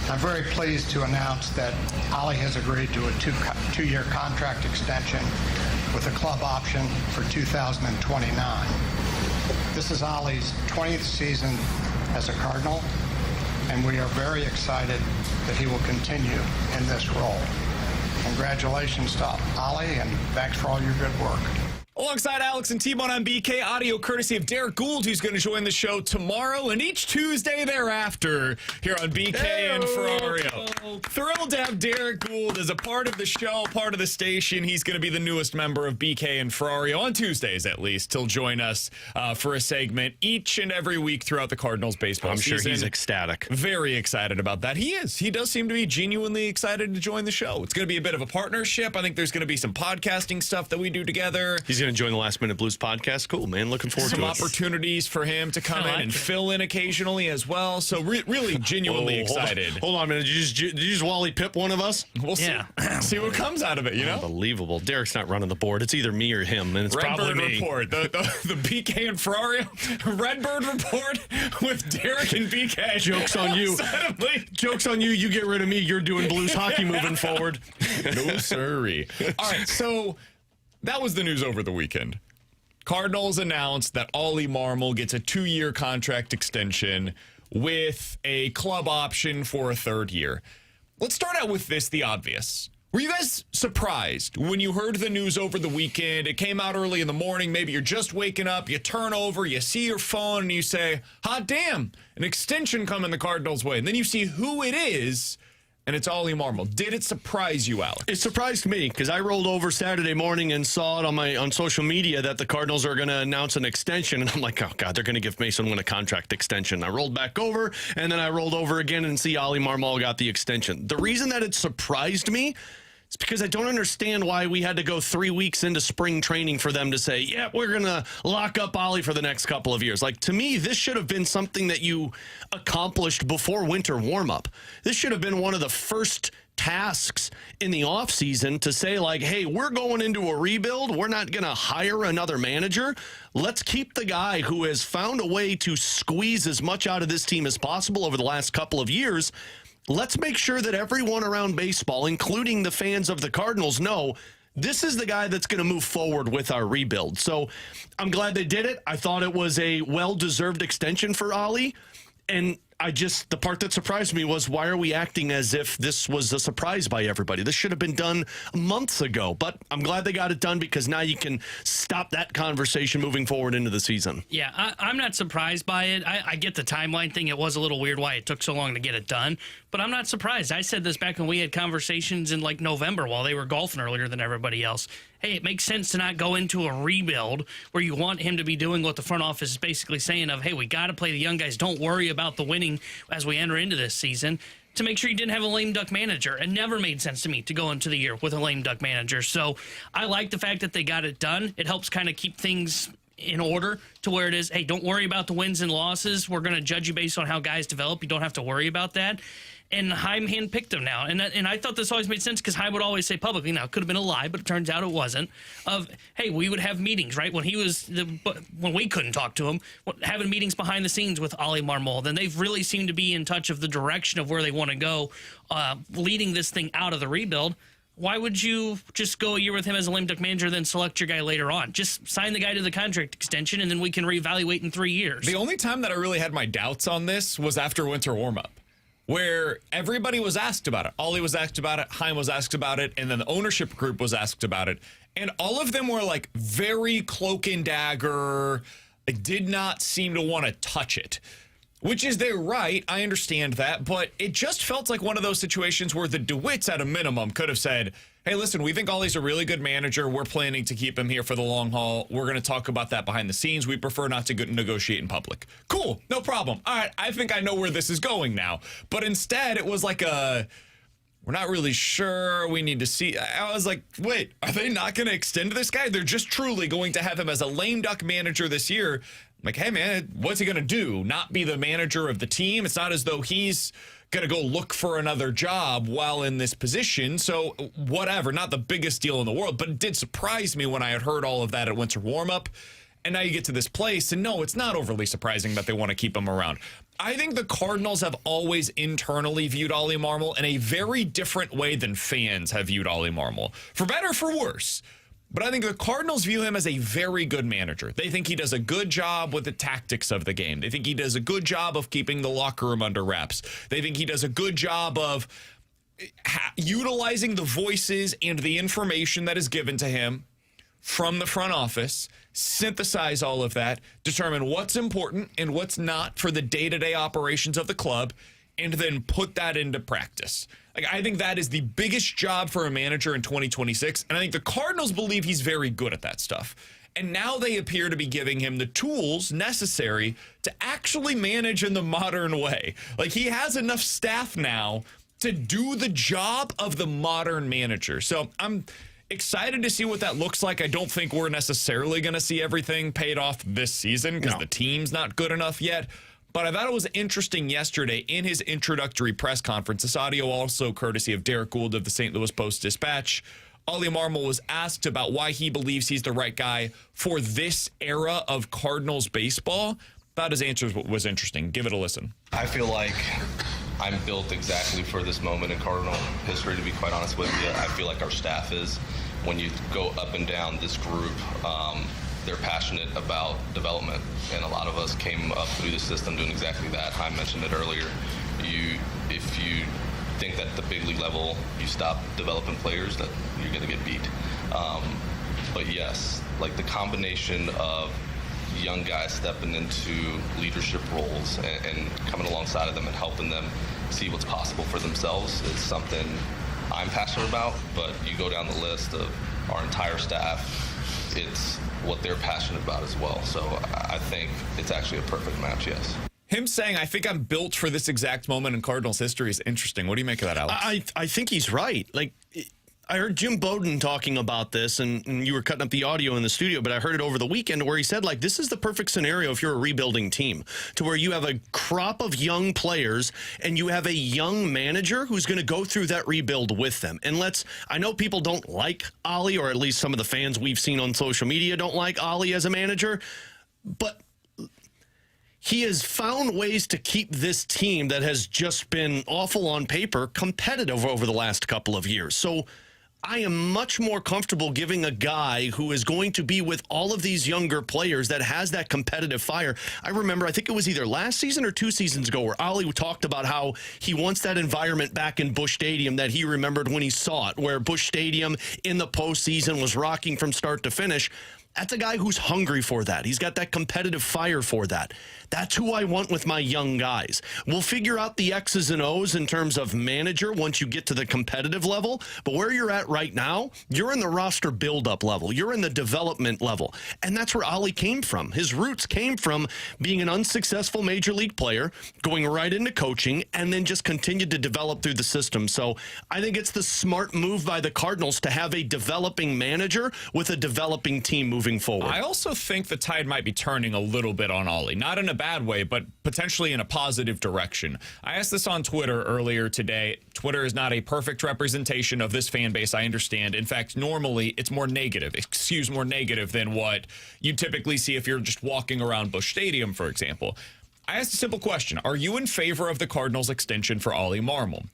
I'm very pleased to announce that Oli has agreed to a two-year contract extension with a club option for 2029. This is Oli's 20th season as a Cardinal, and we are very excited that he will continue in this role. Congratulations to Oli, and thanks for all your good work. Alongside Alex and T-Bone on BK, audio courtesy of Derek Gould, who's going to join the show tomorrow and each Tuesday thereafter here on BK and Ferrario. Thrilled to have Derek Gould as a part of the show, part of the station. He's going to be the newest member of BK and Ferrario on Tuesdays, at least. He'll join us for a segment each and every week throughout the Cardinals baseball season. I'm sure he's ecstatic. Very excited about that. He is. He does seem to be genuinely excited to join the show. It's going to be a bit of a partnership. I think there's going to be some podcasting stuff that we do together. He's going to join the Last Minute Blues podcast. Cool, man. Looking forward to it. Some opportunities for him to come in and fill in occasionally as well. So really genuinely excited. Hold on a minute. Did you just Wally Pip one of us? We'll see what comes out of it, you know? Unbelievable. Derek's not running the board. It's either me or him, and it's probably Redbird me. Report. The BK and Ferrario Redbird Report with Derek and BK. Joke's on you. Suddenly. Joke's on you. You get rid of me. You're doing Blues hockey moving forward. No sirree. All right, so that was the news over the weekend. Cardinals announced that Oli Marmol gets a 2-year contract extension with a club option for a 3rd year. Let's start out with the obvious. Were you guys surprised when you heard the news over the weekend? It came out early in the morning. Maybe you're just waking up, you turn over, you see your phone, and you say, hot damn, an extension coming the Cardinals' way. And then you see who it is, and it's Oli Marmol. Did it surprise you, Alex? It surprised me because I rolled over Saturday morning and saw it on social media that the Cardinals are going to announce an extension, and I'm like, oh God, they're going to give Mason Wynn a contract extension. I rolled back over, and then I rolled over again and see Oli Marmol got the extension. The reason that it surprised me is because I don't understand why we had to go 3 weeks into spring training for them to say, yeah, we're going to lock up Oli for the next couple of years. Like, to me, this should have been something that you accomplished before winter warm-up. This should have been one of the first tasks in the offseason to say, like, hey, we're going into a rebuild. We're not going to hire another manager. Let's keep the guy who has found a way to squeeze as much out of this team as possible over the last couple of years. Let's make sure that everyone around baseball, including the fans of the Cardinals, know this is the guy that's going to move forward with our rebuild. So I'm glad they did it. I thought it was a well-deserved extension for Oli. And the part that surprised me was, why are we acting as if this was a surprise by everybody? This should have been done months ago, but I'm glad they got it done because now you can stop that conversation moving forward into the season. Yeah, I'm not surprised by it. I get the timeline thing. It was a little weird why it took so long to get it done, but I'm not surprised. I said this back when we had conversations in like November while they were golfing earlier than everybody else. Hey, it makes sense to not go into a rebuild where you want him to be doing what the front office is basically saying of, hey, we got to play the young guys. Don't worry about the winning as we enter into this season, to make sure you didn't have a lame duck manager. It never made sense to me to go into the year with a lame duck manager. So I like the fact that they got it done. It helps kind of keep things in order to where it is, hey, don't worry about the wins and losses. We're going to judge you based on how guys develop. You don't have to worry about that. And Chaim handpicked him now. And I thought this always made sense because Chaim would always say publicly, now it could have been a lie, but it turns out it wasn't, of, hey, we would have meetings, right? When when we couldn't talk to him, having meetings behind the scenes with Oli Marmol, then they've really seemed to be in touch of the direction of where they want to go, leading this thing out of the rebuild. Why would you just go a year with him as a lame duck manager, then select your guy later on? Just sign the guy to the contract extension, and then we can reevaluate in 3 years. The only time that I really had my doubts on this was after winter warm-up, where everybody was asked about it. Oli was asked about it, Chaim was asked about it, and then the ownership group was asked about it. And all of them were like very cloak and dagger, did not seem to want to touch it. Which is their right, I understand that, but it just felt like one of those situations where the DeWitts at a minimum could have said, hey, listen, we think Oli's a really good manager. We're planning to keep him here for the long haul. We're going to talk about that behind the scenes. We prefer not to negotiate in public. Cool, no problem. All right, I think I know where this is going now. But instead, it was like we're not really sure. We need to see. I was like, wait, are they not going to extend this guy? They're just truly going to have him as a lame duck manager this year. I'm like, hey, man, what's he going to do? Not be the manager of the team? It's not as though he's going to go look for another job while in this position. So whatever, not the biggest deal in the world, but it did surprise me when I had heard all of that at winter warm-up. And now you get to this place, and no, it's not overly surprising that they want to keep him around. I think the Cardinals have always internally viewed Oli Marmol in a very different way than fans have viewed Oli Marmol, for better or for worse. But I think the Cardinals view him as a very good manager. They think he does a good job with the tactics of the game. They think he does a good job of keeping the locker room under wraps. They think he does a good job of utilizing the voices and the information that is given to him from the front office, synthesize all of that, determine what's important and what's not for the day-to-day operations of the club, and then put that into practice. Like, I think that is the biggest job for a manager in 2026, and I think the Cardinals believe he's very good at that stuff. And now they appear to be giving him the tools necessary to actually manage in the modern way. Like, he has enough staff now to do the job of the modern manager. So I'm excited to see what that looks like. I don't think we're necessarily going to see everything paid off this season because the team's not good enough yet. But I thought it was interesting yesterday in his introductory press conference. This audio also courtesy of Derek Gould of the St. Louis Post-Dispatch. Oli Marmol was asked about why he believes he's the right guy for this era of Cardinals baseball. Thought his answer was interesting. Give it a listen. I feel like I'm built exactly for this moment in Cardinal history, to be quite honest with you. I feel like our staff is. When you go up and down this group, they're passionate about development, and a lot of us came up through the system doing exactly that. I mentioned it earlier. If you think that at the big league level you stop developing players, that you're going to get beat. But yes, like the combination of young guys stepping into leadership roles and coming alongside of them and helping them see what's possible for themselves is something I'm passionate about. But you go down the list of our entire staff, it's what they're passionate about as well. So I think it's actually a perfect match, yes. Him saying, I think I'm built for this exact moment in Cardinals history is interesting. What do you make of that, Alex? I think he's right. Like, I heard Jim Bowden talking about this, and you were cutting up the audio in the studio, but I heard it over the weekend where he said, like, this is the perfect scenario if you're a rebuilding team, to where you have a crop of young players and you have a young manager who's going to go through that rebuild with them. And I know people don't like Oli, or at least some of the fans we've seen on social media don't like Oli as a manager, but he has found ways to keep this team that has just been awful on paper competitive over the last couple of years. So I am much more comfortable giving a guy who is going to be with all of these younger players that has that competitive fire. I remember, I think it was either last season or 2 seasons ago, where Oli talked about how he wants that environment back in Busch Stadium that he remembered when he saw it, where Busch Stadium in the postseason was rocking from start to finish. That's a guy who's hungry for that. He's got that competitive fire for that. That's who I want with my young guys. We'll figure out the X's and O's in terms of manager once you get to the competitive level. But where you're at right now, you're in the roster build-up level. You're in the development level. And that's where Oli came from. His roots came from being an unsuccessful major league player, going right into coaching, and then just continued to develop through the system. So I think it's the smart move by the Cardinals to have a developing manager with a developing team moving forward. I also think the tide might be turning a little bit on Oli. Not in a bad way, but potentially in a positive direction. I asked this on Twitter earlier today. Twitter is not a perfect representation of this fan base, I understand. In fact, normally it's more negative than what you typically see if you're just walking around Busch Stadium, for example. I asked a simple question. Are you in favor of the Cardinals extension for Oli Marmol?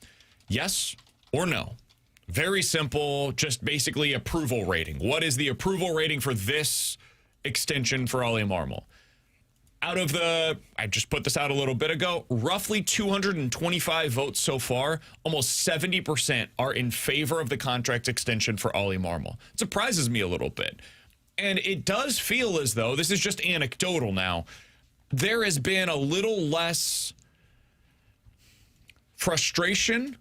Yes or no? Very simple, just basically approval rating. What is the approval rating for this extension for Oli Marmol? Out of I just put this out a little bit ago, roughly 225 votes so far, almost 70% are in favor of the contract extension for Oli Marmol. It surprises me a little bit. And it does feel as though, this is just anecdotal now, there has been a little less frustration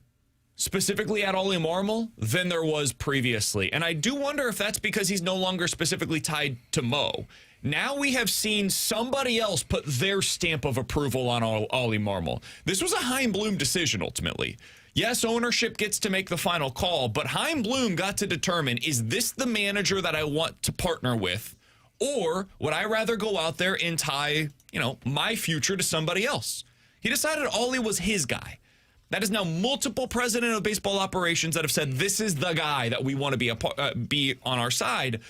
specifically at Oli Marmol than there was previously. And I do wonder if that's because he's no longer specifically tied to Mo. Now we have seen somebody else put their stamp of approval on Oli Marmol. This was a Chaim Bloom decision, ultimately. Yes, ownership gets to make the final call, but Chaim Bloom got to determine, is this the manager that I want to partner with, or would I rather go out there and tie, my future to somebody else? He decided Oli was his guy. That is now multiple president of baseball operations that have said, this is the guy that we want to be on our side.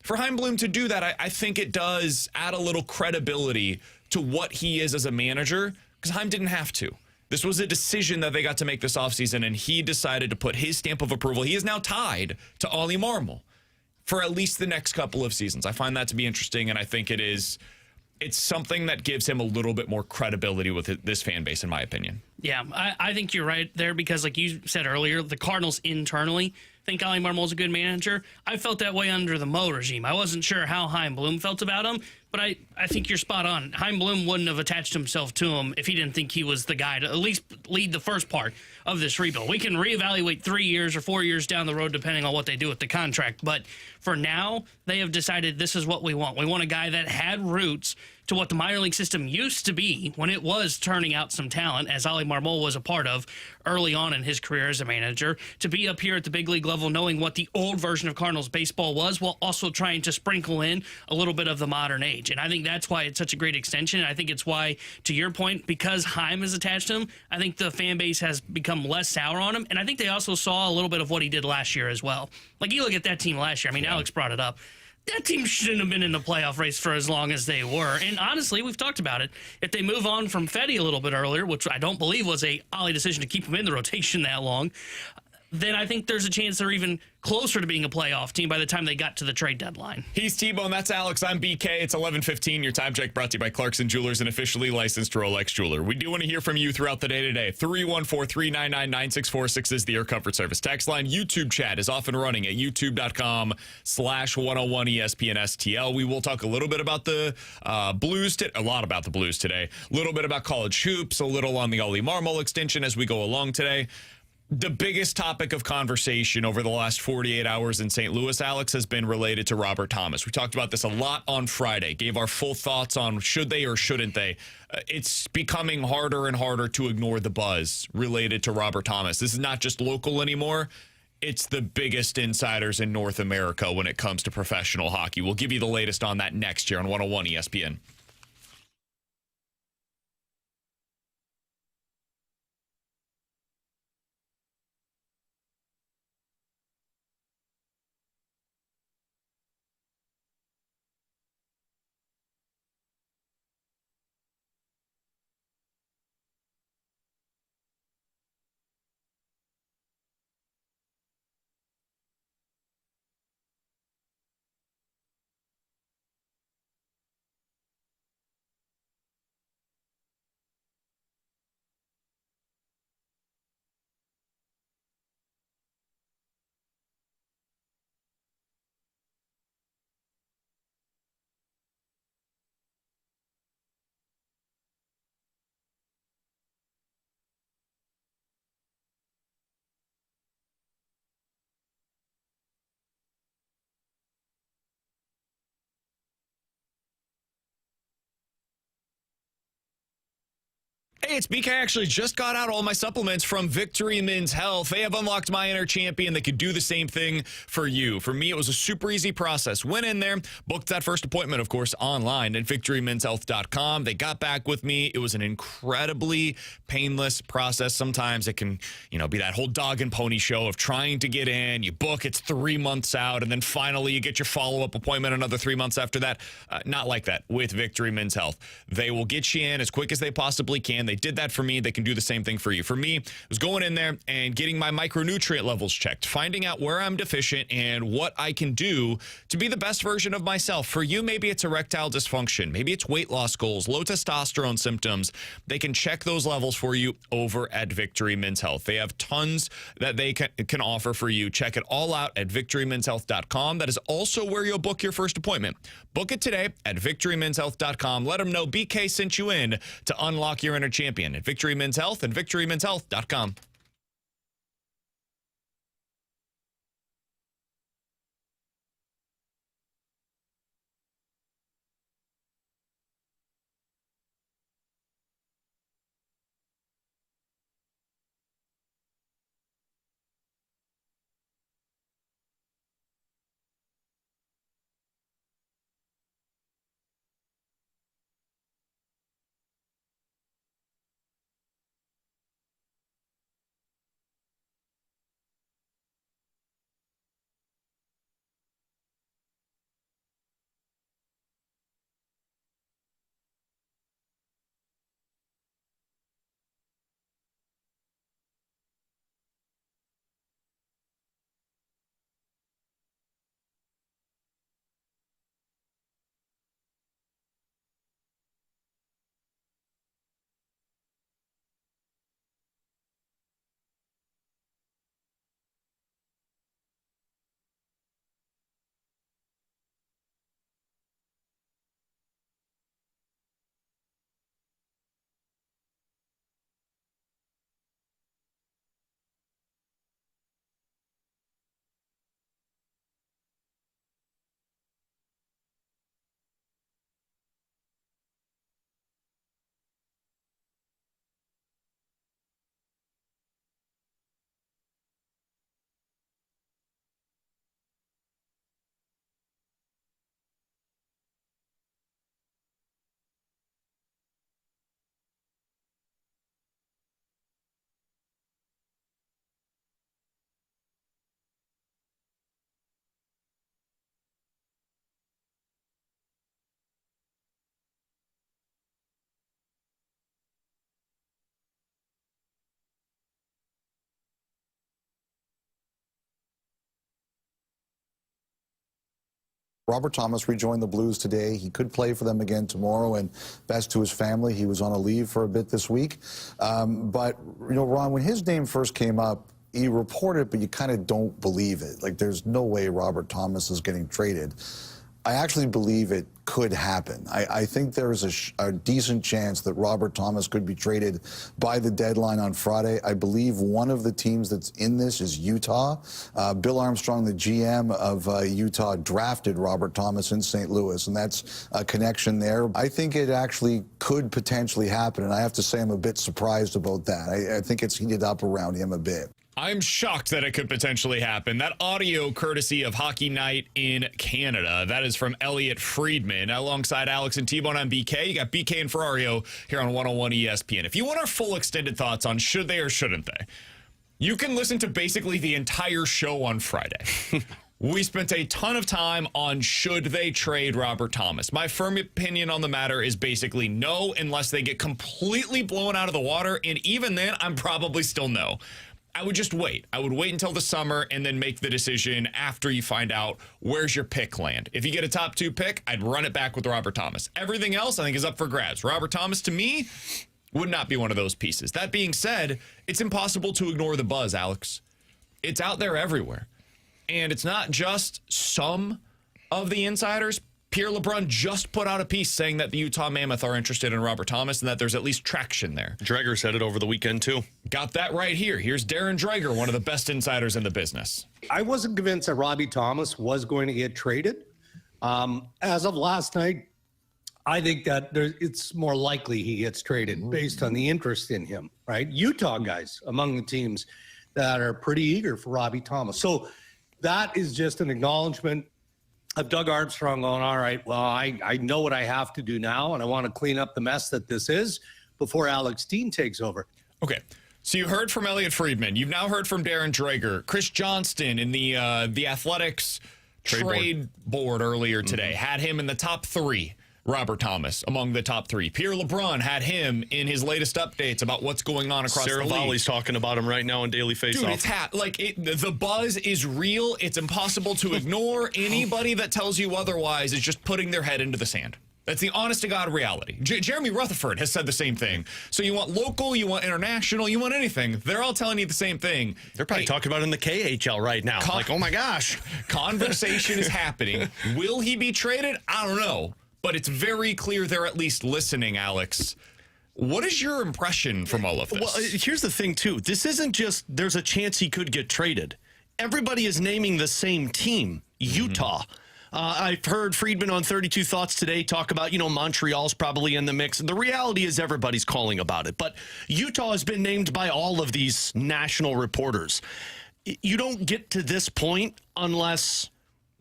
For Chaim Bloom to do that, I think it does add a little credibility to what he is as a manager because Heim didn't have to. This was a decision that they got to make this offseason, and he decided to put his stamp of approval. He is now tied to Oli Marmol for at least the next couple of seasons. I find that to be interesting, and I think it's something that gives him a little bit more credibility with this fan base, in my opinion. Yeah, I think you're right there because, like you said earlier, the Cardinals internally think Oli Marmol is a good manager. I felt that way under the Mo regime. I wasn't sure how Chaim Bloom felt about him, but I think you're spot on. Chaim Bloom wouldn't have attached himself to him if he didn't think he was the guy to at least lead the first part of this rebuild. We can reevaluate 3 years or 4 years down the road depending on what they do with the contract, but for now, they have decided this is what we want. We want a guy that had roots to what the minor league system used to be when it was turning out some talent, as Oli Marmol was a part of early on in his career as a manager, to be up here at the big league level knowing what the old version of Cardinals baseball was while also trying to sprinkle in a little bit of the modern age. And I think that's why it's such a great extension. I think it's why, to your point, because Chaim is attached to him, I think the fan base has become less sour on him. And I think they also saw a little bit of what he did last year as well. Like, you look at that team last year. I mean, Alex brought it up. That team shouldn't have been in the playoff race for as long as they were. And honestly, we've talked about it. If they move on from Fetty a little bit earlier, which I don't believe was a Ollie decision to keep him in the rotation that long, then I think there's a chance they're even closer to being a playoff team by the time they got to the trade deadline. He's T-Bone, that's Alex, I'm BK. It's 11:15. Your time check brought to you by Clarkson Jewelers, an officially licensed Rolex jeweler. We do want to hear from you throughout the day today. 314-399-9646 is the Air Comfort Service text line. YouTube chat is off and running at youtube.com/101 ESPN STL. We will talk a little bit about the Blues, a lot about the Blues today, a little bit about college hoops, a little on the Oli Marmol extension as we go along today. The biggest topic of conversation over the last 48 hours in St. Louis, Alex, has been related to Robert Thomas. We talked about this a lot on Friday, gave our full thoughts on should they or shouldn't they. It's becoming harder and harder to ignore the buzz related to Robert Thomas. This is not just local anymore. It's the biggest insiders in North America when it comes to professional hockey. We'll give you the latest on that next year on 101 ESPN. Hey, it's BK. I actually just got out all my supplements from Victory Men's Health. They have unlocked my inner champion. They could do the same thing for you. For me, it was a super easy process. Went in there, booked that first appointment, of course, online at victorymenshealth.com. They got back with me. It was an incredibly painless process. Sometimes it can, be that whole dog and pony show of trying to get in. You book, it's 3 months out, and then finally you get your follow-up appointment another 3 months after that. Not like that with Victory Men's Health. They will get you in as quick as they possibly can. They did that for me. They can do the same thing for you. For me, it was going in there and getting my micronutrient levels checked, finding out where I'm deficient and what I can do to be the best version of myself. For you, maybe it's erectile dysfunction. Maybe it's weight loss goals, low testosterone symptoms. They can check those levels for you over at Victory Men's Health. They have tons that they can offer for you. Check it all out at victorymenshealth.com. That is also where you'll book your first appointment. Book it today at victorymenshealth.com. Let them know BK sent you in to unlock your inner champion at Victory Men's Health and victorymenshealth.com. Robert Thomas rejoined the Blues today. He could play for them again tomorrow, and best to his family. He was on a leave for a bit this week. But, you know, Ron, when his name first came up, you report it, but you kind of don't believe it. Like, there's no way Robert Thomas is getting traded. I actually believe it could happen. I think there is a decent chance that Robert Thomas could be traded by the deadline on Friday. I believe one of the teams that's in this is Utah. Bill Armstrong, the GM of Utah, drafted Robert Thomas in St. Louis, and that's a connection there. I think it actually could potentially happen, and I have to say I'm a bit surprised about that. I think it's heated up around him a bit. I'm shocked that it could potentially happen. That audio courtesy of Hockey Night in Canada. That is from Elliot Friedman. Alongside Alex and T-Bone on BK, you got BK and Ferrario here on 101 ESPN. If you want our full extended thoughts on should they or shouldn't they, you can listen to basically the entire show on Friday. We spent a ton of time on should they trade Robert Thomas. My firm opinion on the matter is basically no, unless they get completely blown out of the water. And even then, I'm probably still no. I would just wait. I would wait until the summer and then make the decision after you find out where's your pick land. If you get a top 2 pick, I'd run it back with Robert Thomas. Everything else, I think, is up for grabs. Robert Thomas, to me, would not be one of those pieces. That being said, it's impossible to ignore the buzz, Alex. It's out there everywhere. And it's not just some of the insiders. Pierre LeBrun just put out a piece saying that the Utah Mammoth are interested in Robert Thomas and that there's at least traction there. Dreger said it over the weekend, too. Got that right here. Here's Darren Dreger, one of the best insiders in the business. I wasn't convinced that Robbie Thomas was going to get traded. As of last night, I think that it's more likely he gets traded based on the interest in him, right? Utah guys among the teams that are pretty eager for Robbie Thomas. So that is just an acknowledgement of Doug Armstrong going, all right, well, I know what I have to do now, and I want to clean up the mess that this is before Alex Dean takes over. Okay, so you heard from Elliot Friedman. You've now heard from Darren Dreger. Chris Johnston in the Athletics trade board earlier today had him in the top 3. Robert Thomas among the top 3. Pierre LeBrun had him in his latest updates about what's going on across the league. Volley's talking about him right now on Daily Faceoff. Dude, the buzz is real. It's impossible to ignore. Anybody that tells you otherwise is just putting their head into the sand. That's the honest-to-God reality. Jeremy Rutherford has said the same thing. So you want local, you want international, you want anything. They're all telling you the same thing. They're probably talking about it in the KHL right now. Like, oh, my gosh. Conversation is happening. Will he be traded? I don't know. But it's very clear they're at least listening, Alex. What is your impression from all of this? Well, here's the thing, too. This isn't just there's a chance he could get traded. Everybody is naming the same team, Utah. I've heard Friedman on 32 Thoughts today talk about, Montreal's probably in the mix. The reality is everybody's calling about it. But Utah has been named by all of these national reporters. You don't get to this point unless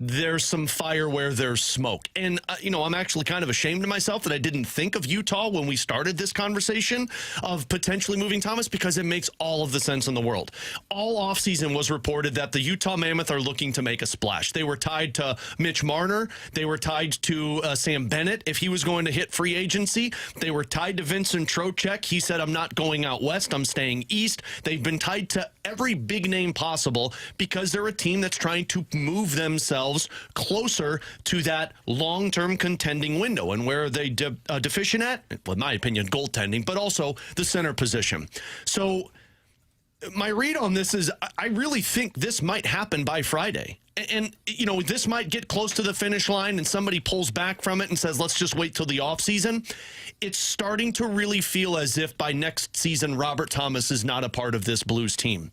there's some fire where there's smoke. And, I'm actually kind of ashamed of myself that I didn't think of Utah when we started this conversation of potentially moving Thomas, because it makes all of the sense in the world. All offseason was reported that the Utah Mammoth are looking to make a splash. They were tied to Mitch Marner. They were tied to Sam Bennett if he was going to hit free agency. They were tied to Vincent Trocheck. He said, I'm not going out west. I'm staying east. They've been tied to every big name possible because they're a team that's trying to move themselves closer to that long-term contending window. And where are they deficient at? Well, in my opinion, goaltending, but also the center position. So my read on this is I really think this might happen by Friday. And, this might get close to the finish line and somebody pulls back from it and says, let's just wait till the offseason. It's starting to really feel as if by next season, Robert Thomas is not a part of this Blues team.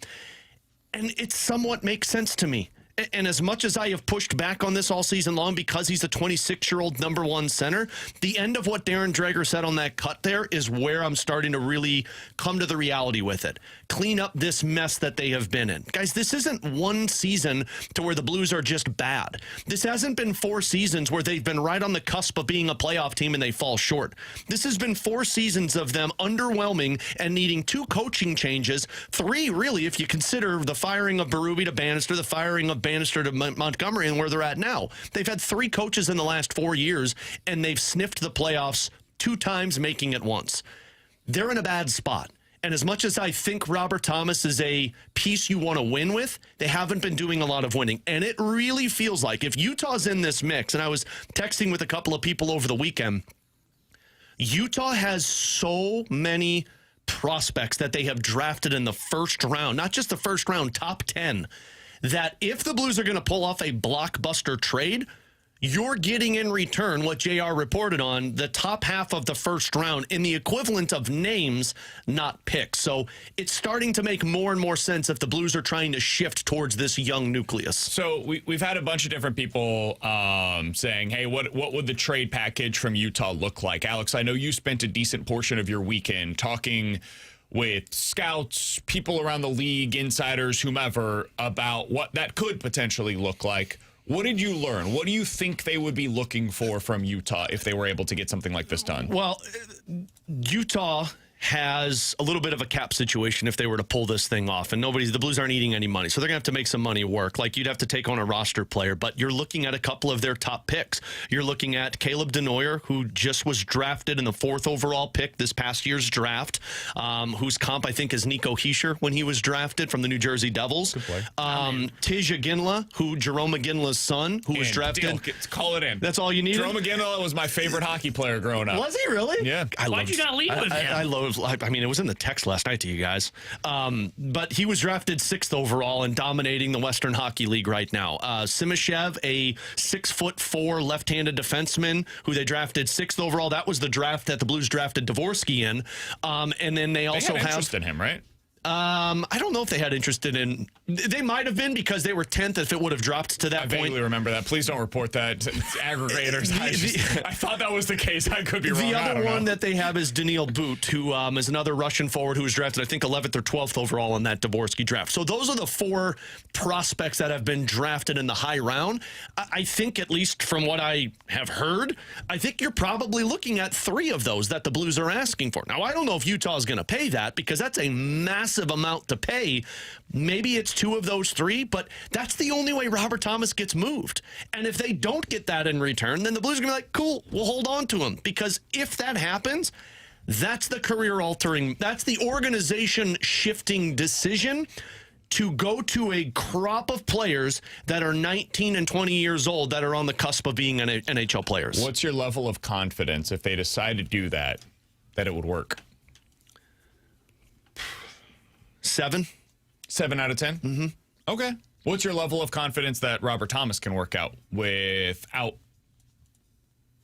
And it somewhat makes sense to me. And as much as I have pushed back on this all season long because he's a 26-year-old number 1 center, the end of what Darren Dreger said on that cut there is where I'm starting to really come to the reality with it. Clean up this mess that they have been in. Guys, this isn't one season to where the Blues are just bad. This hasn't been 4 seasons where they've been right on the cusp of being a playoff team and they fall short. This has been 4 seasons of them underwhelming and needing 2 coaching changes, 3 really if you consider the firing of Berube to Bannister, the firing of Bannister to Montgomery, and where they're at now. They've had 3 coaches in the last 4 years, and they've sniffed the playoffs 2 times, making it once. They're in a bad spot. And as much as I think Robert Thomas is a piece you want to win with, they haven't been doing a lot of winning. And it really feels like if Utah's in this mix, and I was texting with a couple of people over the weekend, Utah has so many prospects that they have drafted in the first round, not just the first round, top 10, that if the Blues are going to pull off a blockbuster trade, you're getting in return what JR reported on, the top half of the first round in the equivalent of names, not picks. So it's starting to make more and more sense if the Blues are trying to shift towards this young nucleus. So we've had a bunch of different people saying, hey, what would the trade package from Utah look like? Alex, I know you spent a decent portion of your weekend talking with scouts, people around the league, insiders, whomever, about what that could potentially look like. What did you learn? What do you think they would be looking for from Utah if they were able to get something like this done? Well, Utah has a little bit of a cap situation if they were to pull this thing off, and the Blues aren't eating any money, so they're gonna have to make some money work. Like, you'd have to take on a roster player, but you're looking at a couple of their top picks. You're looking at Caleb Denoyer, who just was drafted in the 4th overall pick this past year's draft, whose comp I think is Nico Hischier when he was drafted from the New Jersey Devils. Good play. Tij Aginla, who Jerome Aginla's son, who was drafted. Call it in. That's all you needed? Jerome Aginla was my favorite hockey player growing up. Was he really? Yeah. Why'd you not leave with him? I mean, it was in the text last night to you guys. But he was drafted 6th overall and dominating the Western Hockey League right now. Simashev, a 6'4" left-handed defenseman who they drafted 6th overall. That was the draft that the Blues drafted Dvorsky in. And then they also had have interest in him, right? I don't know if they had interested in. They might have been because they were 10th if it would have dropped to that point. I vaguely remember that. Please don't report that to aggregators. I thought that was the case. I could be wrong. The other one that they have is Daniil But, who is another Russian forward who was drafted, I think, 11th or 12th overall in that Dvorsky draft. So those are the 4 prospects that have been drafted in the high round. I think, at least from what I have heard, I think you're probably looking at 3 of those that the Blues are asking for. Now, I don't know if Utah is going to pay that because that's a massive amount to pay. Maybe it's 2 of those 3, but that's the only way Robert Thomas gets moved. And if they don't get that in return, then the Blues are going to be like, cool, we'll hold on to him. Because if that happens, that's the career-altering, that's the organization-shifting decision to go to a crop of players that are 19 and 20 years old that are on the cusp of being NHL players. What's your level of confidence if they decide to do that it would work? 7. 7 out of 10? Mm-hmm. Okay. What's your level of confidence that Robert Thomas can work out without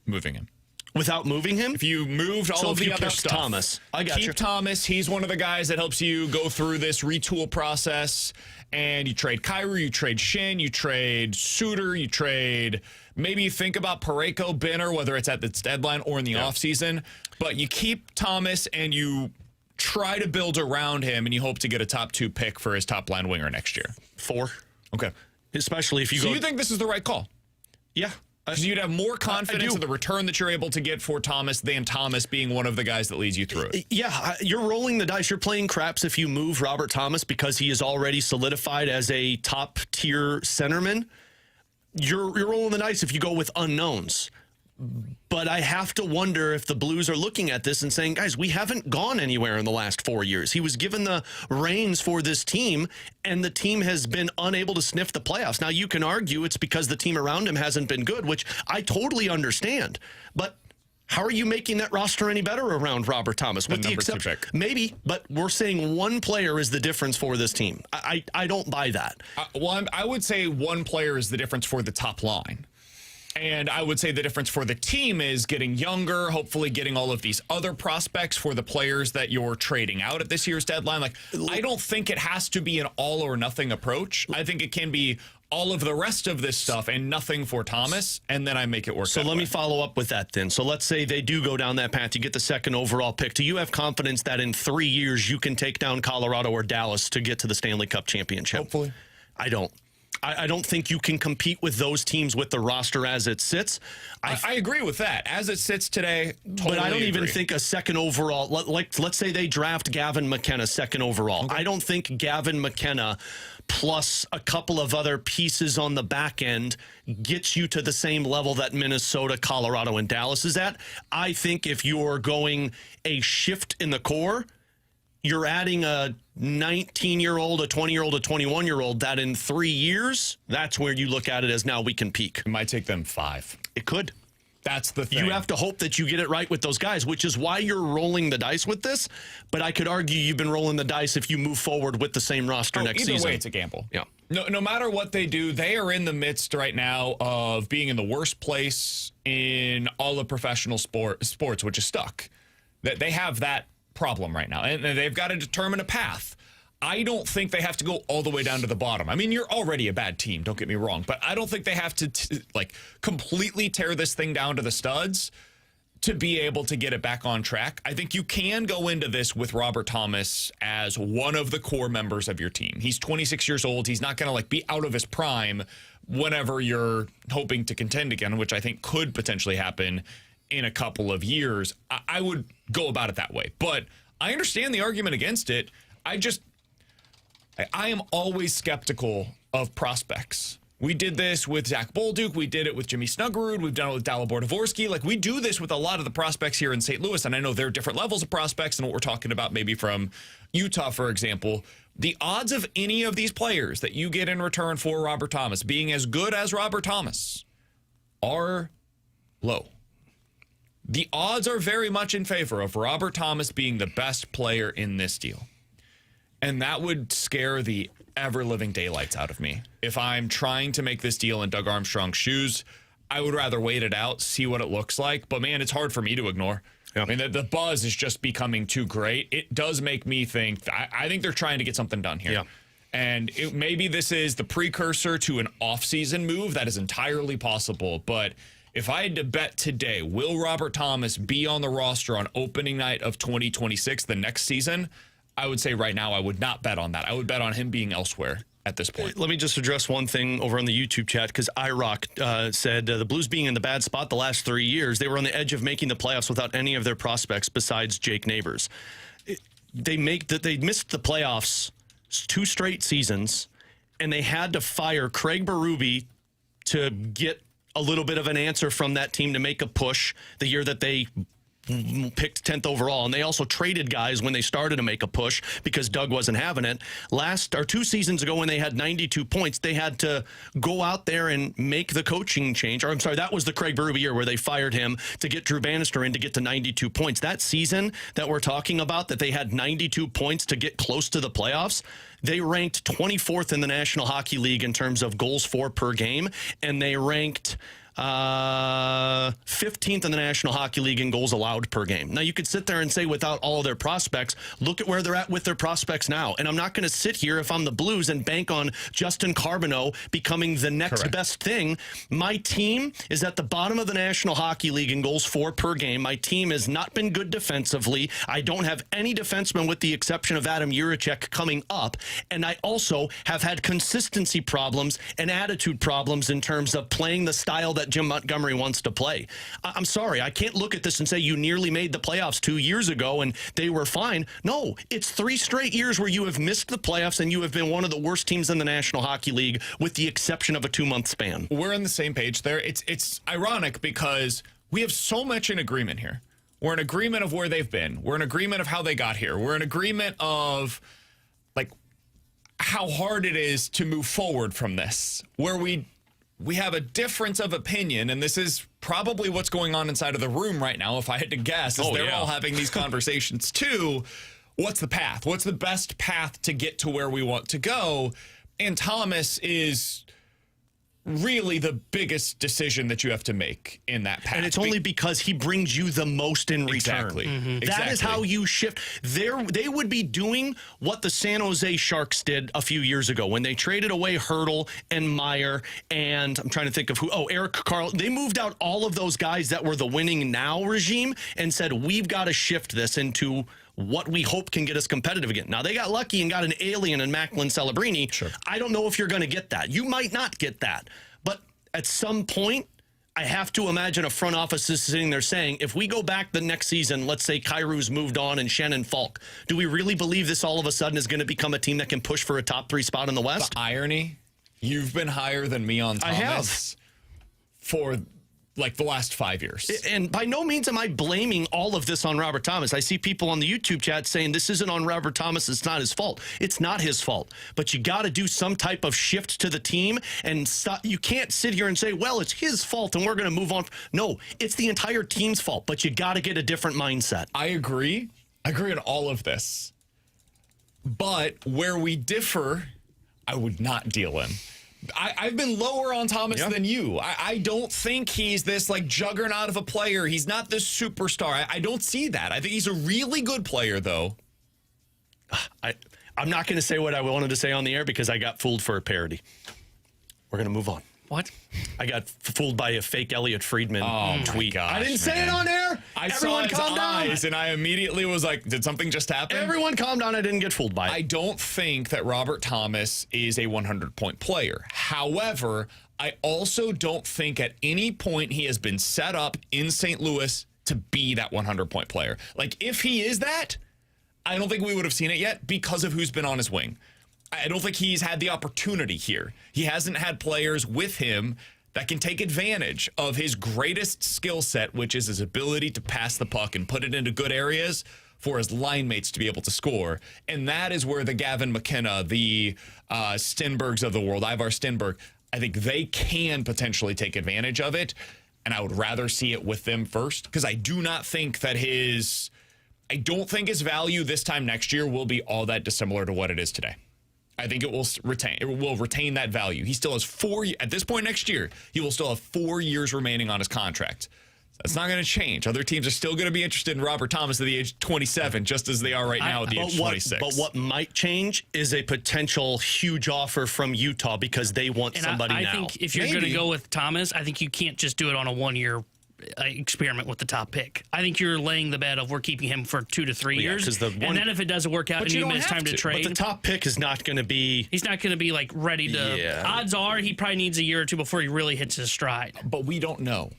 moving him? Without moving him? If you moved all of the other stuff. Thomas. I got you. Keep Thomas. He's one of the guys that helps you go through this retool process. And you trade Kyrou, you trade Shin, you trade Suter, you trade... Maybe you think about Parayko, Benner, whether it's at the deadline or in the offseason. But you keep Thomas and you try to build around him, and you hope to get a top 2 pick for his top line winger next year. 4. Okay. Especially if you So go... you think this is the right call? Yeah. Because you'd have more confidence in the return that you're able to get for Thomas than Thomas being one of the guys that leads you through it. Yeah, you're rolling the dice. You're playing craps if you move Robert Thomas because he is already solidified as a top-tier centerman. You're rolling the dice if you go with unknowns. But I have to wonder if the Blues are looking at this and saying, guys, we haven't gone anywhere in the last 4 years. He was given the reins for this team, and the team has been unable to sniff the playoffs. Now, you can argue it's because the team around him hasn't been good, which I totally understand. But how are you making that roster any better around Robert Thomas? With the exception, maybe, but we're saying one player is the difference for this team. I don't buy that. I would say one player is the difference for the top line. And I would say the difference for the team is getting younger, hopefully getting all of these other prospects for the players that you're trading out at this year's deadline. Like, I don't think it has to be an all or nothing approach. I think it can be all of the rest of this stuff and nothing for Thomas, and then I make it work. So let me follow up with that then. So let's say they do go down that path. You get the 2nd overall pick. Do you have confidence that in 3 years you can take down Colorado or Dallas to get to the Stanley Cup championship? Hopefully. I don't. I don't think you can compete with those teams with the roster as it sits. I agree with that. As it sits today, totally but I don't agree. even think a 2nd overall, let's say they draft Gavin McKenna 2nd overall. Okay. I don't think Gavin McKenna plus a couple of other pieces on the back end gets you to the same level that Minnesota, Colorado, and Dallas is at. I think if you're going a shift in the core, you're adding a 19-year-old, a 20-year-old, a 21-year-old that in 3 years, that's where you look at it as now we can peak. It might take them 5. It could. That's the thing. You have to hope that you get it right with those guys, which is why you're rolling the dice with this. But I could argue you've been rolling the dice if you move forward with the same roster next season. Either way, it's a gamble. Yeah. No matter what they do, they are in the midst right now of being in the worst place in all of professional sports, which is stuck. That they have that problem right now, and they've got to determine a path. I don't think they have to go all the way down to the bottom. I mean, you're already a bad team, don't get me wrong, but I don't think they have to completely tear this thing down to the studs to be able to get it back on track. I think you can go into this with Robert Thomas as one of the core members of your team. He's 26 years old. He's not going to be out of his prime whenever you're hoping to contend again, which I think could potentially happen in a couple of years. I would go about it that way, but I understand the argument against it. I am always skeptical of prospects. We did this with Zach Bolduc. We did it with Jimmy Snuggerud. We've done it with Dalibor Dvorsky. We do this with a lot of the prospects here in St. Louis, and I know there are different levels of prospects than what we're talking about maybe from Utah, for example. The odds of any of these players that you get in return for Robert Thomas being as good as Robert Thomas are low. The odds are very much in favor of Robert Thomas being the best player in this deal. And that would scare the ever-living daylights out of me. If I'm trying to make this deal in Doug Armstrong's shoes, I would rather wait it out, see what it looks like. But, man, it's hard for me to ignore. Yeah. I mean, the buzz is just becoming too great. It does make me think, I think they're trying to get something done here. Yeah. And maybe this is the precursor to an off-season move. That is entirely possible. But if I had to bet today, will Robert Thomas be on the roster on opening night of 2026, the next season? I would say right now I would not bet on that. I would bet on him being elsewhere at this point. Let me just address one thing over on the YouTube chat, because IROC said the Blues being in the bad spot the last 3 years, they were on the edge of making the playoffs without any of their prospects besides Jake Neighbors. They missed the playoffs 2 straight seasons, and they had to fire Craig Berube to get a little bit of an answer from that team to make a push the year that they picked 10th overall, and they also traded guys when they started to make a push because Doug wasn't having it. 2 seasons ago when they had 92 points, they had to go out there and make the coaching change. Or I'm sorry, that was the Craig Berube year where they fired him to get Drew Bannister in to get to 92 points. That season that we're talking about, that they had 92 points to get close to the playoffs, they ranked 24th in the National Hockey League in terms of goals for per game, and they ranked 15th in the National Hockey League in goals allowed per game. Now, you could sit there and say without all of their prospects, look at where they're at with their prospects now. And I'm not going to sit here if I'm the Blues and bank on Justin Carbonneau becoming the next best thing. My team is at the bottom of the National Hockey League in goals for per game. My team has not been good defensively. I don't have any defensemen with the exception of Adam Jiricek coming up. And I also have had consistency problems and attitude problems in terms of playing the style that Jim Montgomery wants to play. I'm sorry, I can't look at this and say you nearly made the playoffs 2 years ago and they were fine. No, it's 3 straight years where you have missed the playoffs and you have been one of the worst teams in the National Hockey League with the exception of a 2-month span. We're on the same page there. It's ironic because we have so much in agreement here. We're in agreement of where they've been. We're in agreement of how they got here. We're in agreement of how hard it is to move forward from this, where we have a difference of opinion, and this is probably what's going on inside of the room right now, if I had to guess, is they're all having these conversations too. What's the path? What's the best path to get to where we want to go? And Thomas is really the biggest decision that you have to make in that path. And it's only because he brings you the most in return. Exactly. Mm-hmm. That is how you shift. They would be doing what the San Jose Sharks did a few years ago when they traded away Hurdle and Meyer, and I'm trying to think of who. Eric Carl. They moved out all of those guys that were the winning now regime and said, we've got to shift this into what we hope can get us competitive again. Now, they got lucky and got an alien in Macklin Celebrini. Sure. I don't know if you're going to get that. You might not get that. But at some point, I have to imagine a front office is sitting there saying, if we go back the next season, let's say Kairu's moved on and Shannon Falk, do we really believe this all of a sudden is going to become a team that can push for a top 3 spot in the West? The irony, you've been higher than me on Thomas. I have. For like the last 5 years. And by no means am I blaming all of this on Robert Thomas. I see people on the YouTube chat saying this isn't on Robert Thomas. It's not his fault. It's not his fault. But you got to do some type of shift to the team. And stop. You can't sit here and say, well, it's his fault and we're going to move on. No, it's the entire team's fault. But you got to get a different mindset. I agree. I agree on all of this. But where we differ, I would not deal in. I've been lower on Thomas than you. I don't think he's this like juggernaut of a player. He's not this superstar. I don't see that. I think he's a really good player, though. I'm not going to say what I wanted to say on the air because I got fooled for a parody. We're going to move on. What? I got fooled by a fake Elliot Friedman tweet. Gosh, I didn't say it on air. I Everyone saw his calm eyes, down. and I immediately was like, did something just happen? Everyone calm down. I didn't get fooled by it. I don't think that Robert Thomas is a 100-point player. However, I also don't think at any point he has been set up in St. Louis to be that 100-point player. Like, if he is that, I don't think we would have seen it yet because of who's been on his wing. I don't think he's had the opportunity here. He hasn't had players with him that can take advantage of his greatest skill set, which is his ability to pass the puck and put it into good areas for his line mates to be able to score. And that is where the Gavin McKenna, the Stenbergs of the world, Ivar Stenberg, I think they can potentially take advantage of it. And I would rather see it with them first because I do not think that I don't think his value this time next year will be all that dissimilar to what it is today. I think it will retain that value. He still has at this point next year, he will still have 4 years remaining on his contract. That's not going to change. Other teams are still going to be interested in Robert Thomas at the age of 27, just as they are right now at the age of 26. But what might change is a potential huge offer from Utah because they want somebody now. I think if you're going to go with Thomas, I think you can't just do it on a 1 year experiment with the top pick. I think you're laying the bet of we're keeping him for 2 to 3 years. And then if it doesn't work out and you miss time to trade. But the top pick is not going to be... He's not going to be like ready to... Yeah. Odds are he probably needs a year or two before he really hits his stride. But we don't know.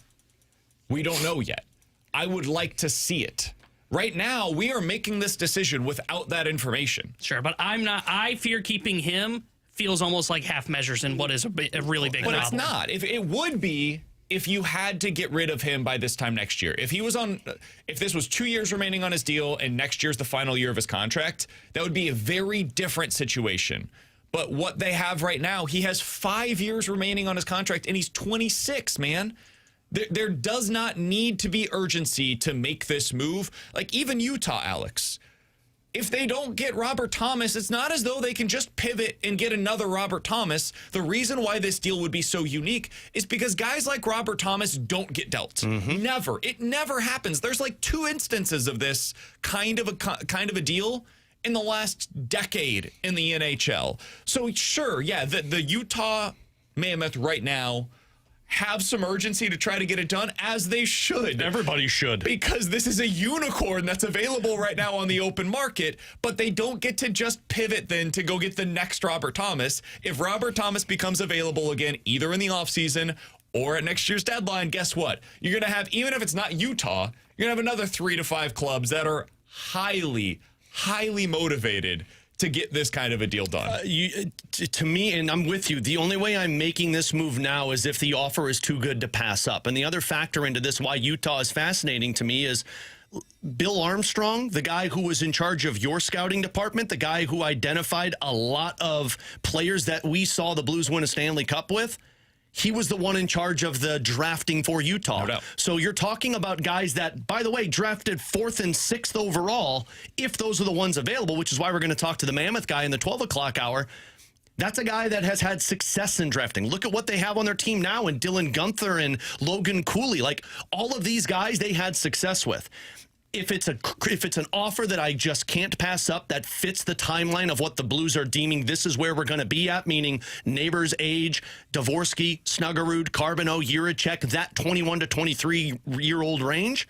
We don't know yet. I would like to see it. Right now, we are making this decision without that information. Sure, but I'm not... I fear keeping him feels almost like half measures in what is a really big problem. But it's not. If it would be... If you had to get rid of him by this time next year, if this was 2 years remaining on his deal and next year's the final year of his contract, that would be a very different situation. But what they have right now, he has 5 years remaining on his contract and he's 26, man. There does not need to be urgency to make this move. Like even Utah, Alex. If they don't get Robert Thomas, it's not as though they can just pivot and get another Robert Thomas. The reason why this deal would be so unique is because guys like Robert Thomas don't get dealt. Never. It never happens. There's like 2 instances of this kind of a deal in the last decade in the NHL. So sure, yeah, the Utah Mammoth right now have some urgency to try to get it done, as they should. Everybody should. Because this is a unicorn that's available right now on the open market, but they don't get to just pivot then to go get the next Robert Thomas. If Robert Thomas becomes available again, either in the offseason or at next year's deadline, guess what? You're going to have, even if it's not Utah, you're going to have another 3 to 5 clubs that are highly, highly motivated to get this kind of a deal done. To me, and I'm with you, the only way I'm making this move now is if the offer is too good to pass up. And the other factor into this, why Utah is fascinating to me, is Bill Armstrong, the guy who was in charge of your scouting department, the guy who identified a lot of players that we saw the Blues win a Stanley Cup with. He was the one in charge of the drafting for Utah. No doubt. So you're talking about guys that, by the way, drafted 4th and 6th overall, if those are the ones available, which is why we're going to talk to the Mammoth guy in the 12 o'clock hour. That's a guy that has had success in drafting. Look at what they have on their team now, and Dylan Gunther and Logan Cooley. Like, all of these guys they had success with. If it's an offer that I just can't pass up that fits the timeline of what the Blues are deeming this is where we're going to be at, meaning Neighbors' age, Dvorsky, Snuggerud, Carbonneau, Jiricek, that 21 to 23-year-old range,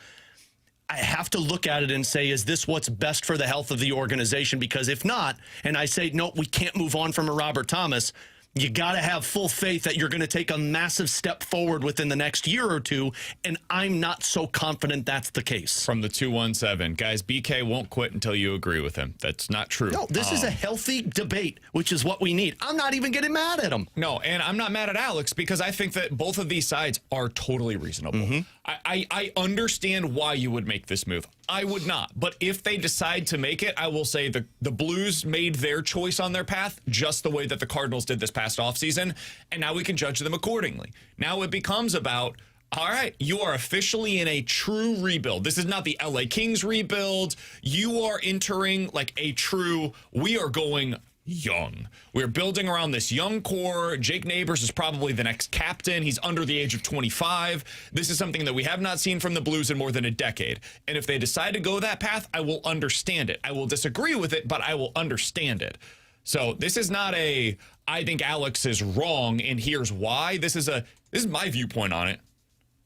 I have to look at it and say, is this what's best for the health of the organization? Because if not, and I say, no, we can't move on from a Robert Thomas, You got to have full faith that you're going to take a massive step forward within the next year or two, and I'm not so confident that's the case. From the 217, guys, BK won't quit until you agree with him. That's not true. No, this is a healthy debate, which is what we need. I'm not even getting mad at him. No, and I'm not mad at Alex because I think that both of these sides are totally reasonable. I understand why you would make this move. I would not. But if they decide to make it, I will say the Blues made their choice on their path just the way that the Cardinals did this past offseason, and now we can judge them accordingly. Now it becomes about, all right, you are officially in a true rebuild. This is not the LA Kings rebuild. You are entering like a true, we are going young. We're building around this young core. Jake Neighbors is probably the next captain. He's under the age of 25. This is something that we have not seen from the Blues in more than a decade. And if they decide to go that path, I will understand it. I will disagree with it, but I will understand it. So this is not a, I think Alex is wrong and here's why. This is my viewpoint on it.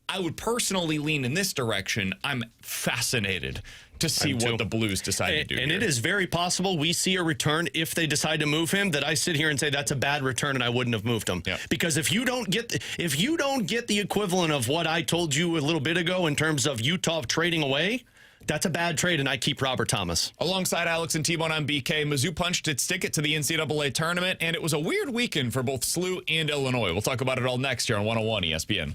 I would personally lean in this direction. I'm fascinated to see what the Blues decide to do. And it is very possible we see a return if they decide to move him that I sit here and say that's a bad return and I wouldn't have moved him. Yeah. Because if you don't get the equivalent of what I told you a little bit ago in terms of Utah trading away, that's a bad trade, and I keep Robert Thomas. Alongside Alex and T-Bone, I'm BK. Mizzou punched its ticket to the NCAA Tournament, and it was a weird weekend for both SLU and Illinois. We'll talk about it all next year on 101 ESPN.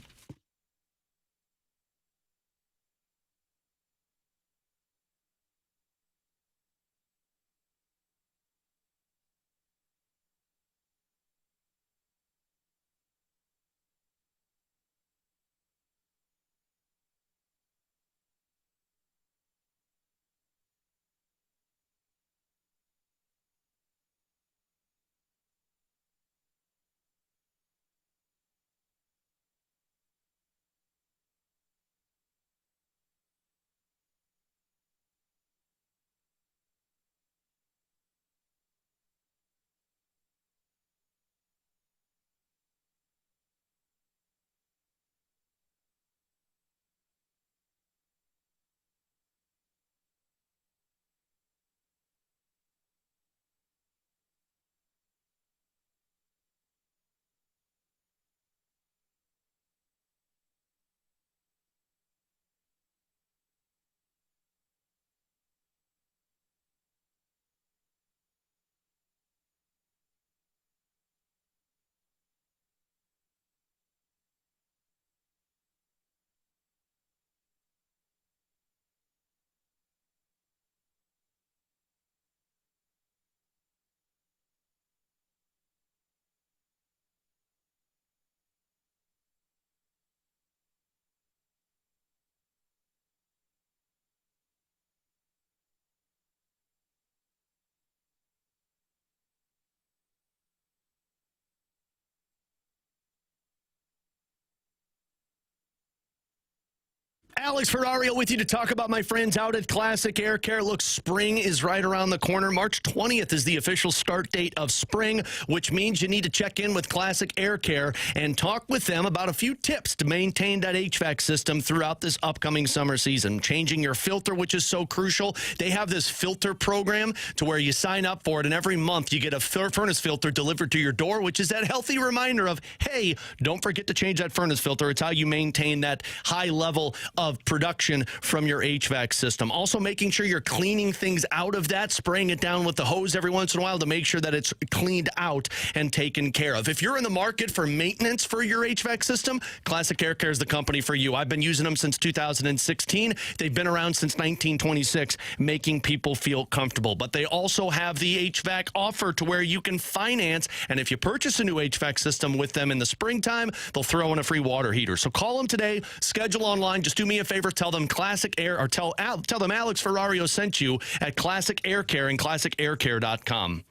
Alex Ferrario with you to talk about my friends out at Classic Air Care. Look, spring is right around the corner. March 20th is the official start date of spring, which means you need to check in with Classic Air Care and talk with them about a few tips to maintain that HVAC system throughout this upcoming summer season. Changing your filter, which is so crucial. They have this filter program to where you sign up for it, and every month you get a furnace filter delivered to your door, which is that healthy reminder of, hey, don't forget to change that furnace filter. It's how you maintain that high level of production from your HVAC system. Also making sure you're cleaning things out of that, spraying it down with the hose every once in a while to make sure that it's cleaned out and taken care of. If you're in the market for maintenance for your HVAC system, Classic Air Care is the company for you. I've been using them since 2016. They've been around since 1926, making people feel comfortable. But they also have the HVAC offer to where you can finance, and if you purchase a new HVAC system with them in the springtime, they'll throw in a free water heater. So call them today, schedule online. Just do me a favor, tell them Classic Air, or tell them Alex Ferrario sent you at Classic Air Care and classicaircare.com.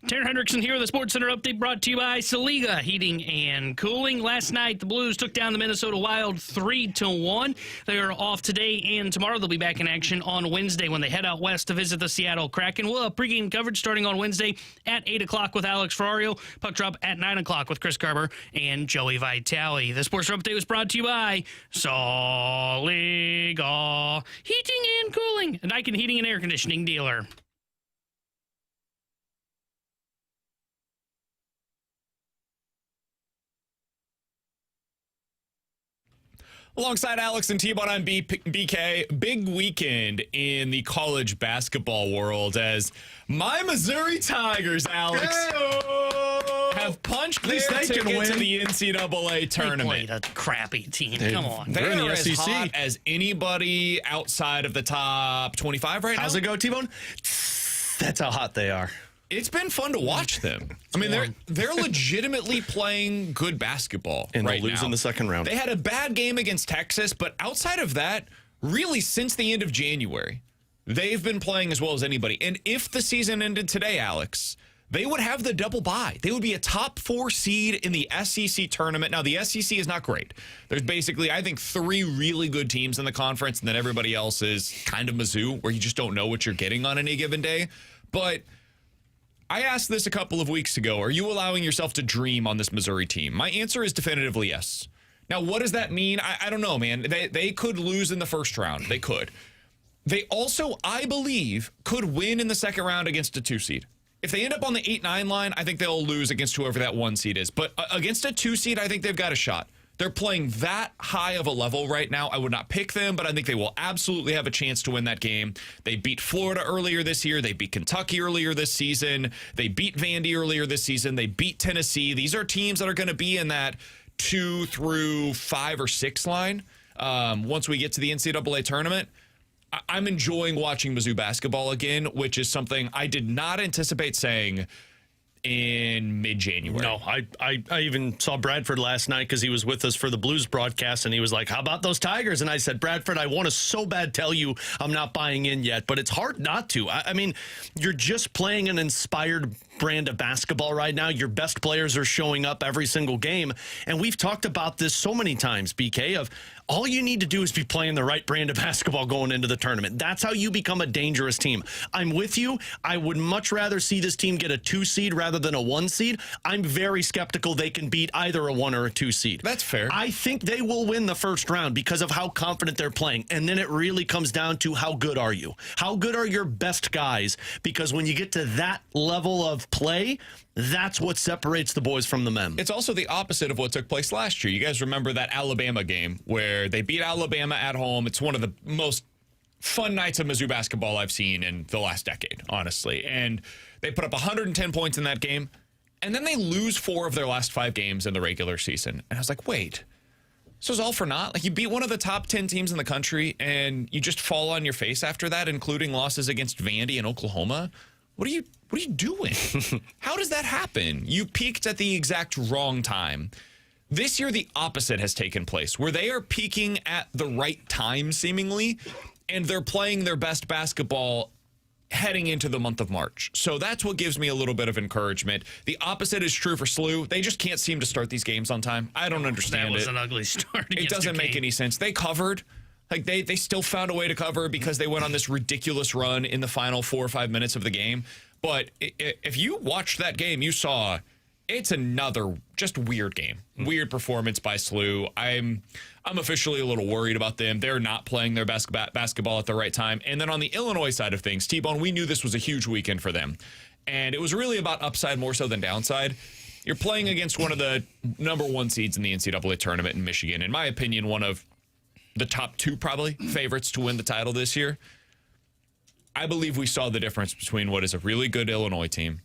Taryn Hendrickson here with the Sports Center update brought to you by Saliga Heating and Cooling. Last night, the Blues took down the Minnesota Wild 3-1. They are off today and tomorrow. They'll be back in action on Wednesday when they head out west to visit the Seattle Kraken. We'll have pregame coverage starting on Wednesday at 8 o'clock with Alex Ferrario. Puck drop at 9 o'clock with Chris Garber and Joey Vitale. The Sports Center update was brought to you by Saliga Heating and Cooling, a Daikin heating and air conditioning dealer. Alongside Alex and T-Bone on BK, big weekend in the college basketball world as my Missouri Tigers, Alex, have punched their ticket to the NCAA Tournament. They played a crappy team. Come on. They in the are as SEC. hot as anybody outside of the top 25 right now. How's it go, T-Bone? That's how hot they are. It's been fun to watch them. I mean, they're legitimately playing good basketball And right they'll lose now. in the second round. They had a bad game against Texas, but outside of that, really since the end of January, they've been playing as well as anybody. And if the season ended today, Alex, they would have the double bye. They would be a top 4 seed in the SEC tournament. Now, the SEC is not great. There's basically, I think, 3 really good teams in the conference, and then everybody else is kind of Mizzou, where you just don't know what you're getting on any given day. But I asked this a couple of weeks ago. Are you allowing yourself to dream on this Missouri team? My answer is definitively yes. Now, what does that mean? I don't know, man. They could lose in the first round. They could. They also, I believe, could win in the second round against a 2 seed. If they end up on the 8-9 line, I think they'll lose against whoever that 1 seed is. But against a 2 seed, I think they've got a shot. They're playing that high of a level right now. I would not pick them, but I think they will absolutely have a chance to win that game. They beat Florida earlier this year. They beat Kentucky earlier this season. They beat Vandy earlier this season. They beat Tennessee. These are teams that are going to be in that 2 through 5 or 6 line once we get to the NCAA tournament. I'm enjoying watching Mizzou basketball again, which is something I did not anticipate saying in mid-January. No, I even saw Bradford last night because he was with us for the Blues broadcast, and he was like, how about those Tigers? And I said, Bradford, I want to so bad tell you I'm not buying in yet, but it's hard not to. I mean, you're just playing an inspired brand of basketball right now. Your best players are showing up every single game, and we've talked about this so many times, BK, of all you need to do is be playing the right brand of basketball going into the tournament. That's how you become a dangerous team. I'm with you. I would much rather see this team get a 2 seed rather than a 1 seed. I'm very skeptical they can beat either a 1 or a 2 seed. That's fair. I think they will win the first round because of how confident they're playing. And then it really comes down to how good are you? How good are your best guys? Because when you get to that level of play, that's what separates the boys from the men. It's also the opposite of what took place last year. You guys remember that Alabama game where they beat Alabama at home. It's one of the most fun nights of Mizzou basketball I've seen in the last decade, honestly. And they put up 110 points in that game, and then they lose 4 of their last 5 games in the regular season. And I was like, wait, this was all for naught? Like, you beat one of the top 10 teams in the country, and you just fall on your face after that, including losses against Vandy and Oklahoma? What are you doing? How does that happen? You peaked at the exact wrong time. This year, the opposite has taken place, where they are peaking at the right time, seemingly, and they're playing their best basketball heading into the month of March. So that's what gives me a little bit of encouragement. The opposite is true for SLU. They just can't seem to start these games on time. I don't understand it. That was an ugly start. It doesn't make any sense. They covered. Like, they still found a way to cover because they went on this ridiculous run in the final 4 or 5 minutes of the game. But if you watched that game, you saw it's another just weird game. Weird performance by SLU. I'm officially a little worried about them. They're not playing their best basketball at the right time. And then on the Illinois side of things, T-Bone, we knew this was a huge weekend for them. And it was really about upside more so than downside. You're playing against one of the number 1 seeds in the NCAA tournament in Michigan. In my opinion, one of the top 2 probably favorites to win the title this year. I believe we saw the difference between what is a really good Illinois team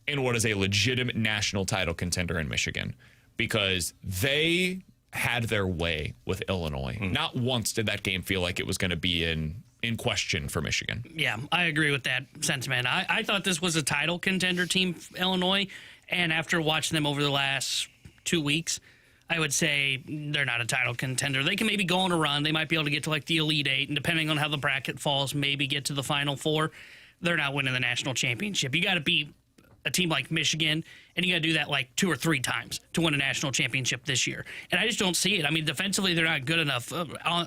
and what is a legitimate national title contender in Michigan, because they had their way with Illinois. Not once did that game feel like it was going to be in question for Michigan. Yeah, I agree with that sentiment. I thought this was a title contender team, Illinois, and after watching them over the last 2 weeks, I would say they're not a title contender. They can maybe go on a run. They might be able to get to like the Elite Eight, and depending on how the bracket falls, maybe get to the Final Four. They're not winning the national championship. You got to beat a team like Michigan, and you got to do that like 2 or 3 times to win a national championship this year. And I just don't see it. I mean, defensively, they're not good enough.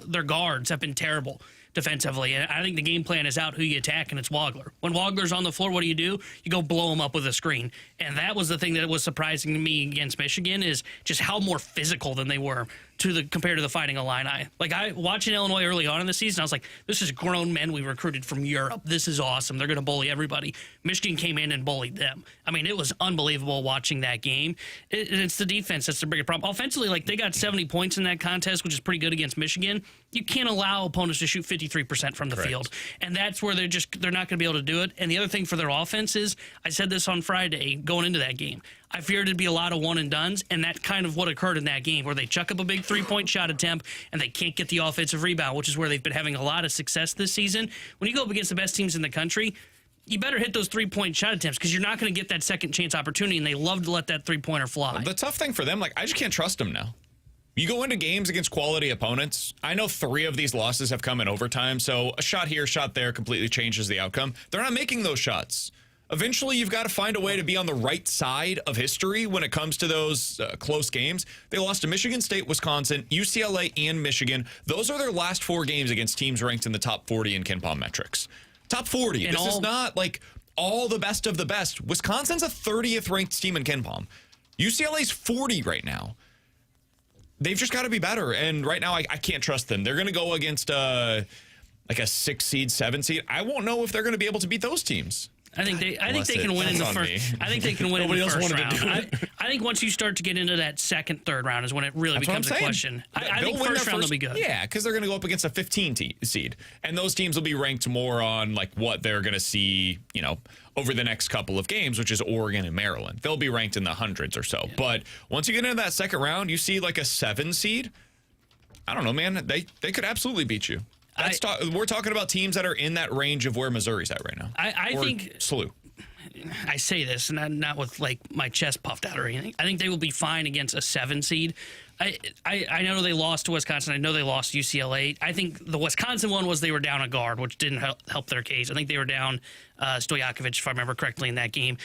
Their guards have been terrible defensively. And I think the game plan is out who you attack, and it's Wagler. When Wagler's on the floor, what do? You go blow him up with a screen. And that was the thing that was surprising to me against Michigan, is just how more physical than they were compared to the Fighting Illini. Like, watching Illinois early on in the season, I was like, this is grown men we recruited from Europe. This is awesome. They're going to bully everybody. Michigan came in and bullied them. I mean, it was unbelievable watching that game. It's the defense that's the bigger problem. Offensively, like, they got 70 points in that contest, which is pretty good against Michigan. You can't allow opponents to shoot 53% from the field. And that's where they're not going to be able to do it. And the other thing for their offense is, I said this on Friday going into that game, I feared it'd be a lot of one-and-dones, and that's kind of what occurred in that game, where they chuck up a big three-point shot attempt, and they can't get the offensive rebound, which is where they've been having a lot of success this season. When you go up against the best teams in the country, you better hit those three-point shot attempts, because you're not going to get that second-chance opportunity, and they love to let that three-pointer fly. The tough thing for them, like, I just can't trust them now. You go into games against quality opponents. I know 3 of these losses have come in overtime, so a shot here, shot there completely changes the outcome. They're not making those shots. Eventually, you've got to find a way to be on the right side of history when it comes to those close games. They lost to Michigan State, Wisconsin, UCLA, and Michigan. Those are their last 4 games against teams ranked in the top 40 in KenPom metrics. Top 40. This is not like all the best of the best. Wisconsin's a 30th ranked team in KenPom. UCLA's 40 right now. They've just got to be better. And right now, I can't trust them. They're going to go against like a 6 seed, 7 seed. I won't know if they're going to be able to beat those teams. I think they can win in the first. I think they can win in the first round. I think once you start to get into that second, third round is when it really becomes a question. I think first round will be good. Yeah, because they're going to go up against a 15 seed, and those teams will be ranked more on like what they're going to see, over the next couple of games, which is Oregon and Maryland. They'll be ranked in the hundreds or so. Yeah. But once you get into that second round, you see like a 7 seed. I don't know, man. They could absolutely beat you. We're talking about teams that are in that range of where Missouri's at right now. I think SLU. I say this, and not with like my chest puffed out or anything. I think they will be fine against a 7 seed. I know they lost to Wisconsin. I know they lost to UCLA. I think the Wisconsin one was they were down a guard, which didn't help their case. I think they were down Stojakovic, if I remember correctly, in that game.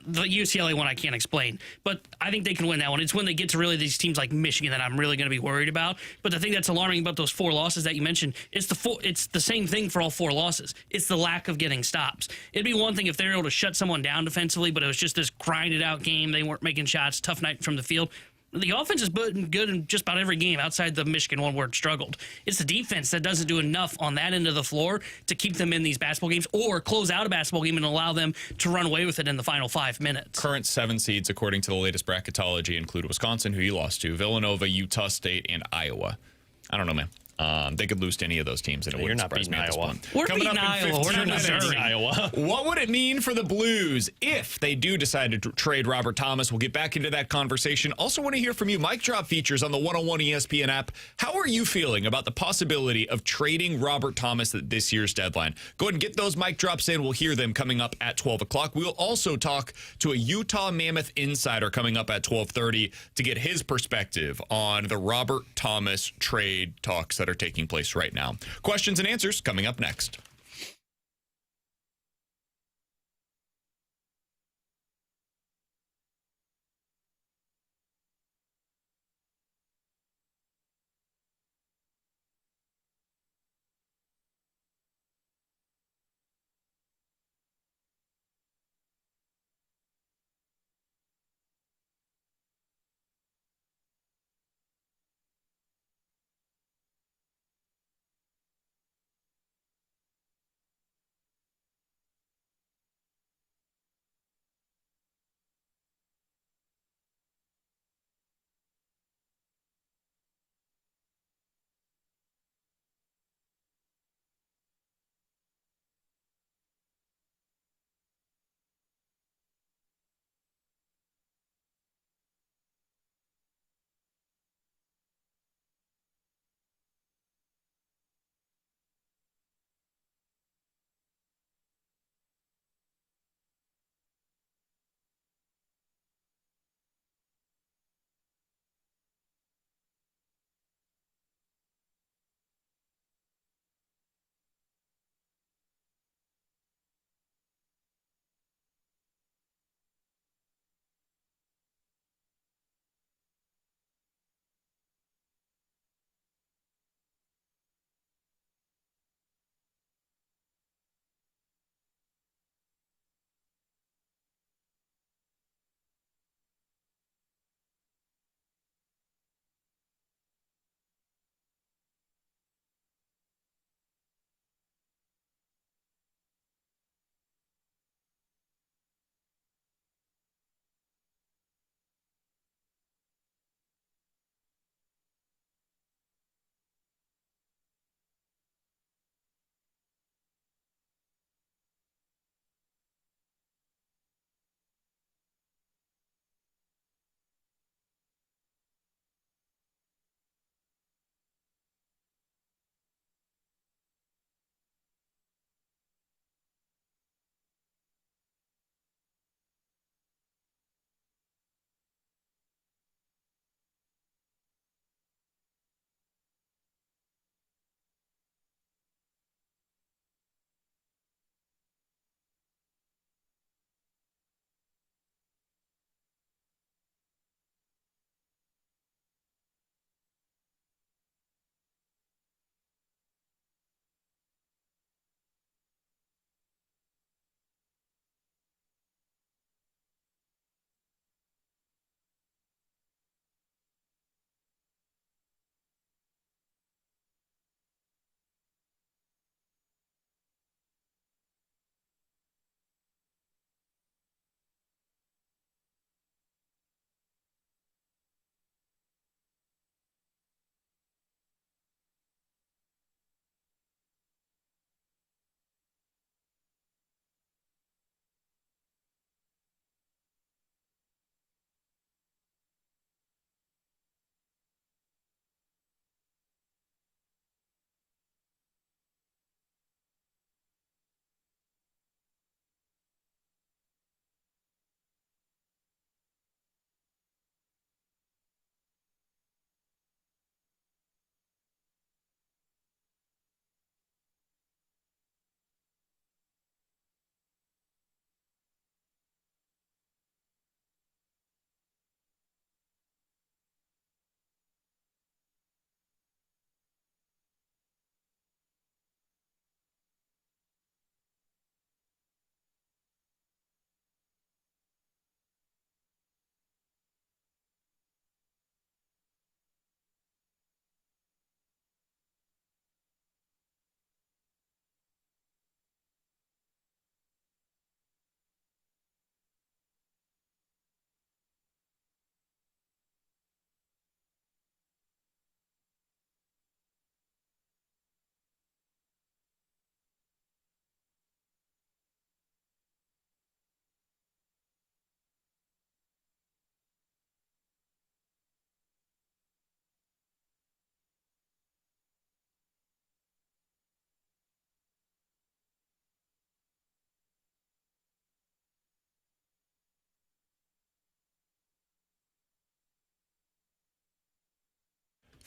The UCLA one I can't explain, but I think they can win that one. It's when they get to really these teams like Michigan that I'm really going to be worried about. But the thing that's alarming about those 4 losses that you mentioned, it's the same thing for all 4 losses. It's the lack of getting stops. It'd be one thing if they were able to shut someone down defensively, but it was just this grinded out game. They weren't making shots, tough night from the field. The offense is good in just about every game outside the Michigan one where it struggled. It's the defense that doesn't do enough on that end of the floor to keep them in these basketball games or close out a basketball game and allow them to run away with it in the final 5 minutes. Current 7 seeds, according to the latest bracketology, include Wisconsin, who you lost to, Villanova, Utah State, and Iowa. I don't know, man. They could lose to any of those teams, and it wouldn't surprise me at this point. We're beating Iowa. We're not Missouri. Iowa. What would it mean for the Blues if they do decide to trade Robert Thomas? We'll get back into that conversation. Also want to hear from you. Mic Drop features on the 101 ESPN app. How are you feeling about the possibility of trading Robert Thomas at this year's deadline? Go ahead and get those mic drops in. We'll hear them coming up at 12 o'clock. We'll also talk to a Utah Mammoth insider coming up at 12:30 to get his perspective on the Robert Thomas trade talks that are taking place right now. Questions and answers coming up next.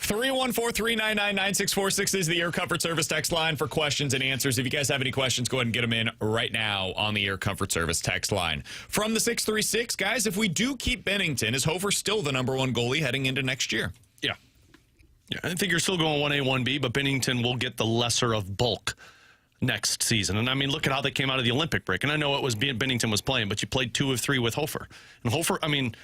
314-399-9646 is the Air Comfort Service text line for questions and answers. If you guys have any questions, go ahead and get them in right now on the Air Comfort Service text line. From the 636, guys, if we do keep Bennington, is Hofer still the #1 goalie heading into next year? Yeah. I think you're still going 1A, 1B, but Bennington will get the lesser of bulk next season. And I mean, look at how they came out of the Olympic break. And I know it was Bennington was playing, but you played 2 of 3 with Hofer. And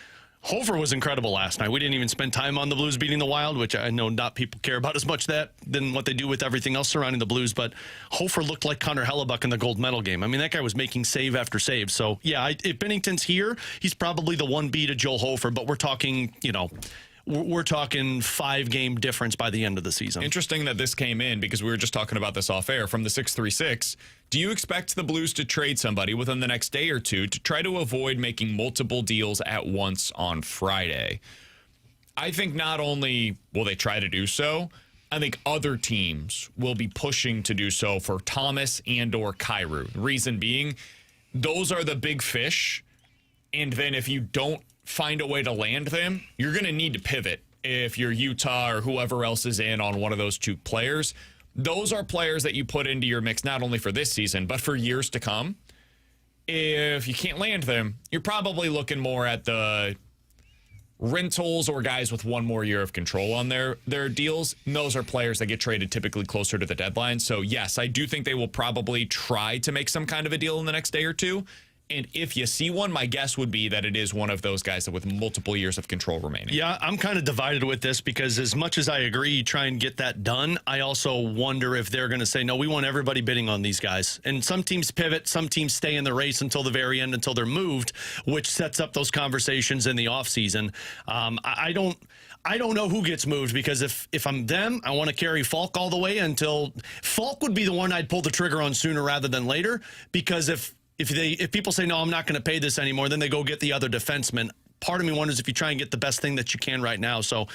Hofer was incredible last night. We didn't even spend time on the Blues beating the Wild, which I know not people care about as much than what they do with everything else surrounding the Blues. But Hofer looked like Connor Hellebuck in the gold medal game. I mean, that guy was making save after save. So, yeah, if Bennington's here, he's probably the 1B to Joel Hofer. But we're talking, we're talking 5-game difference by the end of the season. Interesting that this came in because we were just talking about this off air from the 636. Do you expect the Blues to trade somebody within the next day or two to try to avoid making multiple deals at once on Friday? I think not only will they try to do so, I think other teams will be pushing to do so for Thomas and or Kyrou. Reason being, those are the big fish. And then if you don't find a way to land them, you're going to need to pivot if you're Utah or whoever else is in on one of those 2 players. Those are players that you put into your mix not only for this season, but for years to come. If you can't land them, you're probably looking more at the rentals or guys with 1 more year of control on their deals. And those are players that get traded typically closer to the deadline. So, yes, I do think they will probably try to make some kind of a deal in the next day or two. And if you see one, my guess would be that it is one of those guys that with multiple years of control remaining. Yeah, I'm kind of divided with this because as much as I agree, try and get that done, I also wonder if they're going to say, no, we want everybody bidding on these guys. And some teams pivot, some teams stay in the race until the very end, until they're moved, which sets up those conversations in the offseason. I don't know who gets moved because if I'm them, I want to carry Falk all the way until Falk would be the one I'd pull the trigger on sooner rather than later, because if people say, no, I'm not going to pay this anymore, then they go get the other defenseman. Part of me wonders if you try and get the best thing that you can right now. So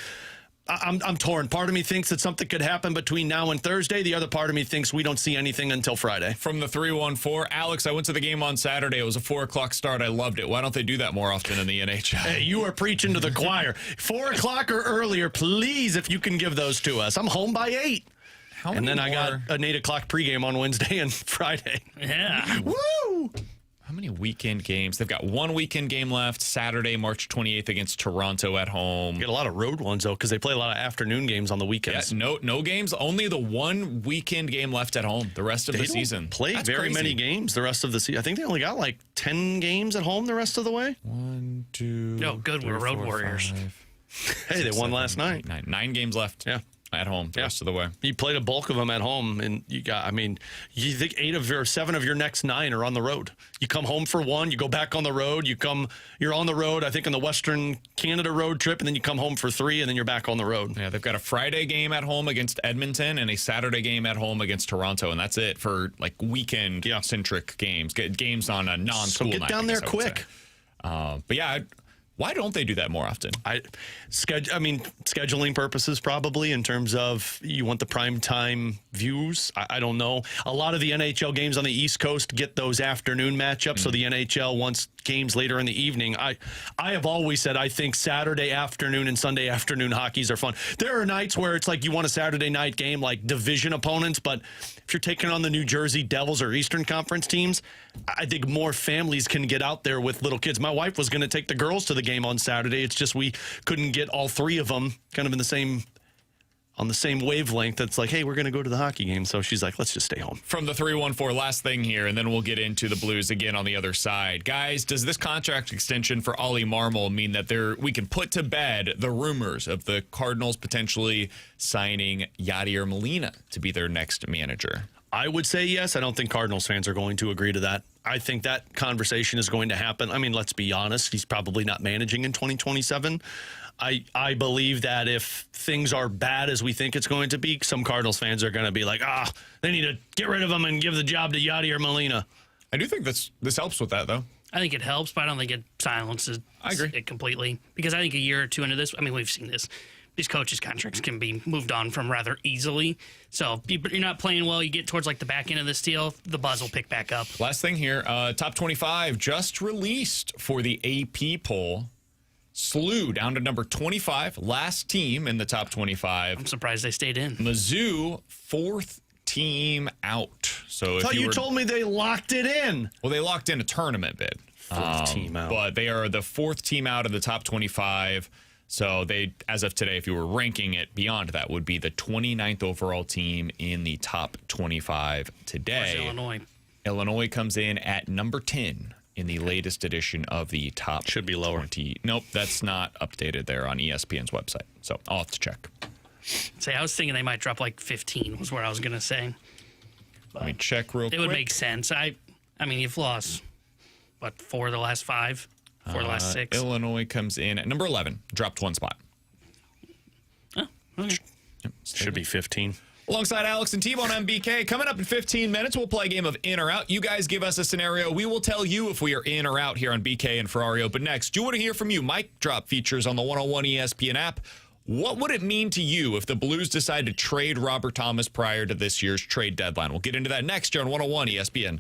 I'm torn. Part of me thinks that something could happen between now and Thursday. The other part of me thinks we don't see anything until Friday. From the 314, Alex, I went to the game on Saturday. It was a 4 o'clock start. I loved it. Why don't they do that more often in the NHL? Hey, you are preaching to the choir. 4 o'clock or earlier, please, if you can give those to us. I'm home by 8. And then I got an 8 o'clock pregame on Wednesday and Friday. Yeah. Woo! How many weekend games? They've got 1 weekend game left, Saturday, March 28th against Toronto at home. Get a lot of road ones, though, because they play a lot of afternoon games on the weekends. Yeah, no games. Only the 1 weekend game left at home the rest of the season. Play That's very crazy. many games the rest of the season. I think they only got like 10 games at home the rest of the way. 1, 2. No, good. We're Road Warriors. 5, Hey, they won last night. 9 games left. Yeah. At home the rest of the way. You played a bulk of them at home, and you think 7 of your next 9 are on the road. You come home for 1, you go back on the road, you're on the road, I think, on the Western Canada road trip, and then you come home for 3, and then you're back on the road. Yeah, they've got a Friday game at home against Edmonton and a Saturday game at home against Toronto, and that's it for like weekend-centric games. Games on a non-school night. So get down there quick. But yeah, why don't they do that more often? Scheduling purposes probably, in terms of you want the prime time views. I don't know. A lot of the NHL games on the East Coast get those afternoon matchups, so the NHL wants games later in the evening. I have always said I think Saturday afternoon and Sunday afternoon hockeys are fun. There are nights where it's like you want a Saturday night game like division opponents, but if you're taking on the New Jersey Devils or Eastern Conference teams, I think more families can get out there with little kids. My wife was going to take the girls to the game on Saturday. It's just we couldn't get all 3 of them kind of on the same wavelength. It's like, hey, we're going to go to the hockey game. So she's like, let's just stay home. From the 314, last thing here, and then we'll get into the Blues again on the other side. Guys, does this contract extension for Oli Marmol mean that we can put to bed the rumors of the Cardinals potentially signing Yadier Molina to be their next manager? I would say yes. I don't think Cardinals fans are going to agree to that. I think that conversation is going to happen. I mean, let's be honest. He's probably not managing in 2027. I believe that if things are bad as we think it's going to be, some Cardinals fans are going to be like, they need to get rid of him and give the job to Yadier Molina. I do think this helps with that, though. I think it helps, but I don't think it silences it completely. Because I think a year or 2 into this, I mean, we've seen this. These coaches' contracts can be moved on from rather easily. So if you're not playing well, you get towards like the back end of this deal, the buzz will pick back up. Last thing here, top 25 just released for the AP poll. SLU down to number 25, last team in the top 25. I'm surprised they stayed in. Mizzou, fourth team out. So if thought you were, told me they locked it in. well, they locked in a tournament bid. Fourth team out. But they are the fourth team out of the top 25. So they, as of today, if you were ranking it beyond that, would be the 29th overall team in the top 25 today. Where's Illinois? Illinois comes in at number 10 in the latest edition of the top. Should be lower. 20. Nope, that's not updated there on ESPN's website. So I'll have to check. Say, I was thinking they might drop like 15 was what I was going to say. Let me check real It quick. would make sense. I mean, you've lost, what, 4 of the last 5? 4 of the last 6? Illinois comes in at number 11, dropped 1 spot. Oh, okay. Should be 15. Alongside Alex and T-Bone on BK. Coming up in 15 minutes, we'll play a game of in or out. You guys give us a scenario. We will tell you if we are in or out here on BK and Ferrario. But next, do you want to hear from you? Mic drop features on the 101 ESPN app. What would it mean to you if the Blues decide to trade Robert Thomas prior to this year's trade deadline? We'll get into that next here on 101 ESPN.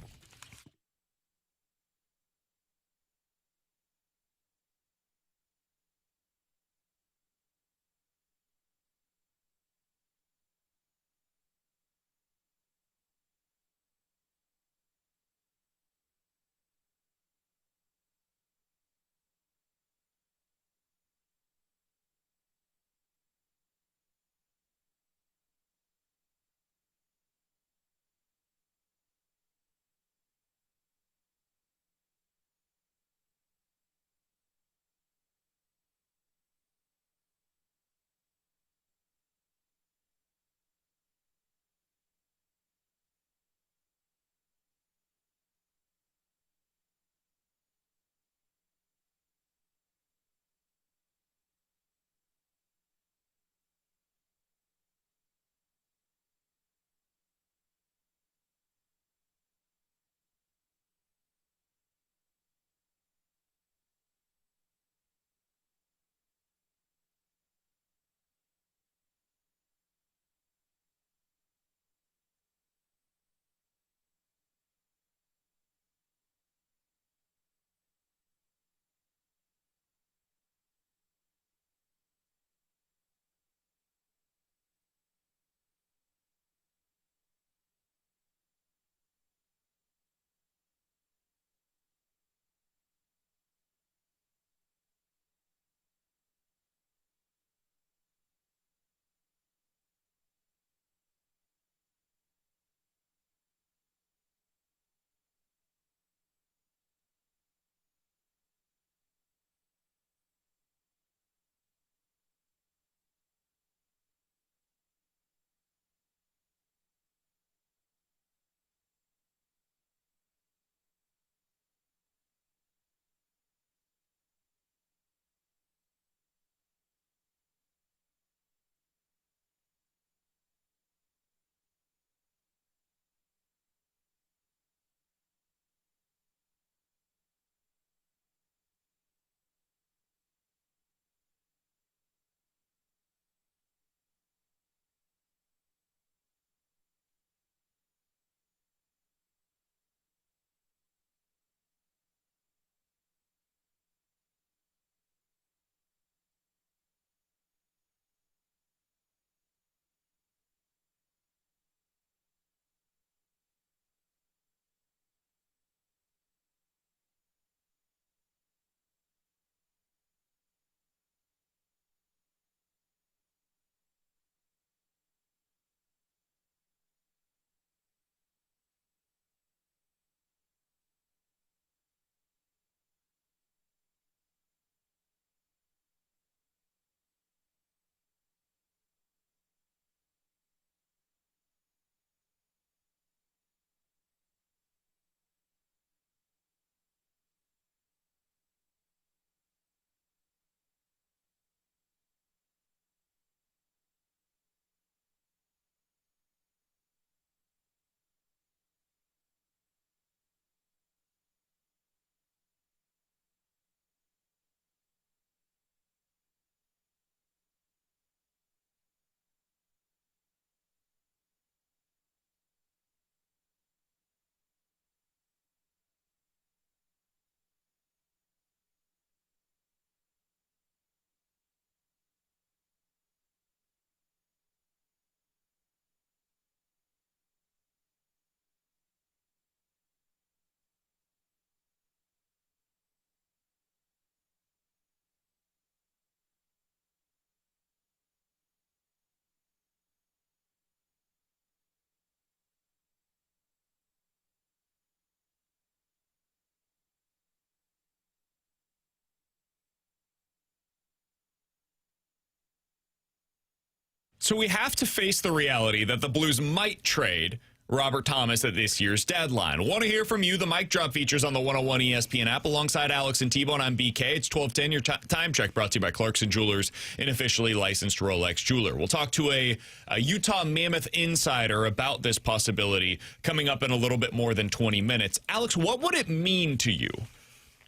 So we have to face the reality that the Blues might trade Robert Thomas at this year's deadline. Want to hear from you? The Mic Drop features on the 101 ESPN app alongside Alex and T-Bone. I'm BK. It's 12:10. Your time check brought to you by Clarkson Jewelers, an officially licensed Rolex jeweler. We'll talk to a Utah Mammoth insider about this possibility coming up in a little bit more than 20 minutes. Alex, what would it mean to you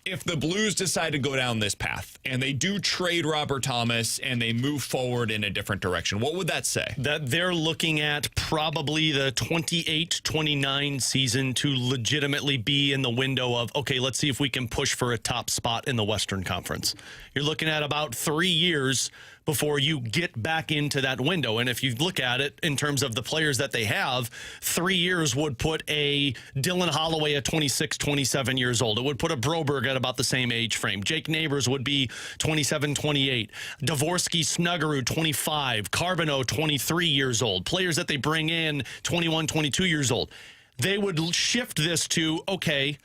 if the Blues decide to go down this path and they do trade Robert Thomas and they move forward in a different direction? What would that say? That they're looking at probably the 28-29 season to legitimately be in the window of, okay, let's see if we can push for a top spot in the Western Conference. You're looking at about 3 years before you get back into that window. And if you look at it in terms of the players that they have, 3 years would put a Dylan Holloway at 26, 27 years old. It would put a Broberg at about the same age frame. Jake Neighbors would be 27, 28. Dvorsky, Snuggerud, 25. Carbonneau, 23 years old. Players that they bring in, 21, 22 years old. They would shift this to, okay,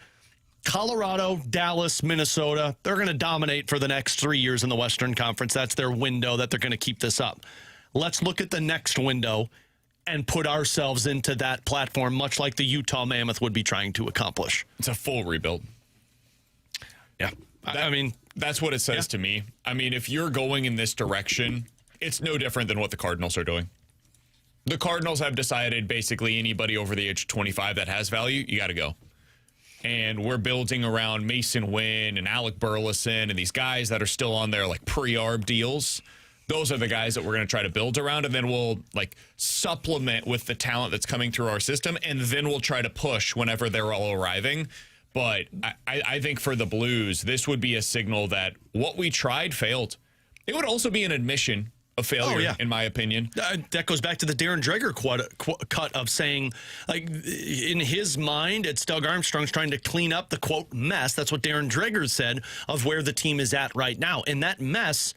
Colorado, Dallas, Minnesota, they're going to dominate for the next 3 years in the Western Conference. That's their window that they're going to keep this up. Let's look at the next window and put ourselves into that platform, much like the Utah Mammoth would be trying to accomplish. It's a full rebuild. Yeah. I mean, that's what it says to me. I mean, if you're going in this direction, it's no different than what the Cardinals are doing. The Cardinals have decided basically anybody over the age of 25 that has value, you got to go. And we're building around Mason Wynn and Alec Burleson and these guys that are still on their like pre-arb deals. Those are the guys that we're going to try to build around, and then we'll like supplement with the talent that's coming through our system, and then we'll try to push whenever they're all arriving. But I think for the Blues, this would be a signal that what we tried failed. It would also be an admission of failure, in my opinion. That goes back to the Darren Dreger cut of saying, like, in his mind, it's Doug Armstrong's trying to clean up the, quote, mess. That's what Darren Dreger said of where the team is at right now. And that mess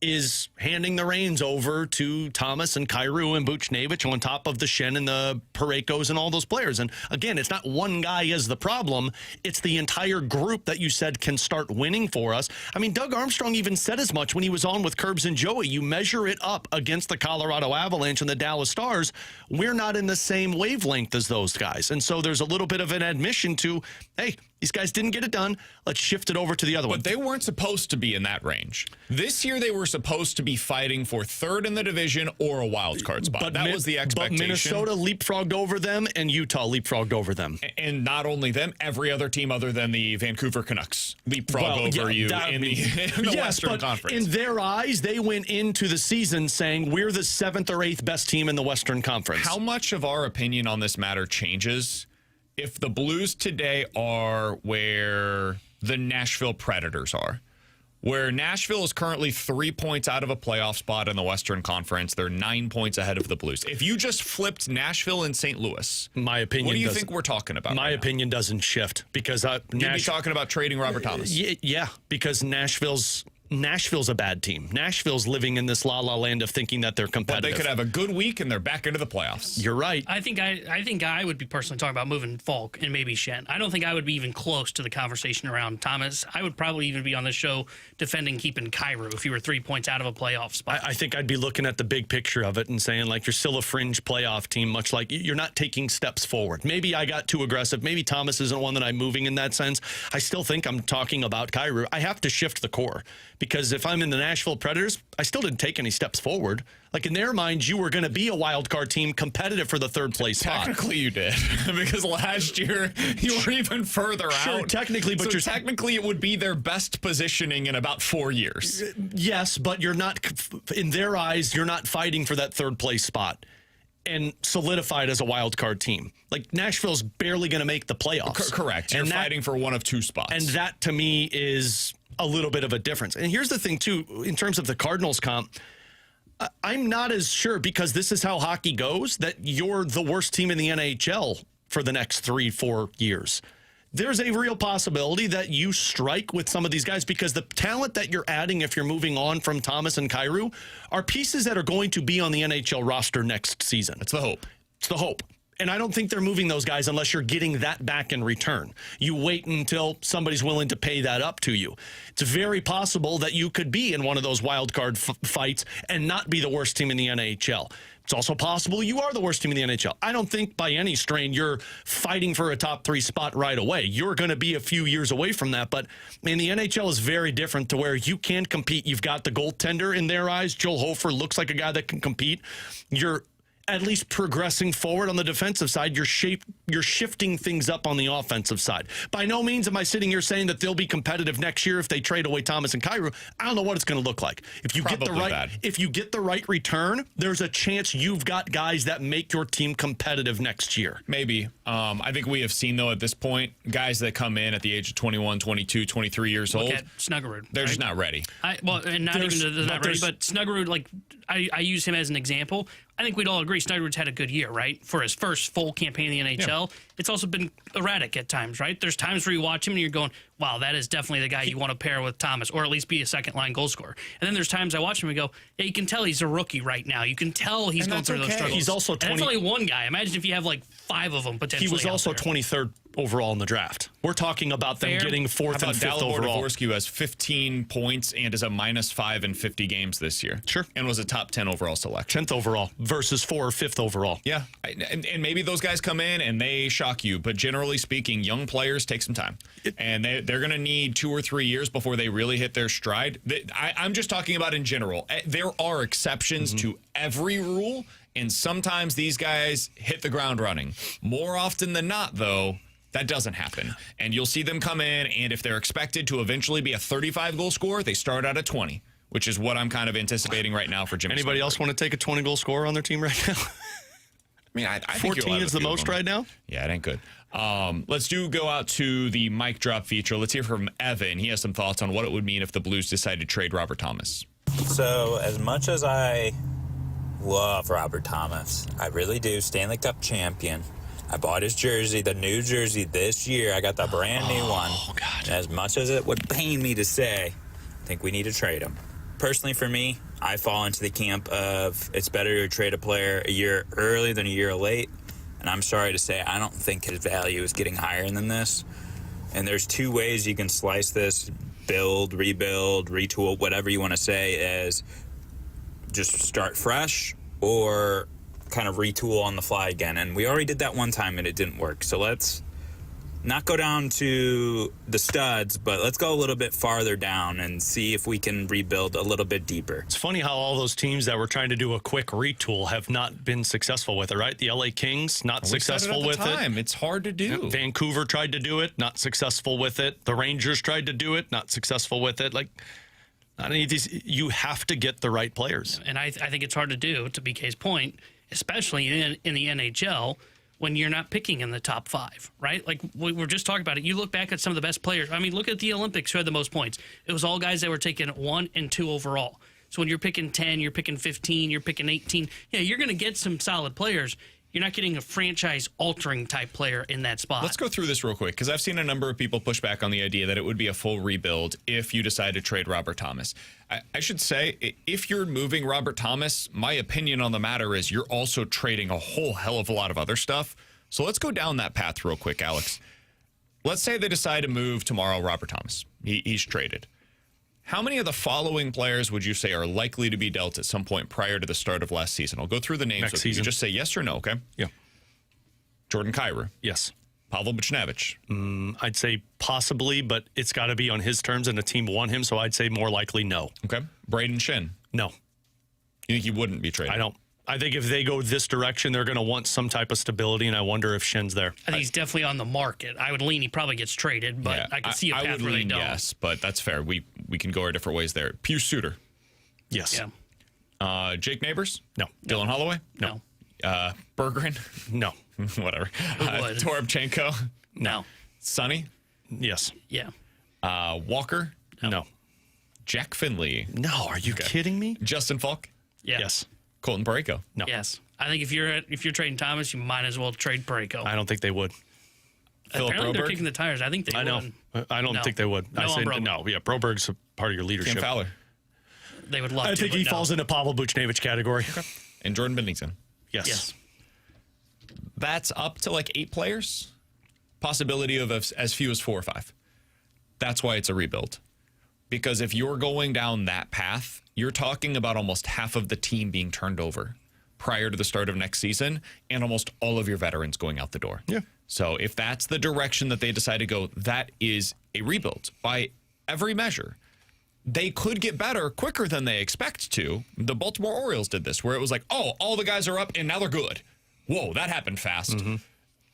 is handing the reins over to Thomas and Kyrou and Buchnevich on top of the Shen and the Parekos and all those players. And again, it's not one guy is the problem. It's the entire group that you said can start winning for us. I mean, Doug Armstrong even said as much when he was on with Curbs and Joey. You measure it up against the Colorado Avalanche and the Dallas Stars. We're not in the same wavelength as those guys. And so there's a little bit of an admission to, hey, these guys didn't get it done. Let's shift it over to the other one. But they weren't supposed to be in that range. This year, they were supposed to be fighting for third in the division or a wild card spot. That was the expectation. But Minnesota leapfrogged over them, and Utah leapfrogged over them. And not only them, every other team other than the Vancouver Canucks leapfrog over you in the Western Conference. In their eyes, they went into the season saying, we're the 7th or 8th best team in the Western Conference. How much of our opinion on this matter changes if the Blues today are where the Nashville Predators are? Where Nashville is currently 3 points out of a playoff spot in the Western Conference. They're 9 points ahead of the Blues. If you just flipped Nashville and St. Louis, my opinion, what do you think we're talking about? My opinion doesn't shift because you'd be talking about trading Robert Thomas. Yeah, because Nashville's a bad team. Nashville's living in this la-la land of thinking that they're competitive. But they could have a good week and they're back into the playoffs. You're right. I think I would be personally talking about moving Falk and maybe Shen. I don't think I would be even close to the conversation around Thomas. I would probably even be on this show defending keeping Kyrou if you were 3 points out of a playoff spot. I think I'd be looking at the big picture of it and saying, like, you're still a fringe playoff team, much like you're not taking steps forward. Maybe I got too aggressive. Maybe Thomas isn't one that I'm moving in that sense. I still think I'm talking about Kyrou. I have to shift the core because if I'm in the Nashville Predators, I still didn't take any steps forward. Like, in their minds, you were going to be a wild card team competitive for the third place spot. Technically, you did. Because last year, you were even further out. Sure, technically, but technically, it would be their best positioning in about 4 years. Yes, but you're not, in their eyes, you're not fighting for that third place spot and solidified as a wild card team. Like, Nashville's barely going to make the playoffs. Correct. You're fighting for one of two spots. And that, to me, is a little bit of a difference. And here's the thing, too, in terms of the Cardinals comp, I'm not as sure, because this is how hockey goes, that you're the worst team in the NHL for the next 3-4 years. There's a real possibility that you strike with some of these guys because the talent that you're adding if you're moving on from Thomas and Kyrou are pieces that are going to be on the NHL roster next season. It's the hope. It's the hope. And I don't think they're moving those guys unless you're getting that back in return. You wait until somebody's willing to pay that up to you. It's very possible that you could be in one of those wild card fights and not be the worst team in the NHL. It's also possible you are the worst team in the NHL. I don't think by any strain you're fighting for a top 3 spot right away. You're going to be a few years away from that. But the NHL is very different to where you can compete. You've got the goaltender in their eyes. Joel Hofer looks like a guy that can compete. You're at least progressing forward on the defensive side. You're shifting things up on the offensive side. By no means am I sitting here saying that they'll be competitive next year if they trade away Thomas and Kyrou. I don't know what it's going to look like. If you get the right return, there's a chance you've got guys that make your team competitive next year. Maybe. I think we have seen, though, at this point, guys that come in at the age of 21, 22, 23 years old. Look at Snuggerud. They're just not ready. But Snuggerud, like, I use him as an example. I think we'd all agree Snuggerud's had a good year, right? For his first full campaign in the NHL. Yeah. It's also been erratic at times, right? There's times where you watch him and you're going, wow, that is definitely the guy you want to pair with Thomas, or at least be a second-line goal scorer. And then there's times I watch him and go, yeah, you can tell he's a rookie right now. You can tell he's going through those struggles. He's also 20. And that's only one guy. Imagine if you have like 5 of them potentially. He was also 23rd overall in the draft. We're talking about them getting 4th and 5th overall. Davorsky has 15 points and is a -5 in 50 games this year. Sure. And was a top 10 overall selection. 10th overall versus 4 or 5th overall. Yeah. And maybe those guys come in and they shock you. But generally speaking, young players take some time. And they're going to need 2 or 3 years before they really hit their stride. I'm just talking about in general. There are exceptions to every rule. And sometimes these guys hit the ground running. More often than not, though, that doesn't happen. And you'll see them come in, and if they're expected to eventually be a 35-goal scorer, they start out at 20, which is what I'm kind of anticipating right now for Jimmy. Anybody else want to take a 20-goal scorer on their team right now? I mean, I think 14 is the most right now? Yeah, it ain't good. Let's go out to the mic drop feature. Let's hear from Evan. He has some thoughts on what it would mean if the Blues decided to trade Robert Thomas. So, as much as I love Robert Thomas, I really do, Stanley Cup champion, I bought his jersey, the new jersey this year. I got the brand new one. Oh, God. As much as it would pain me to say, I think we need to trade him. Personally, for me, I fall into the camp of it's better to trade a player a year early than a year late. And I'm sorry to say, I don't think his value is getting higher than this. And there's 2 ways you can slice this: build, rebuild, retool, whatever you want to say, as just start fresh or kind of retool on the fly again. And we already did that one time and it didn't work. So let's not go down to the studs, but let's go a little bit farther down and see if we can rebuild a little bit deeper. It's funny how all those teams that were trying to do a quick retool have not been successful with it, right? The LA Kings, not successful with it. It's hard to do. Vancouver tried to do it, not successful with it. The Rangers tried to do it, not successful with it. Like, not any of these, you have to get the right players. And I think it's hard to do, to BK's point, especially in the NHL, when you're not picking in the top 5, right? Like we were just talking about it. You look back at some of the best players. I mean, look at the Olympics who had the most points. It was all guys that were taking 1 and 2 overall. So when you're picking 10, you're picking 15, you're picking 18, yeah, you're going to get some solid players. You're not getting a franchise-altering type player in that spot. Let's go through this real quick, because I've seen a number of people push back on the idea that it would be a full rebuild if you decide to trade Robert Thomas. I should say, if you're moving Robert Thomas, my opinion on the matter is you're also trading a whole hell of a lot of other stuff. So let's go down that path real quick, Alex. Let's say they decide to move tomorrow Robert Thomas. He's traded. How many of the following players would you say are likely to be dealt at some point prior to the start of last season? I'll go through the names. Next season. You just say yes or no, okay? Yeah. Jordan Kyrou. Yes. Pavel Buchnevich. I'd say possibly, but it's got to be on his terms, and the team want him, so I'd say more likely no. Okay. Braden Shin. No. You think he wouldn't be traded? I don't. I think if they go this direction, they're going to want some type of stability, and I wonder if Shin's there. I think he's definitely on the market. I would lean he probably gets traded, but yeah, I can see a path where they don't. Yes, but that's fair. We can go our different ways there. Pius Suter. Yes. Yeah. Jake Neighbors? No. Dylan Holloway? No. Bergeron? No. Whatever. would? Toropchenko? No. Sonny? Yes. Yeah. Walker? No. Jack Finley? No. Are you kidding me? Justin Falk? Yeah. Yes. Colton Parayko? No. Yes. I think if you're trading Thomas, you might as well trade Parayko. I don't think they would. Apparently they're kicking the tires. I think they would. I know. I don't think they would. No, I say no. Yeah, Broberg's a part of your leadership. Cam Fowler? They would love to. I think he falls into Pavel Buchnevich category. And Jordan Bennington? Yes. that's up to like 8 players. Possibility of as few as 4 or 5. That's why it's a rebuild. Because if you're going down that path, you're talking about almost half of the team being turned over prior to the start of next season and almost all of your veterans going out the door. Yeah. So if that's the direction that they decide to go, that is a rebuild by every measure. They could get better quicker than they expect to. The Baltimore Orioles did this, where it was like, oh, all the guys are up and now they're good. Whoa, that happened fast.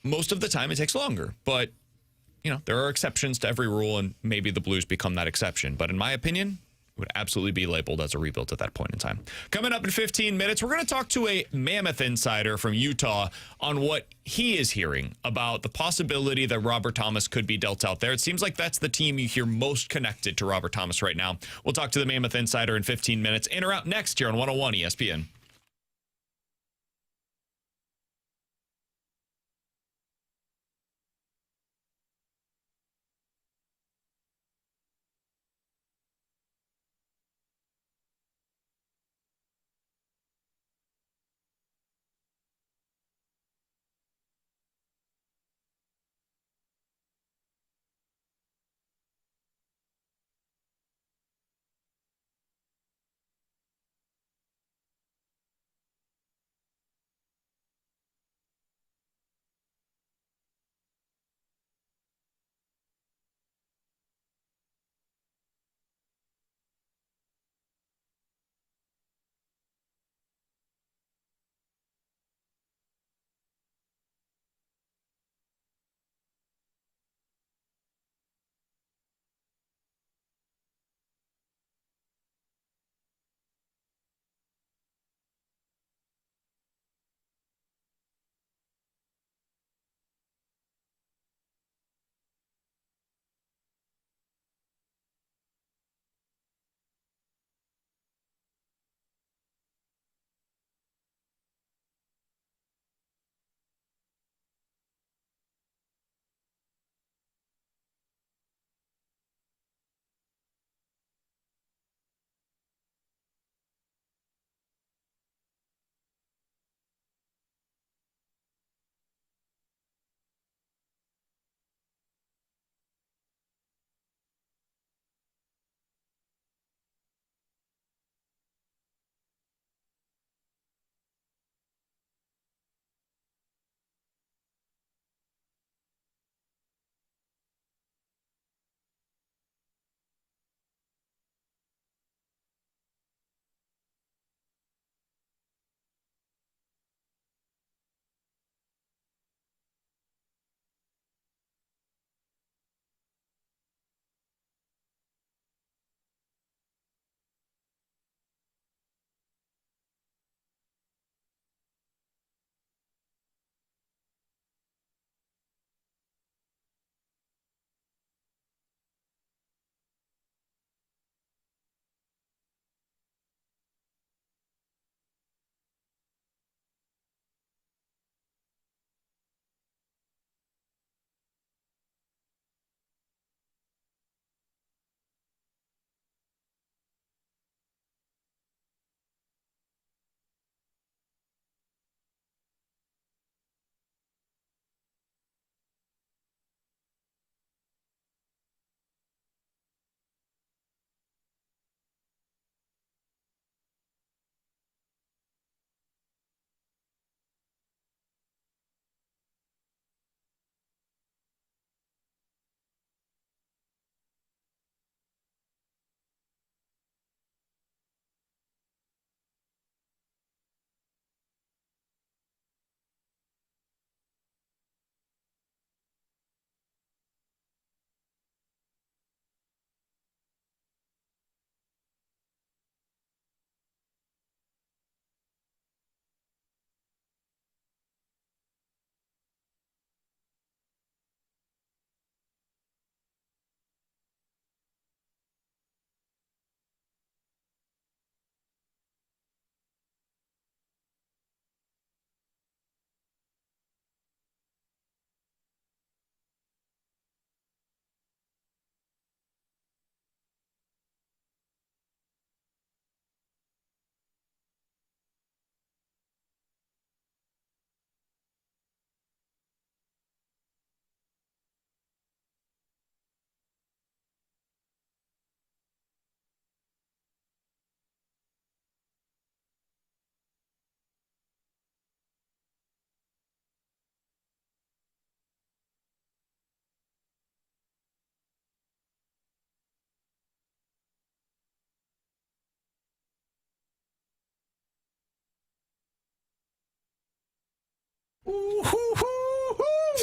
Most of the time it takes longer, but there are exceptions to every rule, and maybe the Blues become that exception. But in my opinion, it would absolutely be labeled as a rebuild at that point in time. Coming up in 15 minutes, we're going to talk to a Mammoth insider from Utah on what he is hearing about the possibility that Robert Thomas could be dealt out there. It seems like that's the team you hear most connected to Robert Thomas right now. We'll talk to the Mammoth insider in 15 minutes. In or out next here on 101 ESPN.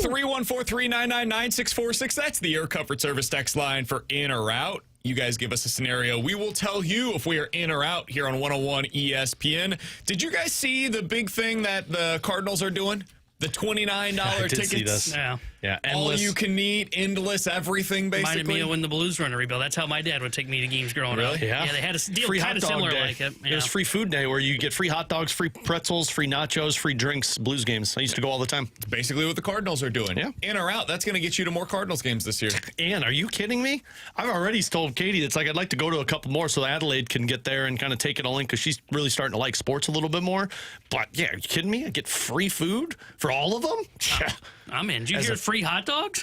314-399-9646. That's the Air Comfort Service text line for in or out. You guys give us a scenario. We will tell you if we are in or out here on 101 ESPN. Did you guys see the big thing that the Cardinals are doing? The $29 tickets. See this. Yeah. All you can eat, endless everything, basically. Reminded me of when the Blues were in a rebuild. That's how my dad would take me to games growing up. Yeah. Yeah, they had a deal free kind hot of dog similar day. like it. Yeah. There's free food day where you get free hot dogs, free pretzels, free nachos, free drinks, Blues games. I used to go all the time. Basically what the Cardinals are doing. Yeah. In or out, that's going to get you to more Cardinals games this year. And are you kidding me? I've already told Katie it's like I'd like to go to a couple more so Adelaide can get there and kind of take it all in because she's really starting to like sports a little bit more. But yeah, are you kidding me? I get free food for all of them? Yeah. I'm in. Did you hear free hot dogs?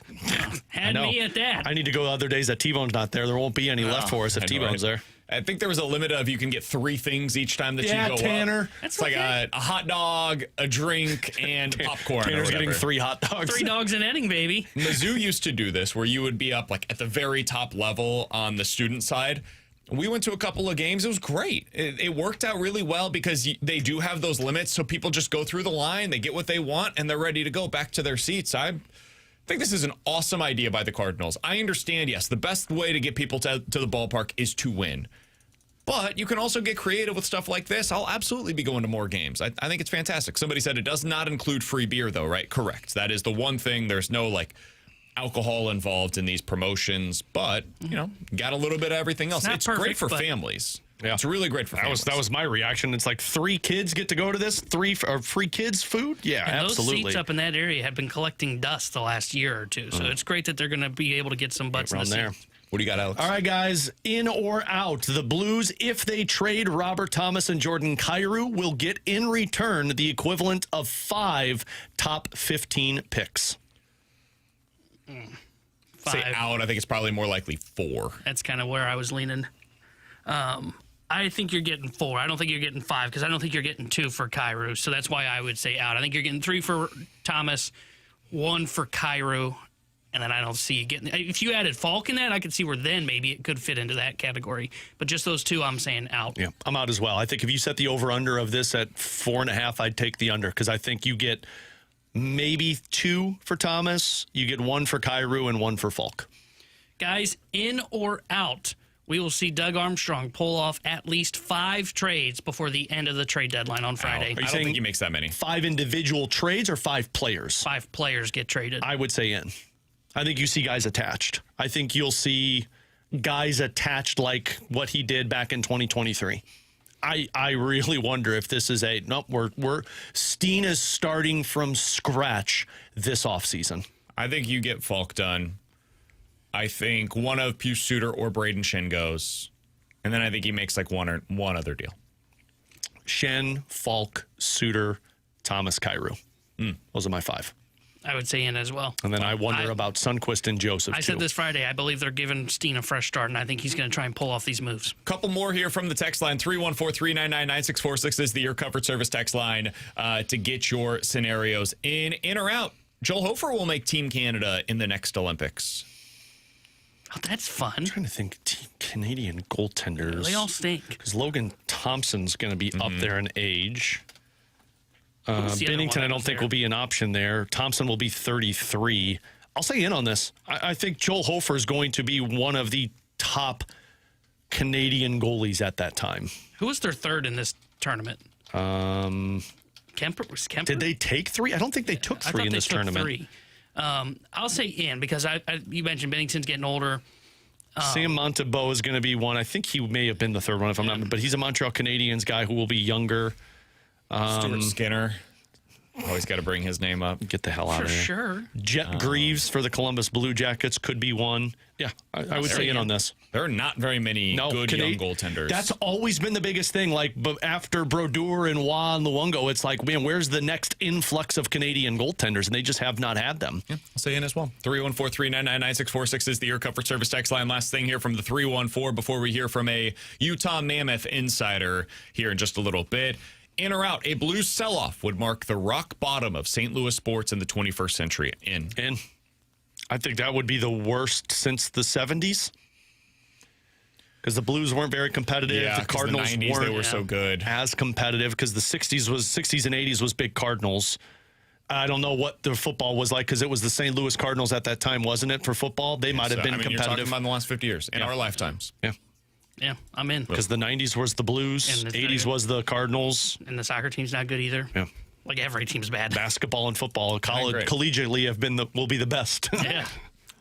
Had me at that. I need to go other days that T-Bone's not there. There won't be any left for us if T-Bone's there. I think there was a limit of you can get 3 things each time that you go Tanner. up. It's like a hot dog, a drink, and popcorn. Tanner's getting 3 hot dogs. 3 dogs an inning, baby. Mizzou used to do this where you would be up like at the very top level on the student side. We went to a couple of games. It was great. It worked out really well because they do have those limits. So people just go through the line, they get what they want, and they're ready to go back to their seats. I think this is an awesome idea by the Cardinals. I understand, yes, the best way to get people to the ballpark is to win. But you can also get creative with stuff like this. I'll absolutely be going to more games. I think it's fantastic. Somebody said it does not include free beer, though, right? Correct. That is the one thing. There's no, like, alcohol involved in these promotions, but, you know, got a little bit of everything else. It's great for families. Yeah. It's really great for families. That was my reaction. It's like 3 kids get to go to this, 3 free kids food. Yeah, and absolutely. Those seats up in that area have been collecting dust the last year or two, so it's great that they're going to be able to get some butts in the there. seats. What do you got, Alex? All right, guys, in or out, the Blues, if they trade Robert Thomas and Jordan Kyrou, will get in return the equivalent of 5 top 15 picks. Say out. I think it's probably more likely 4. That's kind of where I was leaning. I think you're getting 4. I don't think you're getting 5 because I don't think you're getting 2 for Kyrou. So that's why I would say out. I think you're getting 3 for Thomas, 1 for Kyrou, and then I don't see you getting. If you added Falk in that, I could see where then maybe it could fit into that category. But just those 2, I'm saying out. Yeah, I'm out as well. I think if you set the over/under of this at 4.5, I'd take the under because I think you get maybe 2 for Thomas, you get 1 for Kyrou and 1 for Falk. Guys, in or out, we will see Doug Armstrong pull off at least 5 trades before the end of the trade deadline on Friday. I don't think he makes that many. 5 individual trades or 5 players? 5 players get traded. I would say in. I think you see guys attached. I think you'll see guys attached like what he did back in 2023. I really wonder if this is Steen is starting from scratch this offseason. I think you get Falk done. I think one of Pius Suter or Braden Shen goes. And then I think he makes like one other deal. Shen, Falk, Suter, Thomas, Kyrou. Those are my 5. I would say in as well. And then I wonder about Sundqvist and Joseph, I said this Friday, I believe they're giving Steen a fresh start, and I think he's going to try and pull off these moves. Couple more here from the text line. 314-399-9646 is the Air Comfort Service text line to get your scenarios in or out. Joel Hofer will make Team Canada in the next Olympics. Oh, that's fun. I'm trying to think Canadian goaltenders. They all stink. Because Logan Thompson's going to be up there in age. Binnington, I don't think will be an option there. Thompson will be 33. I'll say in on this. I think Joel Hofer is going to be one of the top Canadian goalies at that time. Who was their third in this tournament? Kemper? Was Kemper? Did they take 3? I don't think they took 3 in this tournament. 3. I'll say in because you mentioned Binnington's getting older. Sam Montembeault is going to be one. I think he may have been the third one if I'm not, but he's a Montreal Canadiens guy who will be younger. Stuart Skinner. Always got to bring his name up. Get the hell out of here. For sure. Jet Greaves for the Columbus Blue Jackets could be one. Yeah, I would say in on this. There are not very many good young goaltenders. That's always been the biggest thing. Like, but after Brodeur and Waugh and Luongo, it's like, man, where's the next influx of Canadian goaltenders? And they just have not had them. Yeah, I'll say in as well. 314-399-9646 is the Air Comfort Service text line. Last thing here from the 314 before we hear from a Utah Mammoth insider here in just a little bit. In or out, a Blues sell-off would mark the rock bottom of St. Louis sports in the 21st century. In. I think that would be the worst since the 70s. Because the Blues weren't very competitive. Yeah, the Cardinals the 90s, weren't they were so good. As competitive because the 60s and 80s was big Cardinals. I don't know what the football was like because it was the St. Louis Cardinals at that time, wasn't it, for football? They might have been You're talking competitive. about in the last 50 years, in our lifetimes. Yeah. Yeah, I'm in. Because the 90s was the Blues, And the 80s was the Cardinals. And the soccer team's not good either. Yeah. Like every team's bad. Basketball and football, Great. collegiately will be the best. Yeah.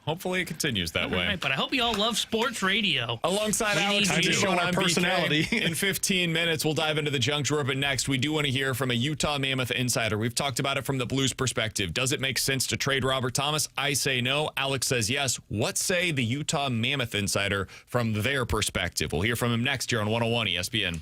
Hopefully it continues that way. All right, but I hope you all love sports radio. Alongside We Alex need and you. Show Our on personality. BK. In 15 minutes, we'll dive into the junk drawer, but next, we do want to hear from a Utah Mammoth insider. We've talked about it from the Blues perspective. Does it make sense to trade Robert Thomas? I say no. Alex says yes. What say the Utah Mammoth insider from their perspective? We'll hear from him next year on 101 ESPN.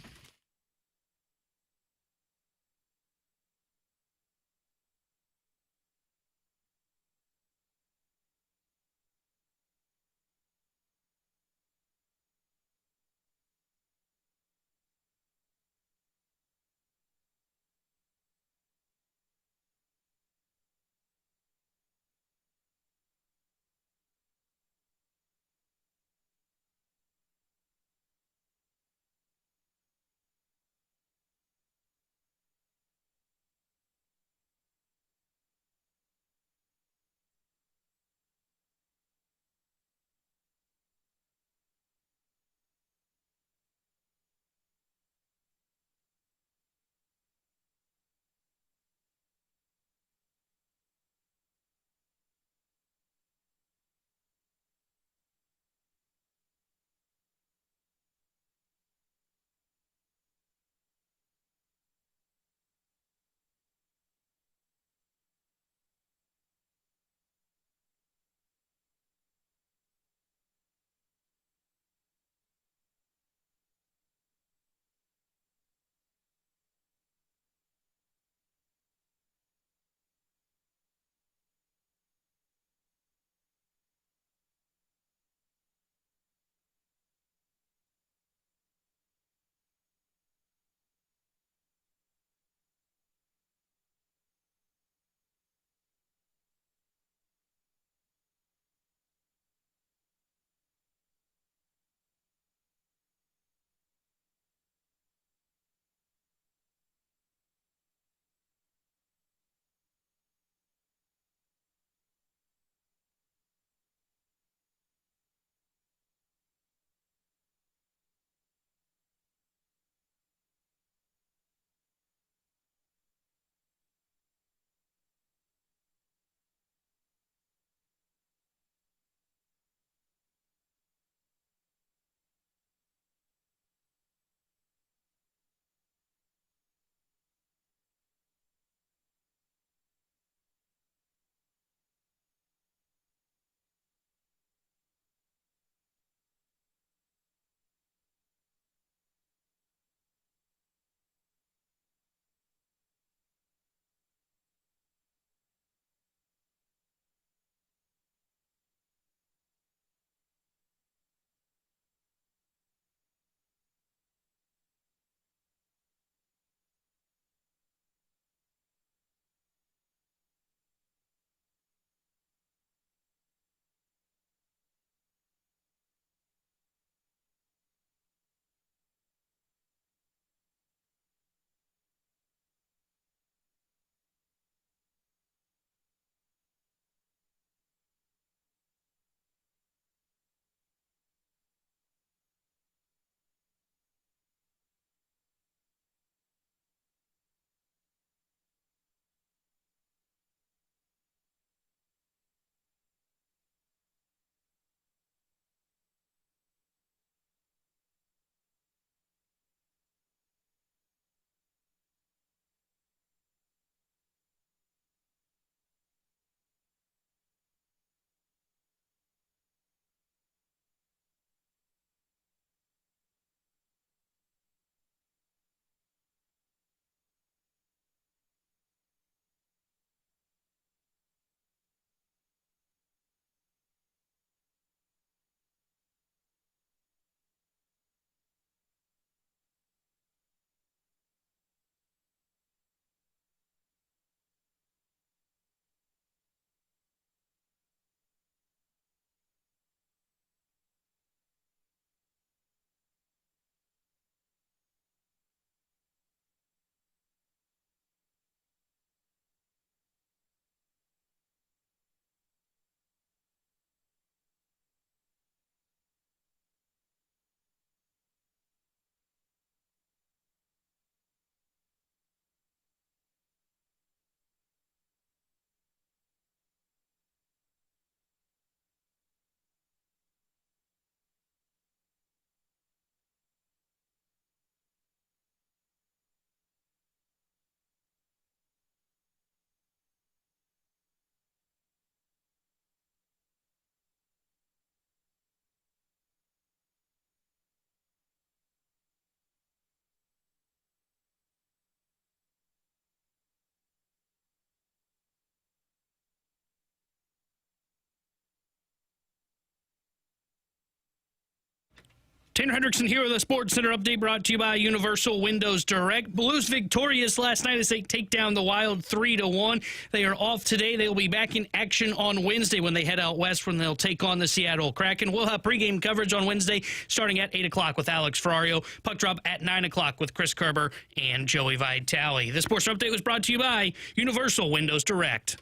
Tanner Hendrickson here with a Sports Center update brought to you by Universal Windows Direct. Blues victorious last night as they take down the Wild 3-1. They are off today. They will be back in action on Wednesday when they head out west when they'll take on the Seattle Kraken. We'll have pregame coverage on Wednesday starting at 8 o'clock with Alex Ferrario. Puck drop at 9 o'clock with Chris Kerber and Joey Vitale. This Sports Center update was brought to you by Universal Windows Direct.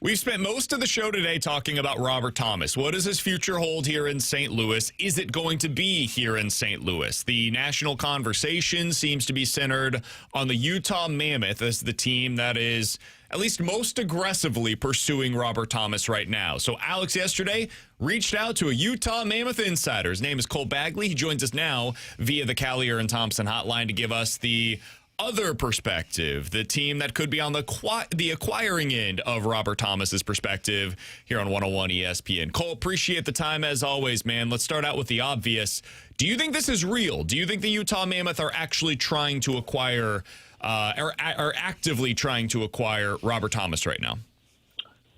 We've spent most of the show today talking about Robert Thomas. What does his future hold here in St. Louis? Is it going to be here in St. Louis? The national conversation seems to be centered on the Utah Mammoth as the team that is at least most aggressively pursuing Robert Thomas right now. So Alex yesterday reached out to a Utah Mammoth insider. His name is Cole Bagley. He joins us now via the Callier and Thompson hotline to give us the other perspective, the team that could be on the acquiring end of Robert Thomas's perspective here on 101 ESPN. Cole, appreciate the time as always, man. Let's start out with the obvious. Do you think this is real? Do you think the Utah Mammoth are actually trying to acquire or are actively trying to acquire Robert Thomas right now?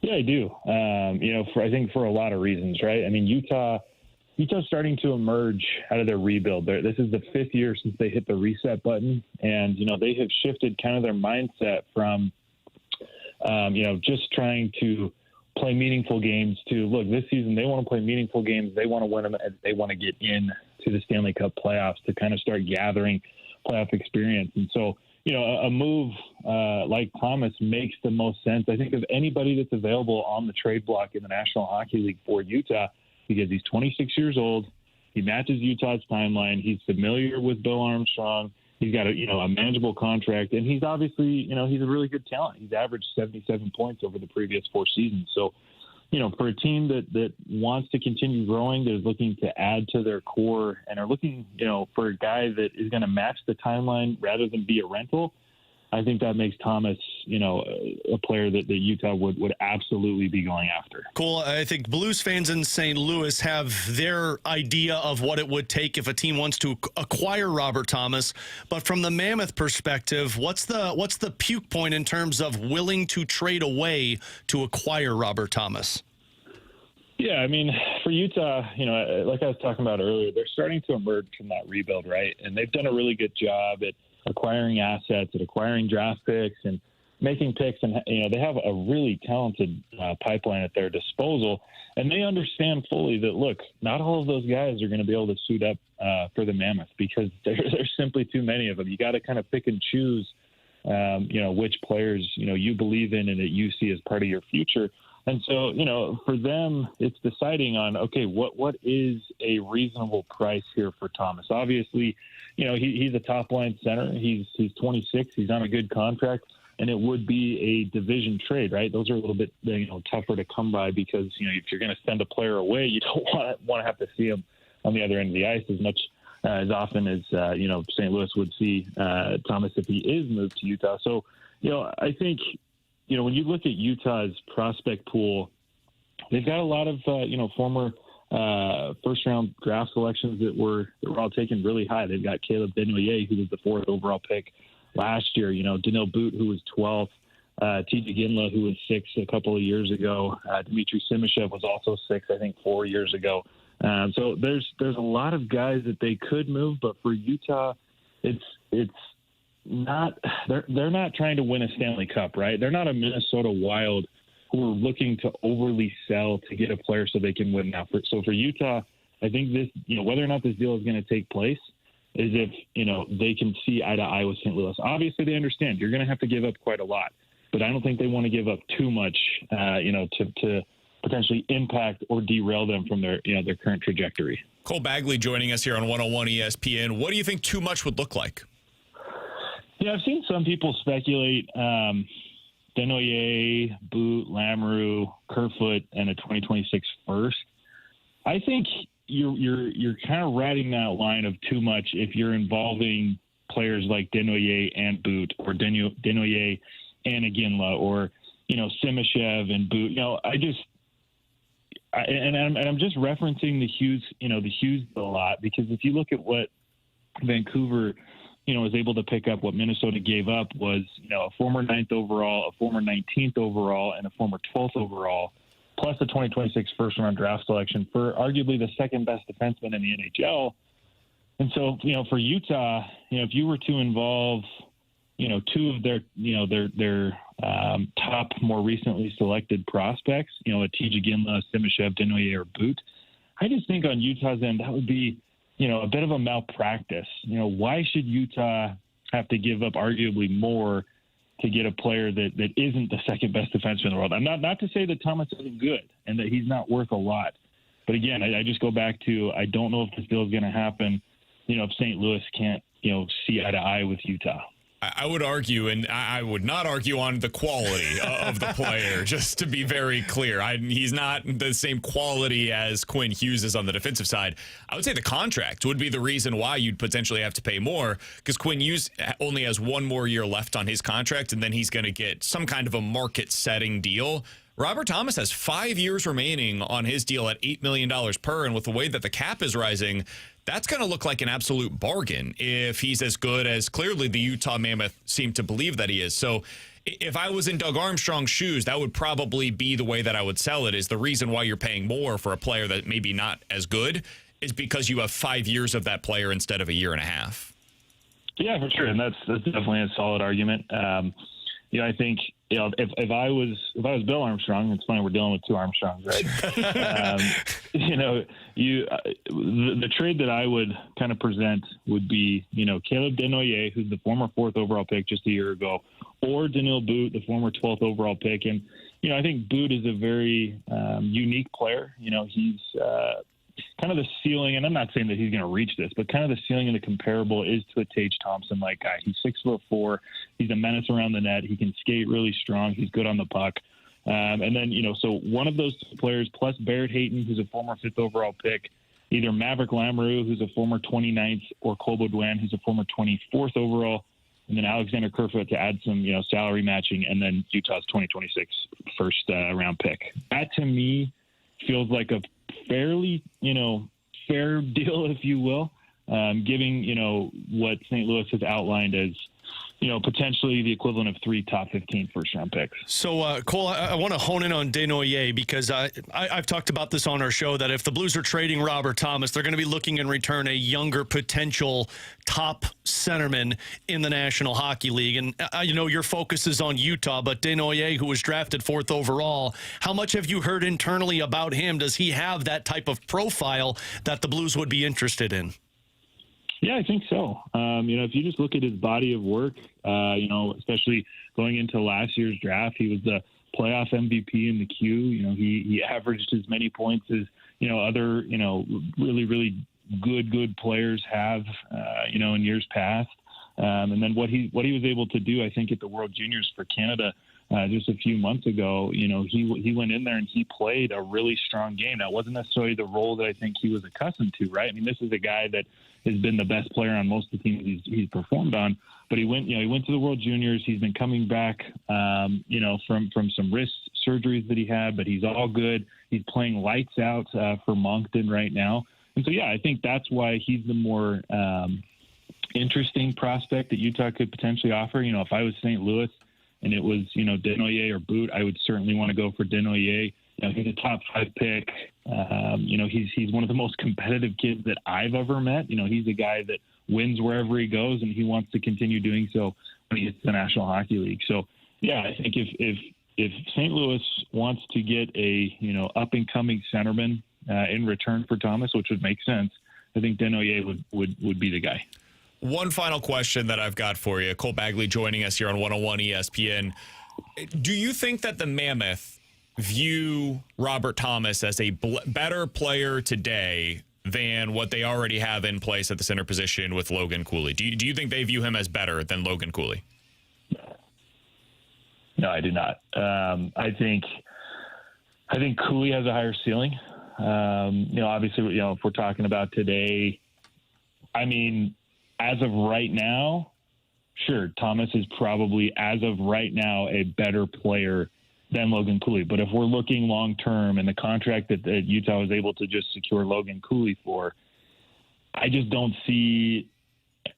Yeah, I do. I think for a lot of reasons, right? I mean, Utah's starting to emerge out of their rebuild. This is the fifth year since they hit the reset button, and they have shifted kind of their mindset from just trying to play meaningful games to, look, this season they want to play meaningful games, they want to win them, and they want to get in to the Stanley Cup playoffs to kind of start gathering playoff experience. And so a move like Thomas makes the most sense, I think, of anybody that's available on the trade block in the National Hockey League for Utah, because he's 26 years old. He matches Utah's timeline. He's familiar with Bill Armstrong. He's got a manageable contract, and he's obviously, he's a really good talent. He's averaged 77 points over the previous 4 seasons. So, for a team that wants to continue growing, that is looking to add to their core and are looking, for a guy that is going to match the timeline rather than be a rental, I think that makes Thomas, a player that Utah would absolutely be going after. Cool. I think Blues fans in St. Louis have their idea of what it would take if a team wants to acquire Robert Thomas. But from the Mammoth perspective, what's the puke point in terms of willing to trade away to acquire Robert Thomas? Yeah, I mean, for Utah, like I was talking about earlier, they're starting to emerge from that rebuild, right? And they've done a really good job at acquiring assets, at acquiring draft picks and making picks. And, they have a really talented pipeline at their disposal. And they understand fully that, look, not all of those guys are going to be able to suit up for the Mammoth because there's simply too many of them. You got to kind of pick and choose, which players, you believe in and that you see as part of your future. And so, for them, it's deciding on, okay, what is a reasonable price here for Thomas? Obviously, he's a top-line center. He's 26. He's on a good contract, and it would be a division trade, right? Those are a little bit, tougher to come by because, if you're going to send a player away, you don't want to have to see him on the other end of the ice as much as often as, St. Louis would see Thomas if he is moved to Utah. So, I think, when you look at Utah's prospect pool, they've got a lot of, former first-round draft selections that were all taken really high. They've got Caleb Denoyer, who was the 4th overall pick last year. Danil Boot, who was 12th. TJ Ginla, who was 6th a couple of years ago. Dmitry Simashev was also 6th, I think, 4 years ago. So there's a lot of guys that they could move, but for Utah, it's not they're not trying to win a Stanley Cup, right? They're not a Minnesota Wild who are looking to overly sell to get a player so they can win now. So for Utah, I think this, whether or not this deal is going to take place is if, they can see eye to eye with St. Louis. Obviously, they understand you're going to have to give up quite a lot, but I don't think they want to give up too much, to potentially impact or derail them from their current trajectory. Cole Bagley joining us here on 101 ESPN. What do you think too much would look like? Yeah, I've seen some people speculate Denoyer, Boot, Lamoureux, Kerfoot, and a 2026 first. I think you're kind of riding that line of too much if you're involving players like Denoyer and Boot, or Denoyer and Iginla, or Simashev and Boot. I'm just referencing the Hughes a lot, because if you look at what Vancouver was able to pick up what Minnesota gave up was, a former 9th overall, a former 19th overall, and a former 12th overall, plus a 2026 first-round draft selection for arguably the second-best defenseman in the NHL. And so, for Utah, if you were to involve, two of their top, more recently selected prospects, a TJ Ginla, Simashev, Denoyer, or Boot, I just think on Utah's end that would be, a bit of a malpractice. Why should Utah have to give up arguably more to get a player that isn't the second best defenseman in the world? I'm not to say that Thomas isn't good and that he's not worth a lot, but again, I just go back to I don't know if this deal is going to happen. If St. Louis can't, see eye to eye with Utah. I would argue, and I would not argue on the quality of the player, just to be very clear. He's not the same quality as Quinn Hughes is on the defensive side. I would say the contract would be the reason why you'd potentially have to pay more, because Quinn Hughes only has one more year left on his contract, and then he's going to get some kind of a market-setting deal. Robert Thomas has 5 years remaining on his deal at $8 million per, and with the way that the cap is rising, that's going to look like an absolute bargain if he's as good as clearly the Utah Mammoth seem to believe that he is. So if I was in Doug Armstrong's shoes, that would probably be the way that I would sell it, is the reason why you're paying more for a player that maybe not as good is because you have 5 years of that player instead of a year and a half. Yeah, for sure. And that's definitely a solid argument. I think, if I was Bill Armstrong, it's funny we're dealing with two Armstrongs, right? The trade that I would kind of present would be, Caleb Denoyer, who's the former 4th overall pick just a year ago, or Daniil Boot, the former 12th overall pick. And, I think Boot is a very unique player. He's kind of the ceiling, and I'm not saying that he's going to reach this, but kind of the ceiling and the comparable is to a Tage Thompson-like guy. He's 6'4". He's a menace around the net. He can skate really strong. He's good on the puck. And then, so one of those players plus Barrett Hayton, who's a former 5th overall pick, either Maverick Lamoureux, who's a former 29th, or Cole Baudouin, who's a former 24th overall, and then Alexander Kerfoot to add some, salary matching, and then Utah's 2026 first round pick. That to me feels like a fairly, fair deal, if you will, giving, what St. Louis has outlined as, potentially the equivalent of 3 top 15 first-round picks. So, Cole, I want to hone in on Denoyer because I've talked about this on our show that if the Blues are trading Robert Thomas, they're going to be looking in return a younger potential top centerman in the National Hockey League. And, your focus is on Utah, but Denoyer, who was drafted 4th overall, how much have you heard internally about him? Does he have that type of profile that the Blues would be interested in? Yeah, I think so. If you just look at his body of work, especially going into last year's draft, he was the playoff MVP in the Q. He averaged as many points as, other, really, really good players have, in years past. And then what he was able to do, I think, at the World Juniors for Canada just a few months ago, he went in there and he played a really strong game. That wasn't necessarily the role that I think he was accustomed to, right? I mean, this is a guy that has been the best player on most of the teams he's performed on. But he went to the World Juniors. He's been coming back, from some wrist surgeries that he had, but he's all good. He's playing lights out for Moncton right now. And so, I think that's why he's the more interesting prospect that Utah could potentially offer. If I was St. Louis and it was, Denoyer or Boot, I would certainly want to go for Denoyer. He's a top 5 pick. He's one of the most competitive kids that I've ever met. He's a guy that wins wherever he goes, and he wants to continue doing so when he gets to the National Hockey League. So, I think if St. Louis wants to get a, up and coming centerman in return for Thomas, which would make sense, I think Denoyer would be the guy. One final question that I've got for you. Cole Bagley joining us here on 101 ESPN. Do you think that the Mammoth view Robert Thomas as a better player today than what they already have in place at the center position with Logan Cooley? Do you think they view him as better than Logan Cooley? No, I do not. I think Cooley has a higher ceiling. Obviously, if we're talking about today, I mean, as of right now, sure, Thomas is probably, as of right now, a better player than Logan Cooley. But if we're looking long term and the contract that Utah was able to just secure Logan Cooley for, I just don't see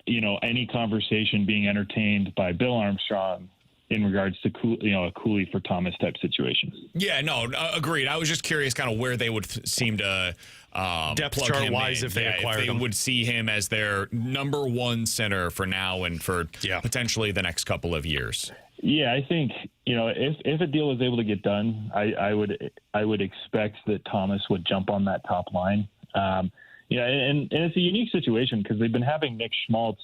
any conversation being entertained by Bill Armstrong in regards to a Cooley for Thomas type situation. Yeah, no, agreed. I was just curious kind of where they would seem to depth plug chart him wise in. if they acquired if they him. would see him as their number one center for now and for potentially the next couple of years. Yeah, I think if a deal was able to get done, I would expect that Thomas would jump on that top line. And it's a unique situation because they've been having Nick Schmaltz,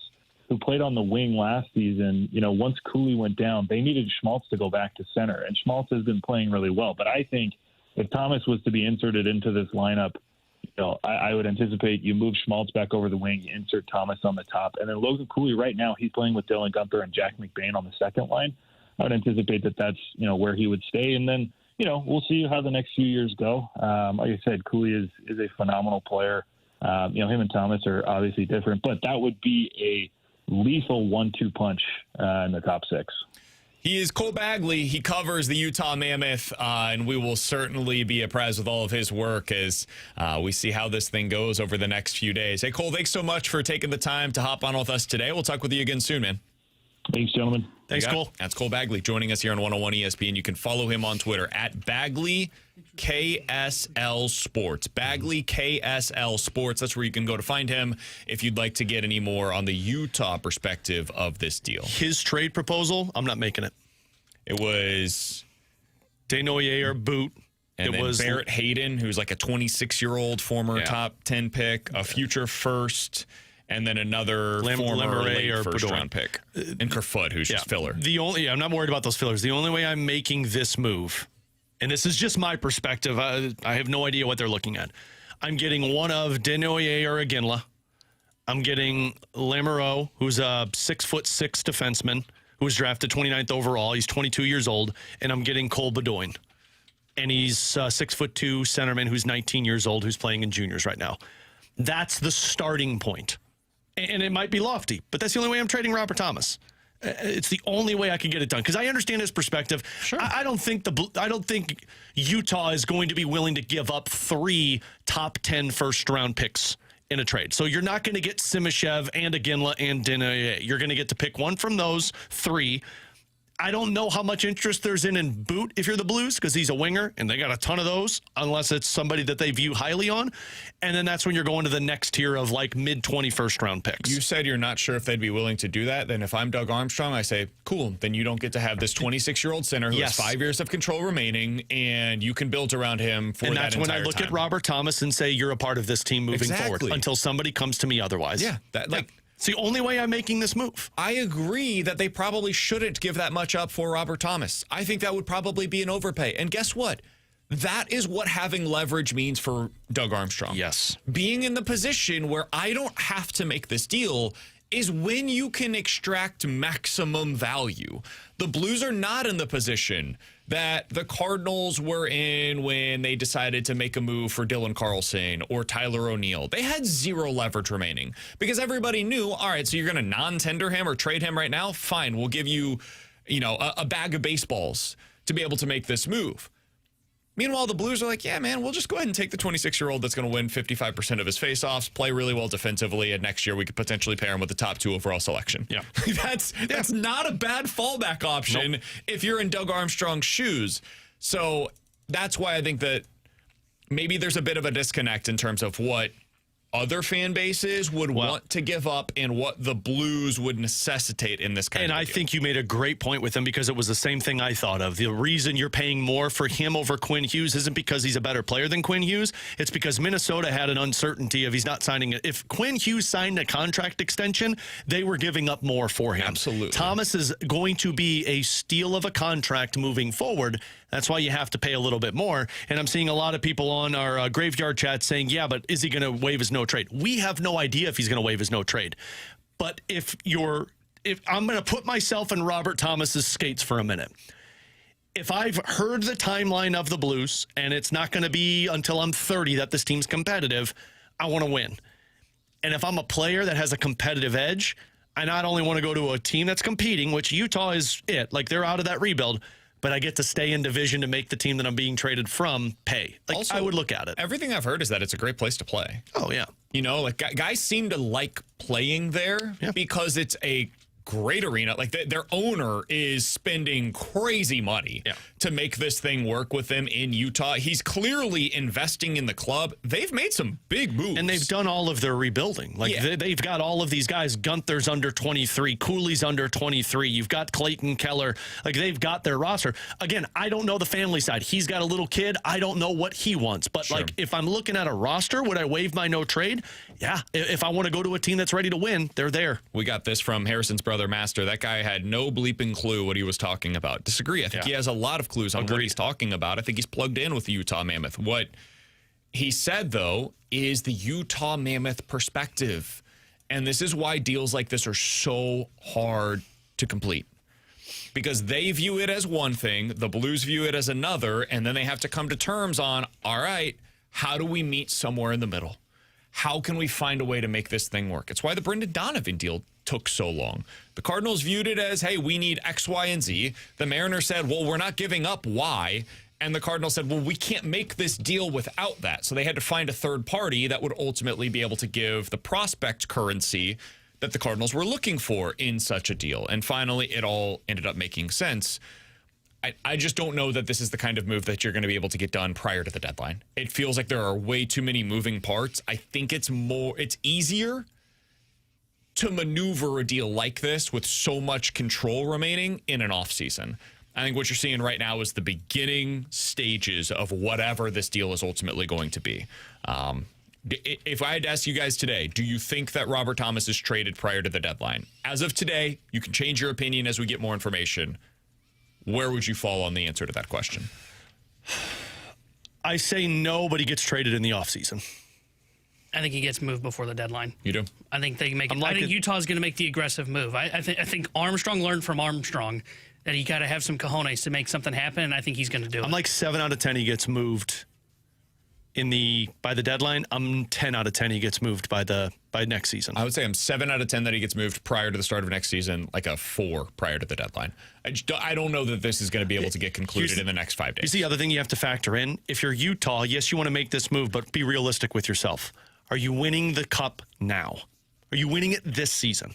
who played on the wing last season. Once Cooley went down, they needed Schmaltz to go back to center, and Schmaltz has been playing really well. But I think if Thomas was to be inserted into this lineup, I would anticipate you move Schmaltz back over the wing, you insert Thomas on the top, and then Logan Cooley right now, he's playing with Dylan Gunther and Jack McBain on the second line. I would anticipate that that's, where he would stay. And then, we'll see how the next few years go. Like I said, Cooley is a phenomenal player. Him and Thomas are obviously different, but that would be a lethal 1-2 punch in the top six. He is Cole Bagley. He covers the Utah Mammoth, and we will certainly be apprised with all of his work as we see how this thing goes over the next few days. Hey, Cole, thanks so much for taking the time to hop on with us today. We'll talk with you again soon, man. Thanks, gentlemen. Thanks, Cole. That's Cole Bagley joining us here on 101 ESPN. You can follow him on Twitter at Bagley KSL Sports. Bagley KSL Sports. That's where you can go to find him if you'd like to get any more on the Utah perspective of this deal. His trade proposal, I'm not making it. It was Desnoyers boot. And it then was Barrett Hayden, who's like a 26-year-old former top 10 pick, a future first, and then another former late first-round pick. And Kerfoot, who's just filler. I'm not worried about those fillers. The only way I'm making this move, and this is just my perspective, I have no idea what they're looking at. I'm getting one of Desnoyers or Iginla. I'm getting Lamoureux, who's a 6'6" defenseman, who was drafted 29th overall. He's 22 years old. And I'm getting Cole Bedoin. And he's a 6'2" centerman who's 19 years old, who's playing in juniors right now. That's the starting point. And it might be lofty, but that's the only way I'm trading Robert Thomas. It's the only way I can get it done because I understand his perspective. Sure. I don't think Utah is going to be willing to give up 3 top 10 first-round picks in a trade. So you're not going to get Simashev and Iginla and Desnoyers. You're going to get to pick one from those 3. I don't know how much interest there's in Boot if you're the Blues because he's a winger, and they got a ton of those unless it's somebody that they view highly on. And then that's when you're going to the next tier of like mid-21st round picks. You said you're not sure if they'd be willing to do that. Then if I'm Doug Armstrong, I say, cool, then you don't get to have this 26-year-old center who has 5 years of control remaining, and you can build around him for that entire time. And that's when I look at Robert Thomas and say, you're a part of this team moving forward until somebody comes to me otherwise. Yeah, it's the only way I'm making this move. I agree that they probably shouldn't give that much up for Robert Thomas. I think that would probably be an overpay. And guess what? That is what having leverage means for Doug Armstrong. Yes. Being in the position where I don't have to make this deal is when you can extract maximum value. The Blues are not in the position that the Cardinals were in when they decided to make a move for Dylan Carlson or Tyler O'Neill. They had 0 leverage remaining because everybody knew, all right, so you're going to non-tender him or trade him right now? Fine, we'll give you, a bag of baseballs to be able to make this move. Meanwhile, the Blues are like, yeah, man, we'll just go ahead and take the 26-year-old that's going to win 55% of his faceoffs, play really well defensively, and next year we could potentially pair him with the top 2 overall selection. Yeah. That's not a bad fallback option if you're in Doug Armstrong's shoes. So that's why I think that maybe there's a bit of a disconnect in terms of what other fan bases would want to give up and what the Blues would necessitate in this kind of deal. And I think you made a great point with him because it was the same thing I thought of. The reason you're paying more for him over Quinn Hughes isn't because he's a better player than Quinn Hughes. It's because Minnesota had an uncertainty of he's not signing it. If Quinn Hughes signed a contract extension, they were giving up more for him. Absolutely. Thomas is going to be a steal of a contract moving forward. That's why you have to pay a little bit more. And I'm seeing a lot of people on our graveyard chat saying, yeah, but is he going to waive his no trade? We have no idea if he's going to waive his no trade. But if I'm going to put myself in Robert Thomas's skates for a minute. If I've heard the timeline of the Blues and it's not going to be until I'm 30 that this team's competitive, I want to win. And if I'm a player that has a competitive edge, I not only want to go to a team that's competing, which Utah is like they're out of that rebuild, but I get to stay in division to make the team that I'm being traded from pay. Also, I would look at it. Everything I've heard is that it's a great place to play. Oh, yeah. You know, like guys seem to like playing there because it's a great arena. Like their owner is spending crazy money to make this thing work with them in Utah. He's clearly investing in the club. They've made some big moves. And they've done all of their rebuilding. Like they've got all of these guys. Gunther's under 23. Cooley's under 23. You've got Clayton Keller. Like they've got their roster. Again, I don't know the family side. He's got a little kid. I don't know what he wants. But like if I'm looking at a roster, would I waive my no trade? Yeah. If I want to go to a team that's ready to win, they're there. We got this from Harrison's brother, Master. That guy had no bleeping clue what he was talking about. Disagree. I think he has a lot of clues on what he's talking about. I think he's plugged in with the Utah Mammoth. What he said, though, is the Utah Mammoth perspective. And this is why deals like this are so hard to complete. Because they view it as one thing, the Blues view it as another, and then they have to come to terms on, all right, how do we meet somewhere in the middle? How can we find a way to make this thing work? It's why the Brendan Donovan deal took so long. The Cardinals viewed it as, hey, we need X, Y, and Z. The Mariners said, well, we're not giving up Y. And the Cardinals said, well, we can't make this deal without that. So they had to find a third party that would ultimately be able to give the prospect currency that the Cardinals were looking for in such a deal. And finally, it all ended up making sense. I just don't know that this is the kind of move that you're going to be able to get done prior to the deadline. It feels like there are way too many moving parts. I think it's easier to maneuver a deal like this with so much control remaining in an offseason. I think what you're seeing right now is the beginning stages of whatever this deal is ultimately going to be. If I had to ask you guys today, do you think that Robert Thomas is traded prior to the deadline? As of today, you can change your opinion as we get more information. Where would you fall on the answer to that question? I say no, but he gets traded in the offseason. I think he gets moved before the deadline. You do? I think they make. I think Utah's going to make the aggressive move. I think Armstrong learned from Armstrong that he got to have some cojones to make something happen, and I think he's going to do it. I'm like 7 out of 10 he gets moved by the deadline. I'm 10 out of 10 he gets moved by next season. I would say I'm 7 out of 10 that he gets moved prior to the start of next season, like a 4 prior to the deadline. I don't know that this is going to be able to get concluded in the next 5 days. Here's the other thing you have to factor in. If you're Utah, yes, you want to make this move, but be realistic with yourself. Are you winning the cup now? Are you winning it this season?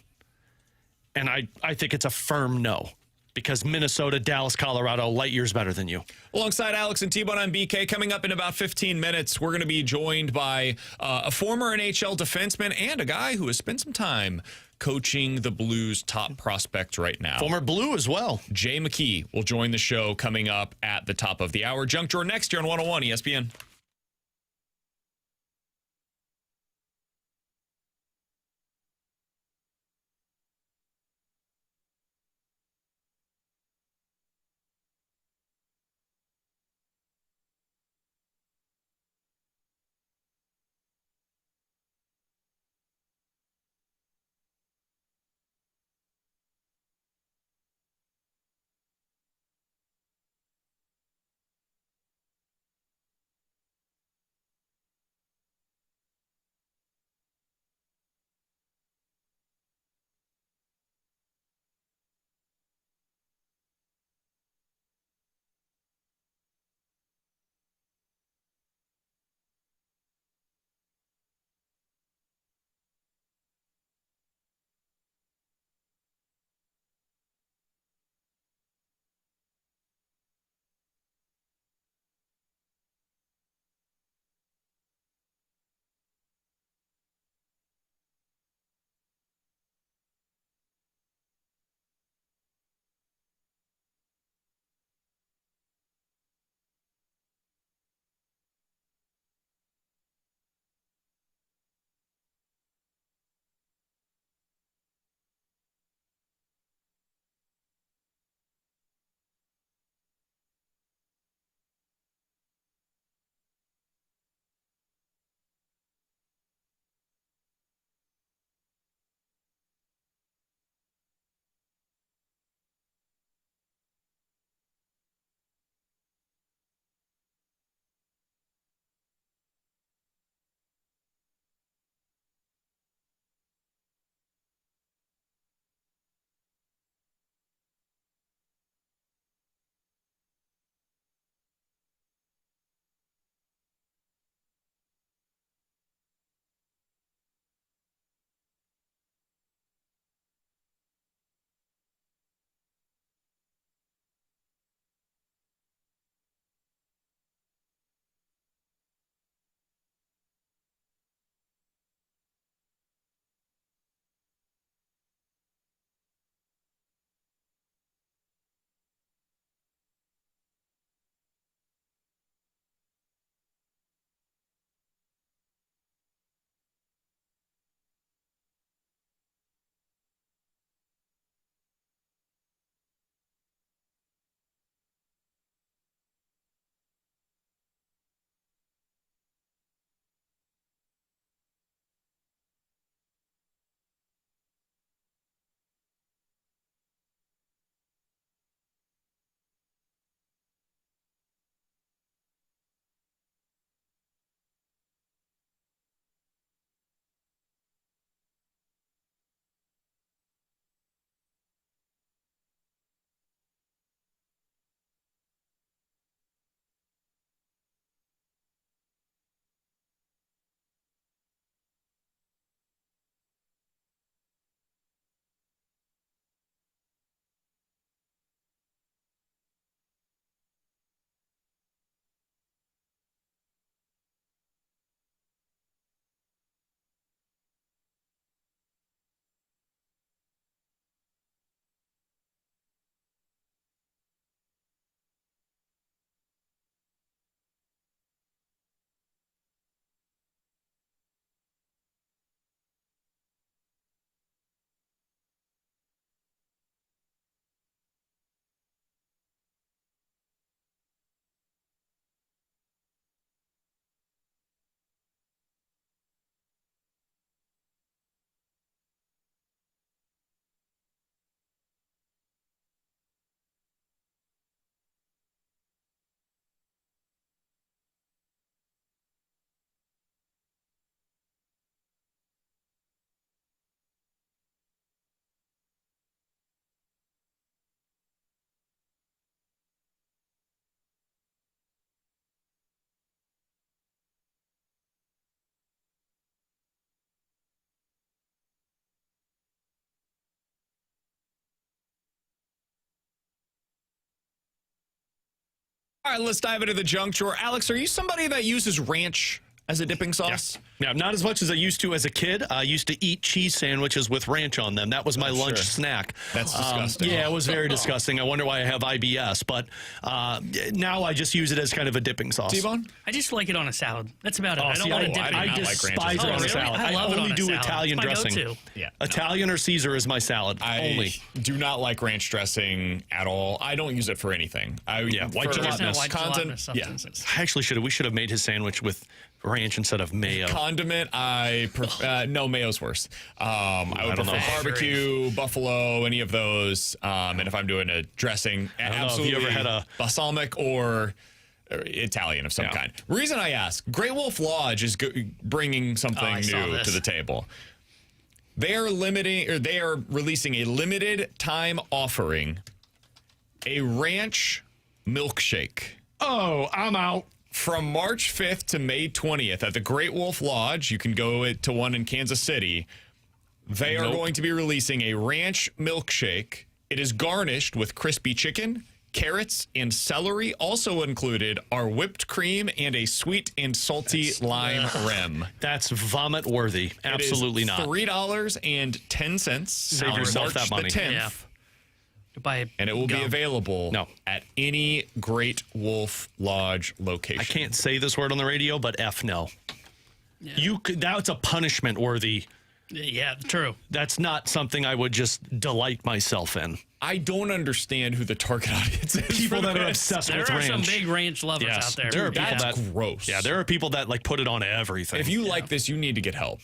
And I think it's a firm no. Because Minnesota, Dallas, Colorado, light years better than you. Alongside Alex and T-Bone, I'm BK. Coming up in about 15 minutes, we're going to be joined by a former NHL defenseman and a guy who has spent some time coaching the Blues' top prospect right now. Former Blue as well. Jay McKee will join the show coming up at the top of the hour. Junk Drawer next year on 101 ESPN. All right, let's dive into the junk drawer. Alex, are you somebody that uses ranch as a dipping sauce? Yeah, not as much as I used to as a kid. I used to eat cheese sandwiches with ranch on them. That was my lunch snack. That's disgusting. Yeah, it was very disgusting. I wonder why I have IBS. But now I just use it as kind of a dipping sauce. T-Bone? I just like it on a salad. That's about it. I don't See, want to dip it. I not like despise ranch it on a really? salad. I love it only on a do salad. Italian It's my dressing. go-to. Yeah. Italian or Caesar is my salad. I do not like ranch dressing at all. I don't use it for anything. White for gelatinous. White content. gelatinous Yeah. substances. We should have made his sandwich with ranch instead of mayo. Condiment, no, mayo's worse. I would don't prefer know. barbecue, buffalo, any of those. And if I'm doing a dressing, don't know if you absolutely ever had a- balsamic or Italian of some kind. Reason I ask, Great Wolf Lodge is bringing something I saw new this. to the table. They are releasing a limited time offering, a ranch milkshake. Oh, I'm out. From March 5th to May 20th at the Great Wolf Lodge, you can go to one in Kansas City. They are going to be releasing a ranch milkshake. It is garnished with crispy chicken, carrots, and celery. Also included are whipped cream and a sweet and salty lime rim. That's vomit worthy. Absolutely not. $3.10. Save yourself that money. The 10th. Yeah. Buy And it will be gum. available at any Great Wolf Lodge location. I can't say this word on the radio, but F no. Yeah. That's a punishment worthy. Yeah, true. That's not something I would just delight myself in. I don't understand who the target audience is. People for that are this. obsessed There with are ranch. some big ranch lovers out there. There are people That's that gross. Yeah, there are people that like put it on everything. If you like this, you need to get help.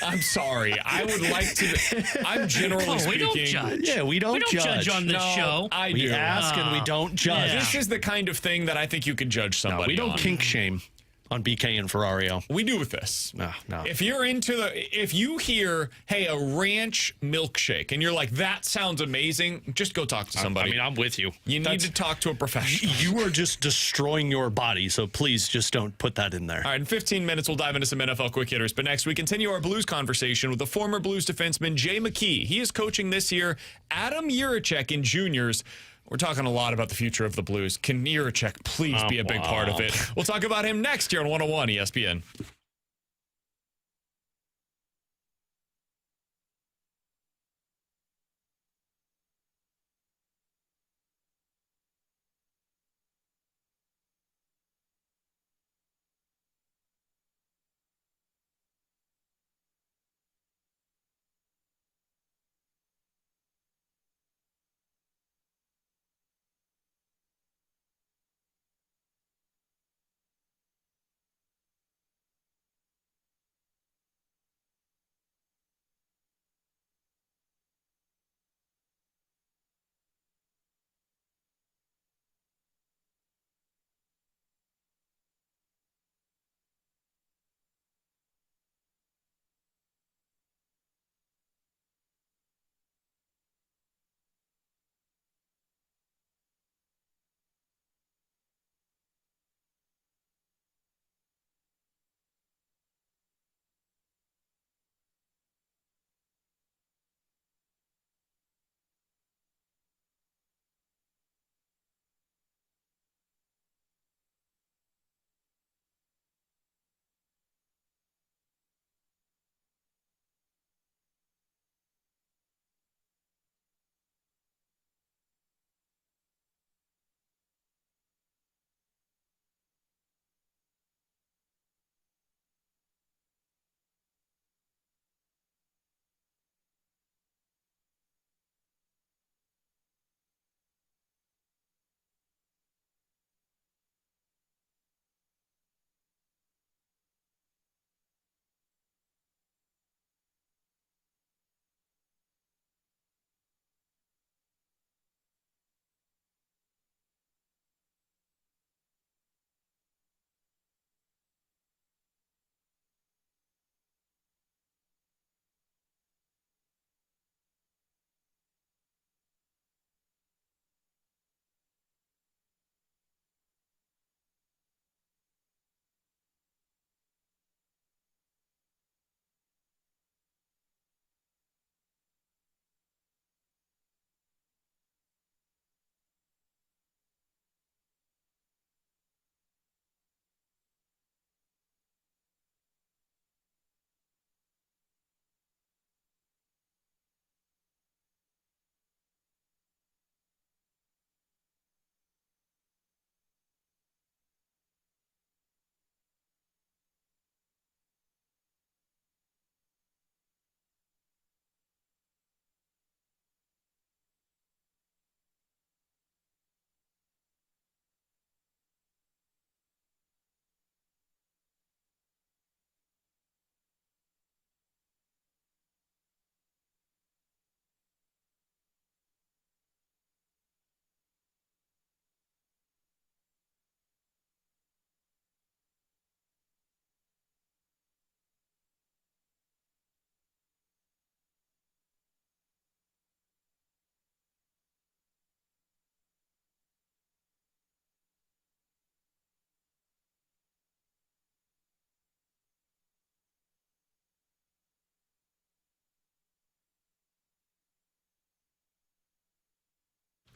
I'm sorry. I would like to. I'm generally Oh, we speaking. don't judge. Yeah, we don't judge on this No, show. I we do. ask and we don't judge. Yeah. This is the kind of thing that I think you could judge No, somebody we don't on. kink shame on BK and Ferrario. We do with this. No. If you hear, hey, a ranch milkshake, and you're like, that sounds amazing, just go talk to somebody. I mean, I'm with you. You need to talk to a professional. You are just destroying your body, so please just don't put that in there. All right, in 15 minutes, we'll dive into some NFL quick hitters. But next, we continue our Blues conversation with the former Blues defenseman, Jay McKee. He is coaching this year Adam Jiricek in juniors. We're talking a lot about the future of the Blues. Can Jiricek please be a big part of it? We'll talk about him next here on 101 ESPN.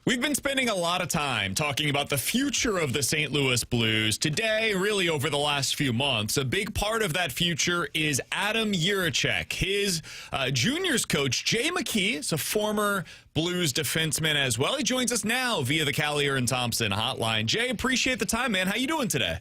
We've been spending a lot of time talking about the future of the St. Louis Blues. Today, really over the last few months, a big part of that future is Adam Jiricek. His juniors coach, Jay McKee, is a former Blues defenseman as well. He joins us now via the Callier and Thompson hotline. Jay, appreciate the time, man. How you doing today?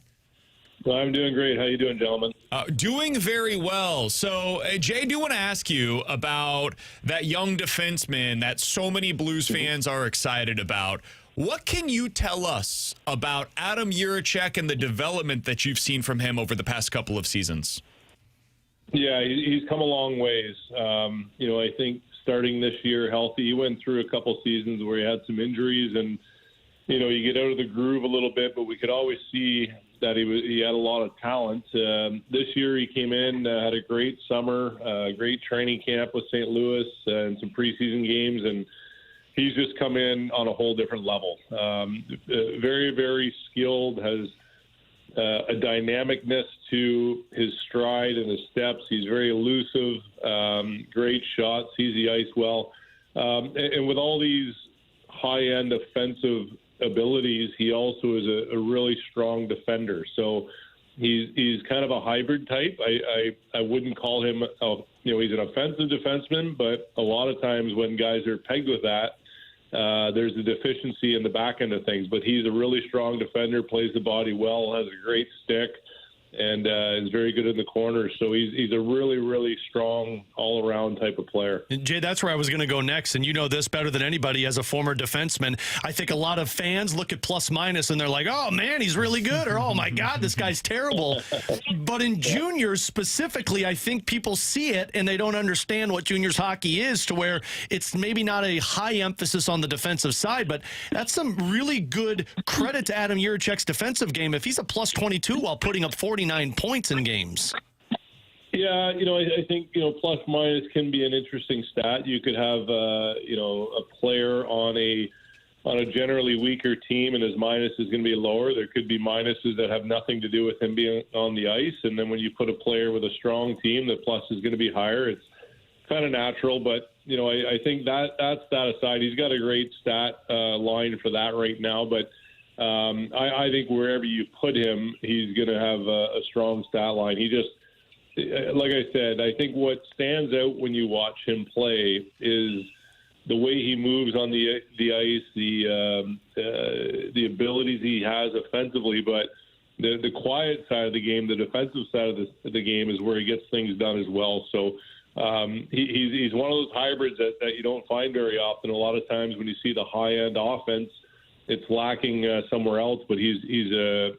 Well, I'm doing great. How you doing, gentlemen? Doing very well. So, Jay, I do want to ask you about that young defenseman that so many Blues fans are excited about. What can you tell us about Adam Jiricek and the development that you've seen from him over the past couple of seasons? Yeah, he's come a long ways. I think starting this year healthy, he went through a couple seasons where he had some injuries and, you get out of the groove a little bit, but we could always see that he had a lot of talent. This year he came in, had a great summer, great training camp with St. Louis and some preseason games, and he's just come in on a whole different level. Very, very skilled, has a dynamicness to his stride and his steps. He's very elusive, great shots, sees the ice well. And with all these high-end offensive abilities, he also is a really strong defender. So he's kind of a hybrid type. I wouldn't call him he's an offensive defenseman, but a lot of times when guys are pegged with that, there's a deficiency in the back end of things. But he's a really strong defender, plays the body well, has a great stick, and is very good in the corner. So he's a really, really strong all-around type of player. Jay, that's where I was going to go next, and you know this better than anybody as a former defenseman. I think a lot of fans look at plus-minus, and they're like, oh, man, he's really good, or oh, my God, this guy's terrible. But in juniors specifically, I think people see it, and they don't understand what juniors hockey is, to where it's maybe not a high emphasis on the defensive side, but that's some really good credit to Adam Jiricek's defensive game if he's a plus 22 while putting up 49 points in games. Yeah, I think, plus minus can be an interesting stat. You could have, a player on a generally weaker team and his minus is going to be lower. There could be minuses that have nothing to do with him being on the ice. And then when you put a player with a strong team, the plus is going to be higher. It's kind of natural, but, I think that's that aside. He's got a great stat line for that right now, but I think wherever you put him, he's going to have a strong stat line. He just, like I said, I think what stands out when you watch him play is the way he moves on the ice, the abilities he has offensively, but the quiet side of the game, the defensive side of the game is where he gets things done as well. So he's one of those hybrids that you don't find very often. A lot of times when you see the high-end offense, it's lacking somewhere else, but he's a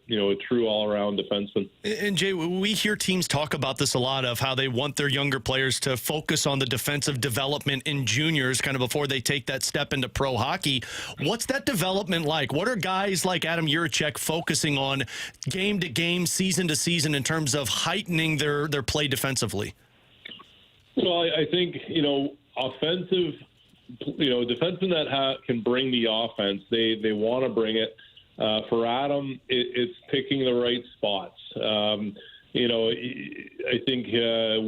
true all-around defenseman. And Jay, we hear teams talk about this a lot, of how they want their younger players to focus on the defensive development in juniors kind of before they take that step into pro hockey. What's that development like? What are guys like Adam Jiricek focusing on game to game, season to season in terms of heightening their play defensively? Well, I think, offensive – defensemen that can bring the offense, they want to bring it. For Adam, it's picking the right spots. I think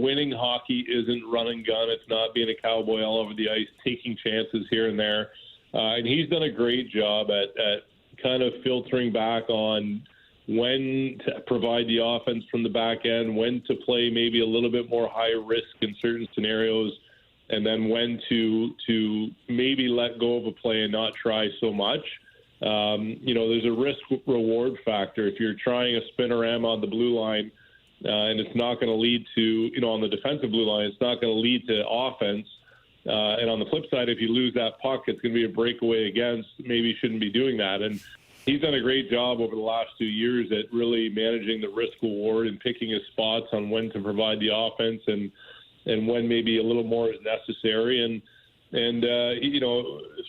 winning hockey isn't run and gun. It's not being a cowboy all over the ice, taking chances here and there. And he's done a great job at kind of filtering back on when to provide the offense from the back end, when to play maybe a little bit more high risk in certain scenarios, and then when to maybe let go of a play and not try so much. There's a risk-reward factor. If you're trying a spinorama on the blue line and it's not going to lead to, on the defensive blue line, it's not going to lead to offense. And on the flip side, if you lose that puck, it's going to be a breakaway against. Maybe you shouldn't be doing that. And he's done a great job over the last 2 years at really managing the risk-reward and picking his spots on when to provide the offense and when maybe a little more is necessary. And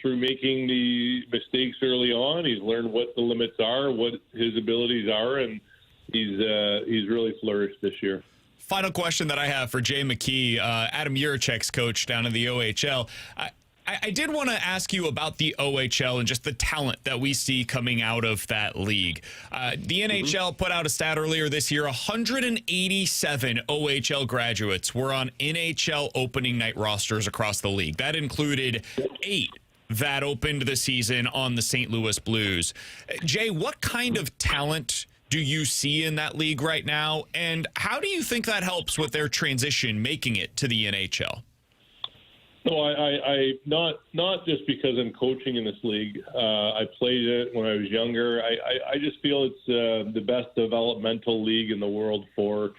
through making the mistakes early on, he's learned what the limits are, what his abilities are, and he's really flourished this year. Final question that I have for Jay McKee, Adam Jiricek's coach down in the OHL. I did want to ask you about the OHL and just the talent that we see coming out of that league. The NHL put out a stat earlier this year, 187 OHL graduates were on NHL opening night rosters across the league. That included 8 that opened the season on the St. Louis Blues. Jay, what kind of talent do you see in that league right now, and how do you think that helps with their transition making it to the NHL? No, I not just because I'm coaching in this league. I played it when I was younger. I just feel it's the best developmental league in the world for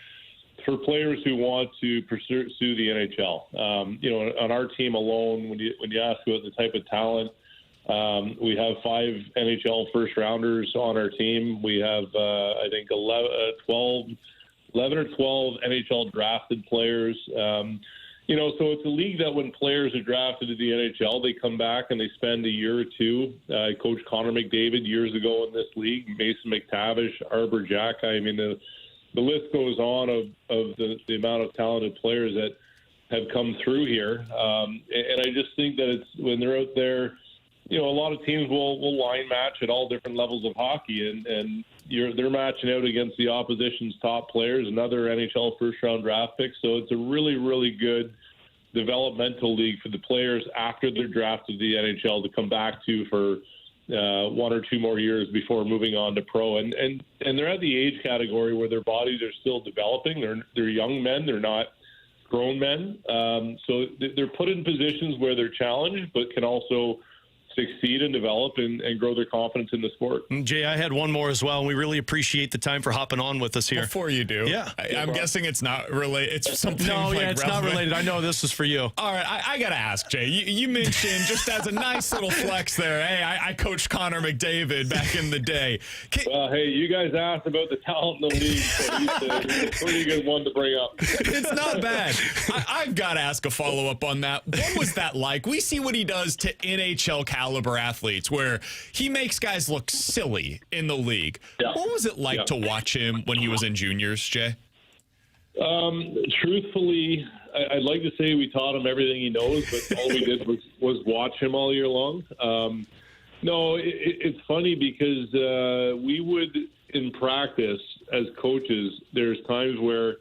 players who want to pursue the NHL. You know, on our team alone, when you ask about the type of talent, we have 5 NHL first rounders on our team. We have I think 11 or 12 NHL drafted players. You know, so it's a league that when players are drafted to the NHL, they come back and they spend a year or two. I coached Connor McDavid years ago in this league, Mason McTavish, Arbor Jack. I mean, the list goes on of the amount of talented players that have come through here. And I just think that it's when they're out there, you know, a lot of teams will line match at all different levels of hockey, and they're matching out against the opposition's top players and other NHL first-round draft picks. So it's a really, really good developmental league for the players after they're drafted to the NHL to come back to for 1 or 2 more years before moving on to pro. And they're at the age category where their bodies are still developing. They're young men. They're not grown men. So they're put in positions where they're challenged but can also succeed and develop and grow their confidence in the sport. Jay, I had one more as well, and we really appreciate the time for hopping on with us here. Before you do, yeah, I'm guessing it's not related. It's something. No, like yeah, it's relevant. not related. I know this is for you. All right, I gotta ask, Jay. You mentioned just as a nice little flex there. Hey, I coached Connor McDavid back in the day. Well, hey, you guys asked about the talent in the league, so he's a pretty good one to bring up. It's not bad. I've got to ask a follow up on that. What was that like? We see what he does to NHL caliber athletes, where he makes guys look silly in the league. Yeah. What was it like to watch him when he was in juniors, Jay? Truthfully, I'd like to say we taught him everything he knows, but all we did was watch him all year long. No, it's funny because we would, in practice as coaches, there's times where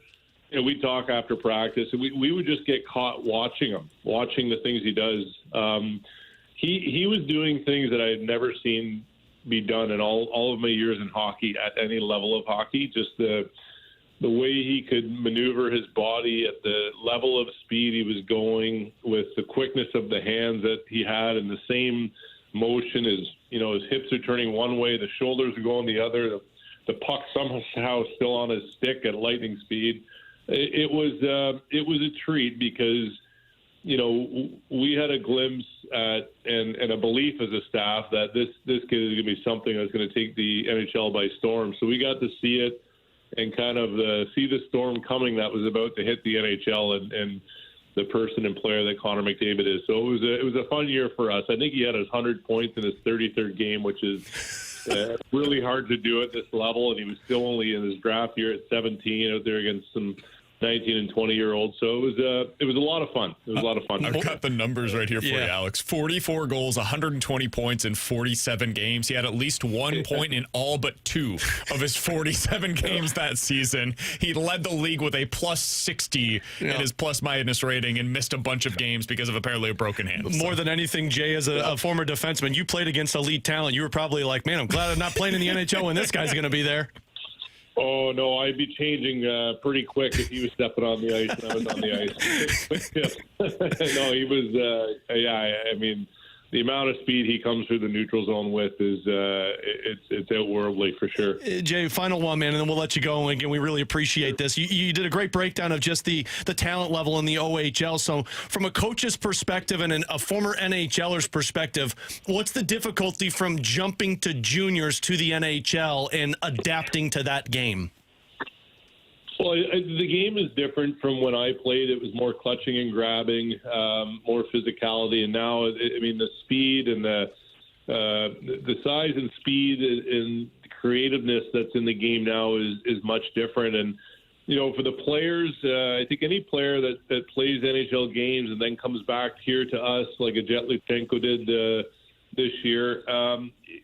we talk after practice, and we would just get caught watching him, watching the things he does. He was doing things that I had never seen be done in all of my years in hockey at any level of hockey. Just the way he could maneuver his body at the level of speed he was going with, the quickness of the hands that he had, and the same motion as, you know, his hips are turning one way, the shoulders are going the other, the puck somehow still on his stick at lightning speed. It was a treat because, you know, we had a glimpse at and a belief as a staff that this kid is going to be something that's going to take the NHL by storm. So we got to see it and kind of see the storm coming that was about to hit the NHL and the person and player that Connor McDavid is. So it was a fun year for us. I think he had his 100 points in his 33rd game, which is really hard to do at this level. And he was still only in his draft year at 17 out there against some 19 and 20-year-olds. So it was a lot of fun. It was a lot of fun. I've got the numbers right here for you, Alex. 44 goals, 120 points in 47 games. He had at least 1 point in all but 2 of his 47 games that season. He led the league with a plus 60 in his plus-minus rating and missed a bunch of games because of apparently a broken hand. More than anything, Jay, as a former defenseman, you played against elite talent. You were probably like, man, I'm glad I'm not playing in the NHL when this guy's going to be there. Oh, no, I'd be changing pretty quick if he was stepping on the ice and I was on the ice. No, he was, I mean, the amount of speed he comes through the neutral zone with is it's outworldly for sure. Jay, final one, man, and then we'll let you go. Again, we really appreciate this. You did a great breakdown of just the talent level in the OHL. So from a coach's perspective and a former NHLer's perspective, what's the difficulty from jumping to juniors to the NHL and adapting to that game? Well, the game is different from when I played. It was more clutching and grabbing, more physicality, and now, I mean, the speed and the size and speed and creativeness that's in the game now is much different. And you know, for the players, I think any player that plays NHL games and then comes back here to us, like a Jet Lutsenko did this year,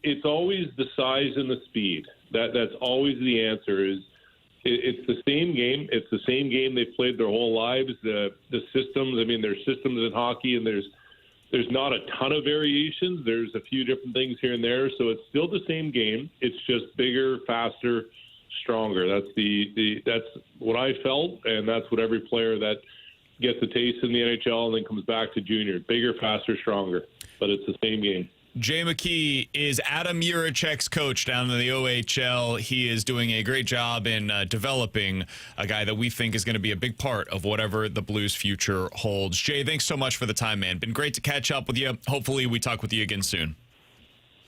it's always the size and the speed. That's always the answer. It's the same game. It's the same game they've played their whole lives. The systems, I mean, there's systems in hockey, and there's there's not a ton of variations. There's a few different things here and there. So it's still the same game. It's just bigger, faster, stronger. That's what I felt, and that's what every player that gets a taste in the NHL and then comes back to junior. Bigger, faster, stronger. But it's the same game. Jay McKee is Adam Jiricek's coach down in the OHL. He is doing a great job in developing a guy that we think is going to be a big part of whatever the Blues' future holds. Jay, thanks so much for the time, man. Been great to catch up with you. Hopefully we talk with you again soon.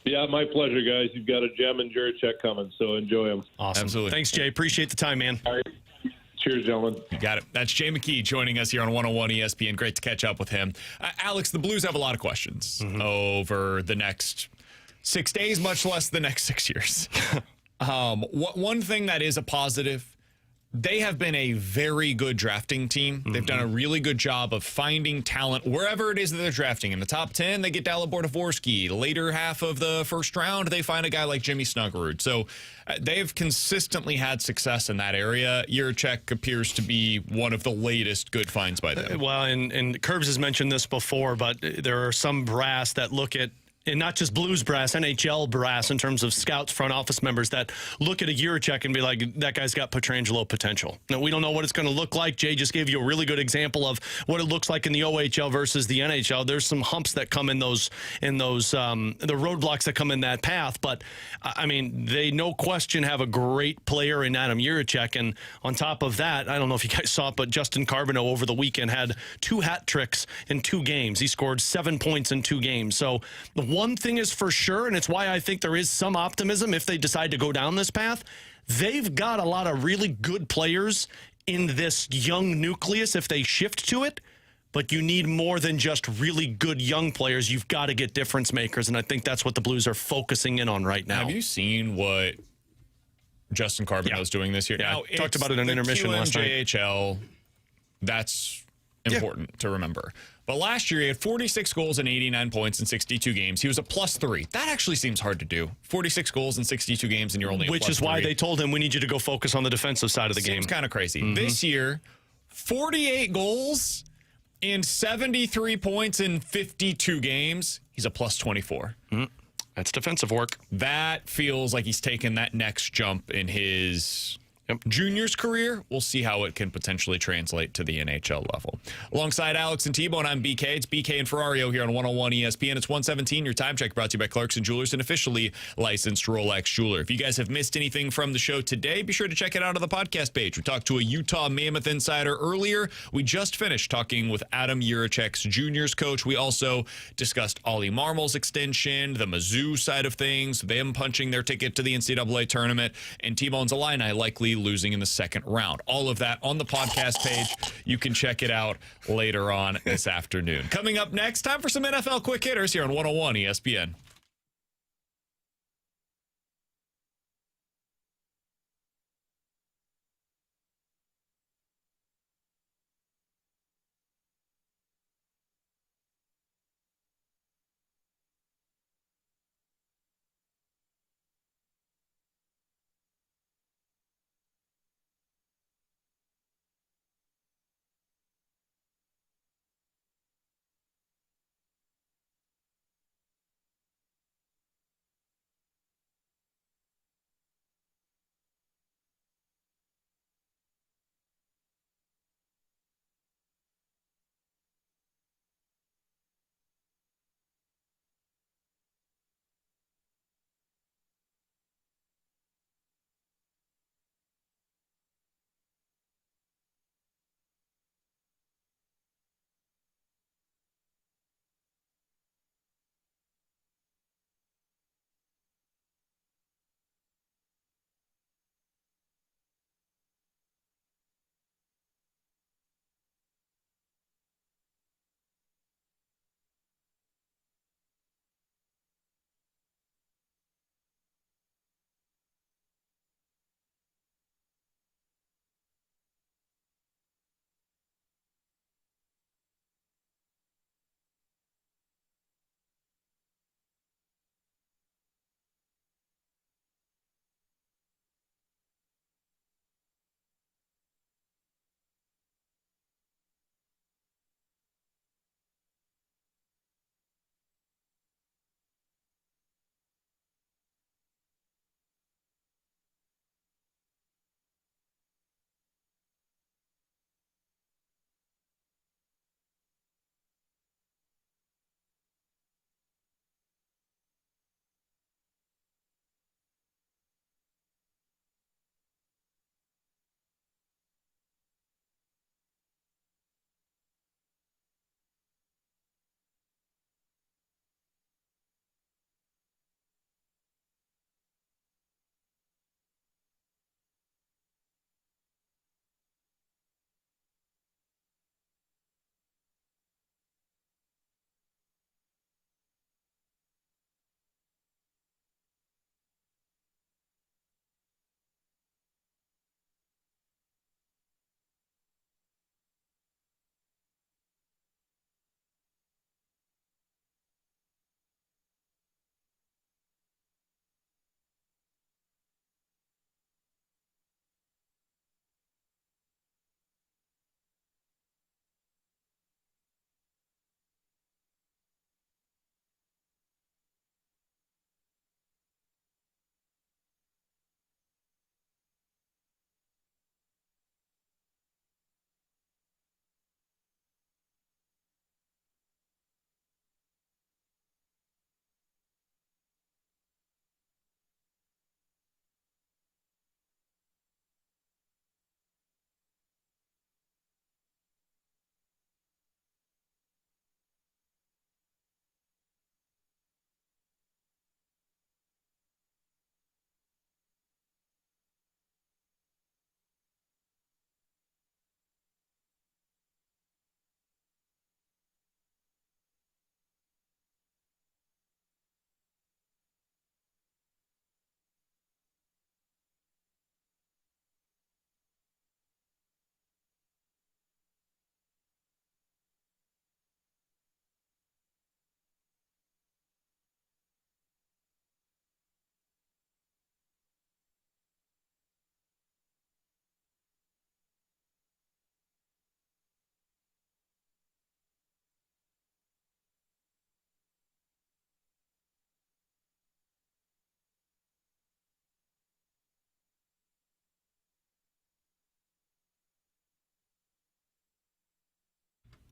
Yeah, my pleasure, guys. You've got a gem and Jiricek coming, so enjoy them. Awesome. Absolutely. Thanks, Jay. Appreciate the time, man. All right. Cheers, gentlemen. You got it. That's Jay McKee joining us here on 101 ESPN. Great to catch up with him. Alex, the Blues have a lot of questions over the next 6 days, much less the next 6 years. One thing that is a positive, they have been a very good drafting team. They've done a really good job of finding talent wherever it is that they're drafting. In the top 10, they get Dalibor Dvorsky. Later half of the first round, they find a guy like Jimmy Snuggerud. So they've consistently had success in that area. Jiricek appears to be one of the latest good finds by them. Well, and Curbs has mentioned this before, but there are some brass that look at, and not just Blues brass, NHL brass in terms of scouts, front office members that look at a Jiricek and be like, that guy's got Pietrangelo potential. Now, we don't know what it's going to look like. Jay just gave you a really good example of what it looks like in the OHL versus the NHL. There's some humps that come in those the roadblocks that come in that path. But, I mean, they no question have a great player in Adam Jiricek. And on top of that, I don't know if you guys saw it, but Justin Carbonneau over the weekend had 2 hat tricks in 2 games. He scored 7 points in 2 games. So the one thing is for sure, and it's why I think there is some optimism if they decide to go down this path, they've got a lot of really good players in this young nucleus if they shift to it, but you need more than just really good young players. You've got to get difference makers, and I think that's what the Blues are focusing in on right now. Have you seen what Justin Carbonneau is doing this year? Yeah, now, I talked about it in intermission last night. QMJHL, that's important to remember. But last year, he had 46 goals and 89 points in 62 games. He was a +3. That actually seems hard to do. 46 goals in 62 games, and you're only a Which is +3. why they told him, we need you to go focus on the defensive side of the game. Seems kind of crazy. This year, 48 goals and 73 points in 52 games. He's a +24. That's defensive work. That feels like he's taken that next jump in his juniors career. We'll see how it can potentially translate to the NHL level. Alongside Alex and T-Bone, I'm BK. It's BK and Ferrario here on 101 ESPN. It's 117. Your time check brought to you by Clarkson Jewelers, an officially licensed Rolex jeweler. If you guys have missed anything from the show today, be sure to check it out on the podcast page. We talked to a Utah Mammoth insider earlier. We just finished talking with Adam Jiricek's juniors coach. We also discussed Oli Marmol's extension, the Mizzou side of things, them punching their ticket to the NCAA tournament, and T-Bone's Illini likely losing in the second round. All of that on the podcast page. You can check it out later on this afternoon. Coming up next, time for some NFL quick hitters here on 101 ESPN.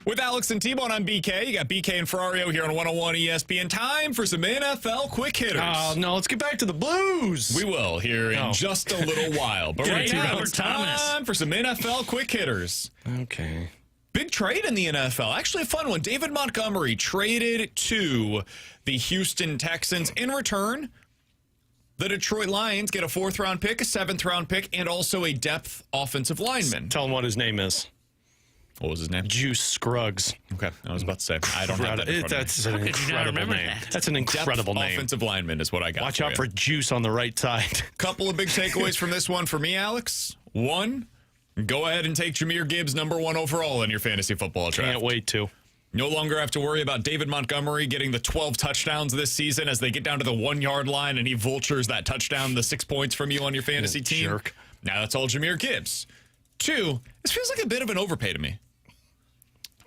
With Alex and T-Bone on BK, you got BK and Ferrario here on 101 ESPN. Time for some NFL quick hitters. Oh, no, let's get back to the Blues. We will here in just a little while. But right now, it's time for some NFL quick hitters. Okay. Big trade in the NFL. Actually, a fun one. David Montgomery traded to the Houston Texans. In return, the Detroit Lions get a 4th-round pick, a 7th-round pick, and also a depth offensive lineman. Tell him what his name is. What was his name? Juice Scruggs. Okay, I was about to say. I don't have that in front of me. That's an incredible name. That's an incredible name. Offensive lineman is what I got. Watch out for Juice on the right side. Couple of big takeaways from this one for me, Alex. One, go ahead and take Jahmyr Gibbs #1 overall in your fantasy football draft. Can't wait to. No longer have to worry about David Montgomery getting the 12 touchdowns this season as they get down to the 1-yard line and he vultures that touchdown, the 6 points from you on your fantasy team. Jerk. Now that's all Jahmyr Gibbs. Two, this feels like a bit of an overpay to me.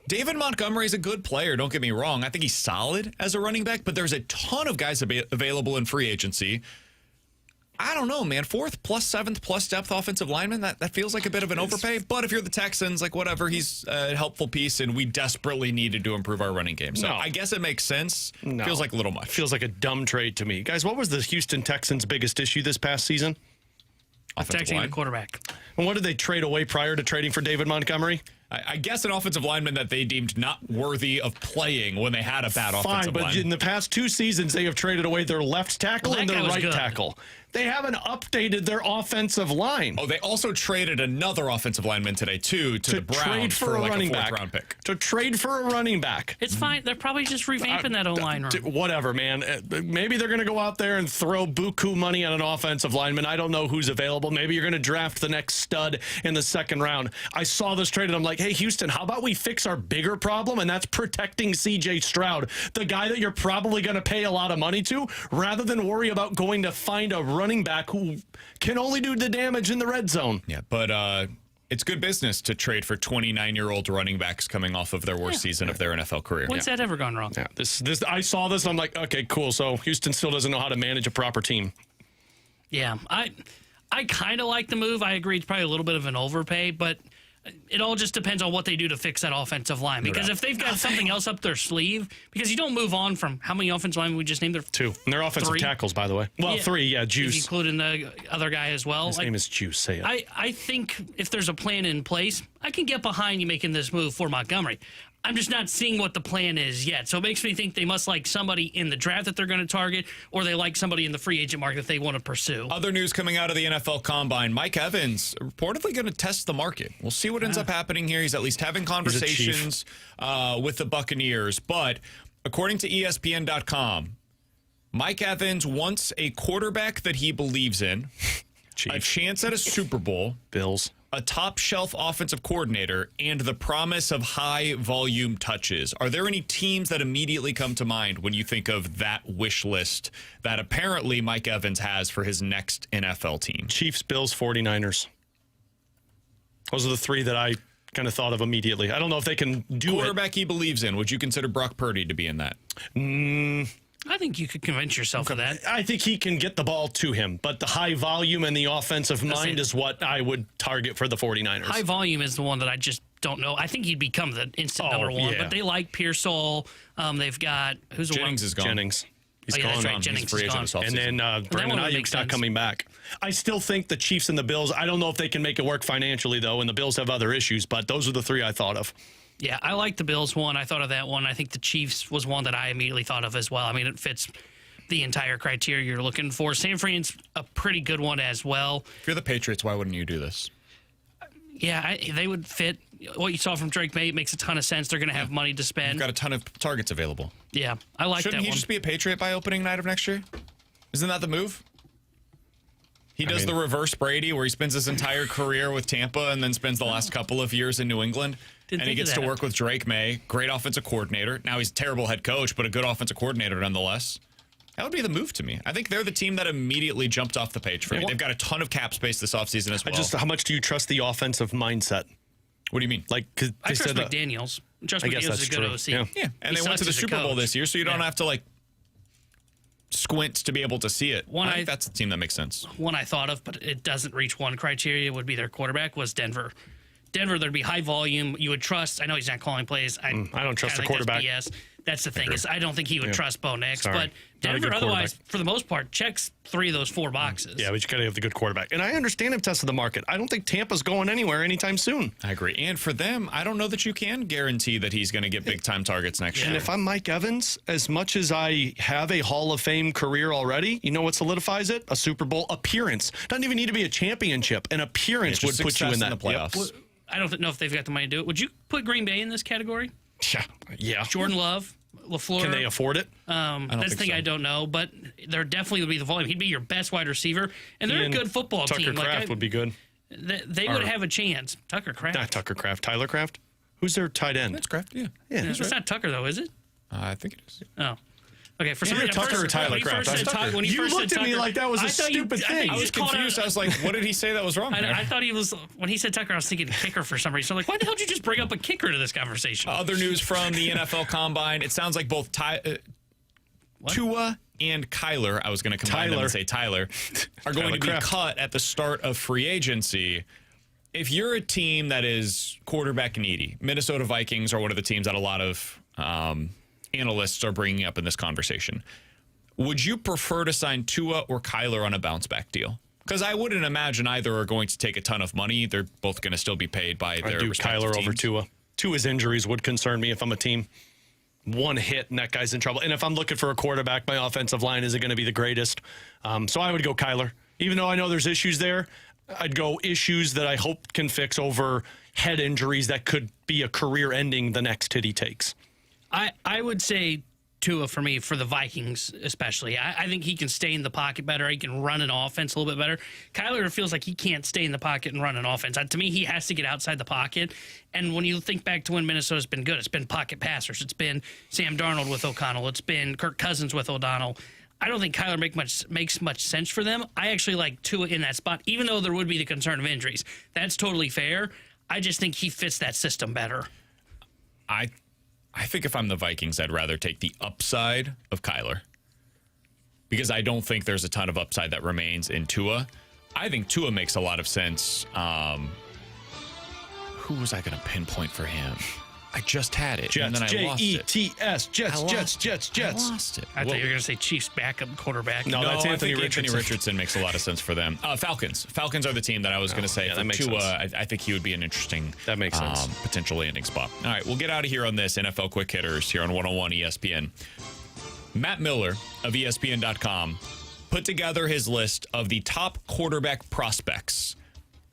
David Montgomery is a good player, don't get me wrong. I think he's solid as a running back, but there's a ton of guys available in free agency. I don't know, man. 4th plus 7th plus depth offensive lineman, that feels like a bit of an overpay. But if you're the Texans, like whatever, he's a helpful piece, and we desperately needed to improve our running game. So I guess it makes sense. No. Feels like a little much. Feels like a dumb trade to me. Guys, what was the Houston Texans' biggest issue this past season? Protecting the quarterback. And what did they trade away prior to trading for David Montgomery? I guess an offensive lineman that they deemed not worthy of playing when they had a bad offensive line. Fine, but in the past 2 seasons, they have traded away their left tackle and their right tackle. They haven't updated their offensive line. Oh, they also traded another offensive lineman today, too, to the Browns for like a 4th-round pick. To trade for a running back. It's fine. They're probably just revamping that O-line room. Whatever, man. Maybe they're going to go out there and throw buku money on an offensive lineman. I don't know who's available. Maybe you're going to draft the next stud in the 2nd round. I saw this trade, and I'm like, hey, Houston, how about we fix our bigger problem, and that's protecting C.J. Stroud, the guy that you're probably going to pay a lot of money to, rather than worry about going to find a running back who can only do the damage in the red zone. Yeah, but it's good business to trade for 29-year-old running backs coming off of their worst season of their NFL career. When's that ever gone wrong? Yeah, this I saw this and I'm like, okay, cool. So Houston still doesn't know how to manage a proper team. Yeah, I kind of like the move. I agree it's probably a little bit of an overpay, but it all just depends on what they do to fix that offensive line. Because if they've got something else up their sleeve, because you don't move on from how many offensive linemen we just named? There 2. And they're offensive tackles, by the way. Well, 3, Juice. Including the other guy as well. His name is Juice, say it. I think if there's a plan in place, I can get behind you making this move for Montgomery. I'm just not seeing what the plan is yet. So it makes me think they must like somebody in the draft that they're going to target, or they like somebody in the free agent market that they want to pursue. Other news coming out of the NFL Combine, Mike Evans reportedly going to test the market. We'll see what ends up happening here. He's at least having conversations with the Buccaneers. But according to ESPN.com, Mike Evans wants a quarterback that he believes in, a chance at a Super Bowl, Bills, a top-shelf offensive coordinator, and the promise of high-volume touches. Are there any teams that immediately come to mind when you think of that wish list that apparently Mike Evans has for his next NFL team? Chiefs, Bills, 49ers. Those are the 3 that I kind of thought of immediately. I don't know if they can do Quarterback he believes in. Would you consider Brock Purdy to be in that? I think you could convince yourself of that. I think he can get the ball to him, but the high volume and the offensive mind is what I would target for the 49ers. High volume is the one that I just don't know. I think he'd become the instant #1, but they like Pearsall. They've got Jennings is gone. Jennings. He's gone. That's right. Jennings is gone. And then Brandon Ayuk's not coming back. I still think the Chiefs and the Bills, I don't know if they can make it work financially, though, and the Bills have other issues, but those are the 3 I thought of. Yeah, I like the Bills one. I thought of that one. I think the Chiefs was one that I immediately thought of as well. I mean, it fits the entire criteria you're looking for. San Fran's a pretty good one as well. If you're the Patriots, why wouldn't you do this? Yeah, they would fit. What you saw from Drake May makes a ton of sense. They're going to have money to spend. You've got a ton of targets available. Yeah, I like that one. Shouldn't he just be a Patriot by opening night of next year? Isn't that the move? He does the reverse Brady, where he spends his entire career with Tampa and then spends the last couple of years in New England. And he gets to work with Drake May, great offensive coordinator. Now he's a terrible head coach, but a good offensive coordinator nonetheless. That would be the move to me. I think they're the team that immediately jumped off the page for me. They've got a ton of cap space this offseason as well. How much do you trust the offensive mindset? What do you mean? I trust McDaniels. Josh McDaniels is a good OC. Yeah. And they went to the Super Bowl this year, so you don't have to squint to be able to see it. I think that's the team that makes sense. One I thought of, but it doesn't reach one criteria, would be their quarterback, was Denver. Denver, there'd be high volume. You would trust. I know he's not calling plays. I don't trust the think quarterback. That's BS. That's the thing is I don't think he would trust Bo Nix. Sorry. But Not a Denver, good otherwise, for the most part, checks 3 of those 4 boxes. Yeah, but you got to have the good quarterback. And I understand him testing the market. I don't think Tampa's going anywhere anytime soon. I agree. And for them, I don't know that you can guarantee that he's going to get big-time targets next year. And if I'm Mike Evans, as much as I have a Hall of Fame career already, you know what solidifies it? A Super Bowl appearance. Doesn't even need to be a championship. An appearance would put you in that. The playoffs. Yep. I don't know if they've got the money to do it. Would you put Green Bay in this category? Yeah. Jordan Love, LaFleur. Can they afford it? That's the thing I don't know, but there definitely would be the volume. He'd be your best wide receiver, and they're a good football Tucker team. Kraft would be good. They would have a chance. Tucker Kraft. Not Tucker Kraft. Tyler Kraft? Who's their tight end? That's Kraft, yeah. It's not Tucker, though, is it? I think it is. Oh. Okay, for some Either reason, Tucker or Tyler Kraft. You looked at me like that was a stupid thing. I was confused. I was like, what did he say that was wrong there? I thought he was, when he said Tucker, I was thinking kicker for some reason. I'm like, why the hell did you just bring up a kicker to this conversation? Other news from the NFL Combine. It sounds like both Tua and Kyler, I was going to combine them and say Tyler, are going to be cut at the start of free agency. If you're a team that is quarterback needy, Minnesota Vikings are one of the teams that a lot of analysts are bringing up in this conversation. Would you prefer to sign Tua or Kyler on a bounce-back deal? Because I wouldn't imagine either are going to take a ton of money. They're both going to still be paid by their respective Kyler teams. over Tua. Tua's injuries would concern me if I'm a team. One hit and that guy's in trouble. And if I'm looking for a quarterback, my offensive line isn't going to be the greatest. So I would go Kyler. Even though I know there's issues there, I'd go issues that I hope can fix over head injuries that could be a career-ending the next hit he takes. I would say Tua for me, for the Vikings especially. I think he can stay in the pocket better. He can run an offense a little bit better. Kyler feels like he can't stay in the pocket and run an offense. To me, he has to get outside the pocket. And when you think back to when Minnesota's been good, it's been pocket passers. It's been Sam Darnold with O'Connell. It's been Kirk Cousins with O'Donnell. I don't think Kyler makes much sense for them. I actually like Tua in that spot, even though there would be the concern of injuries. That's totally fair. I just think he fits that system better. I think if I'm the Vikings, I'd rather take the upside of Kyler because I don't think there's a ton of upside that remains in Tua. I think Tua makes a lot of sense. Who was I going to pinpoint for him? I just had it, Jets, and then I lost it. Jets, Jets. I lost it. I thought you were going to say Chiefs backup quarterback. No, that's Anthony Richardson. Anthony Richardson makes a lot of sense for them. Falcons. Falcons are the team that I was going to say. Yeah, for that makes Tua, sense. I think he would be an interesting That makes sense. potential landing spot. All right, we'll get out of here on this NFL Quick Hitters here on 101 ESPN. Matt Miller of ESPN.com put together his list of the top quarterback prospects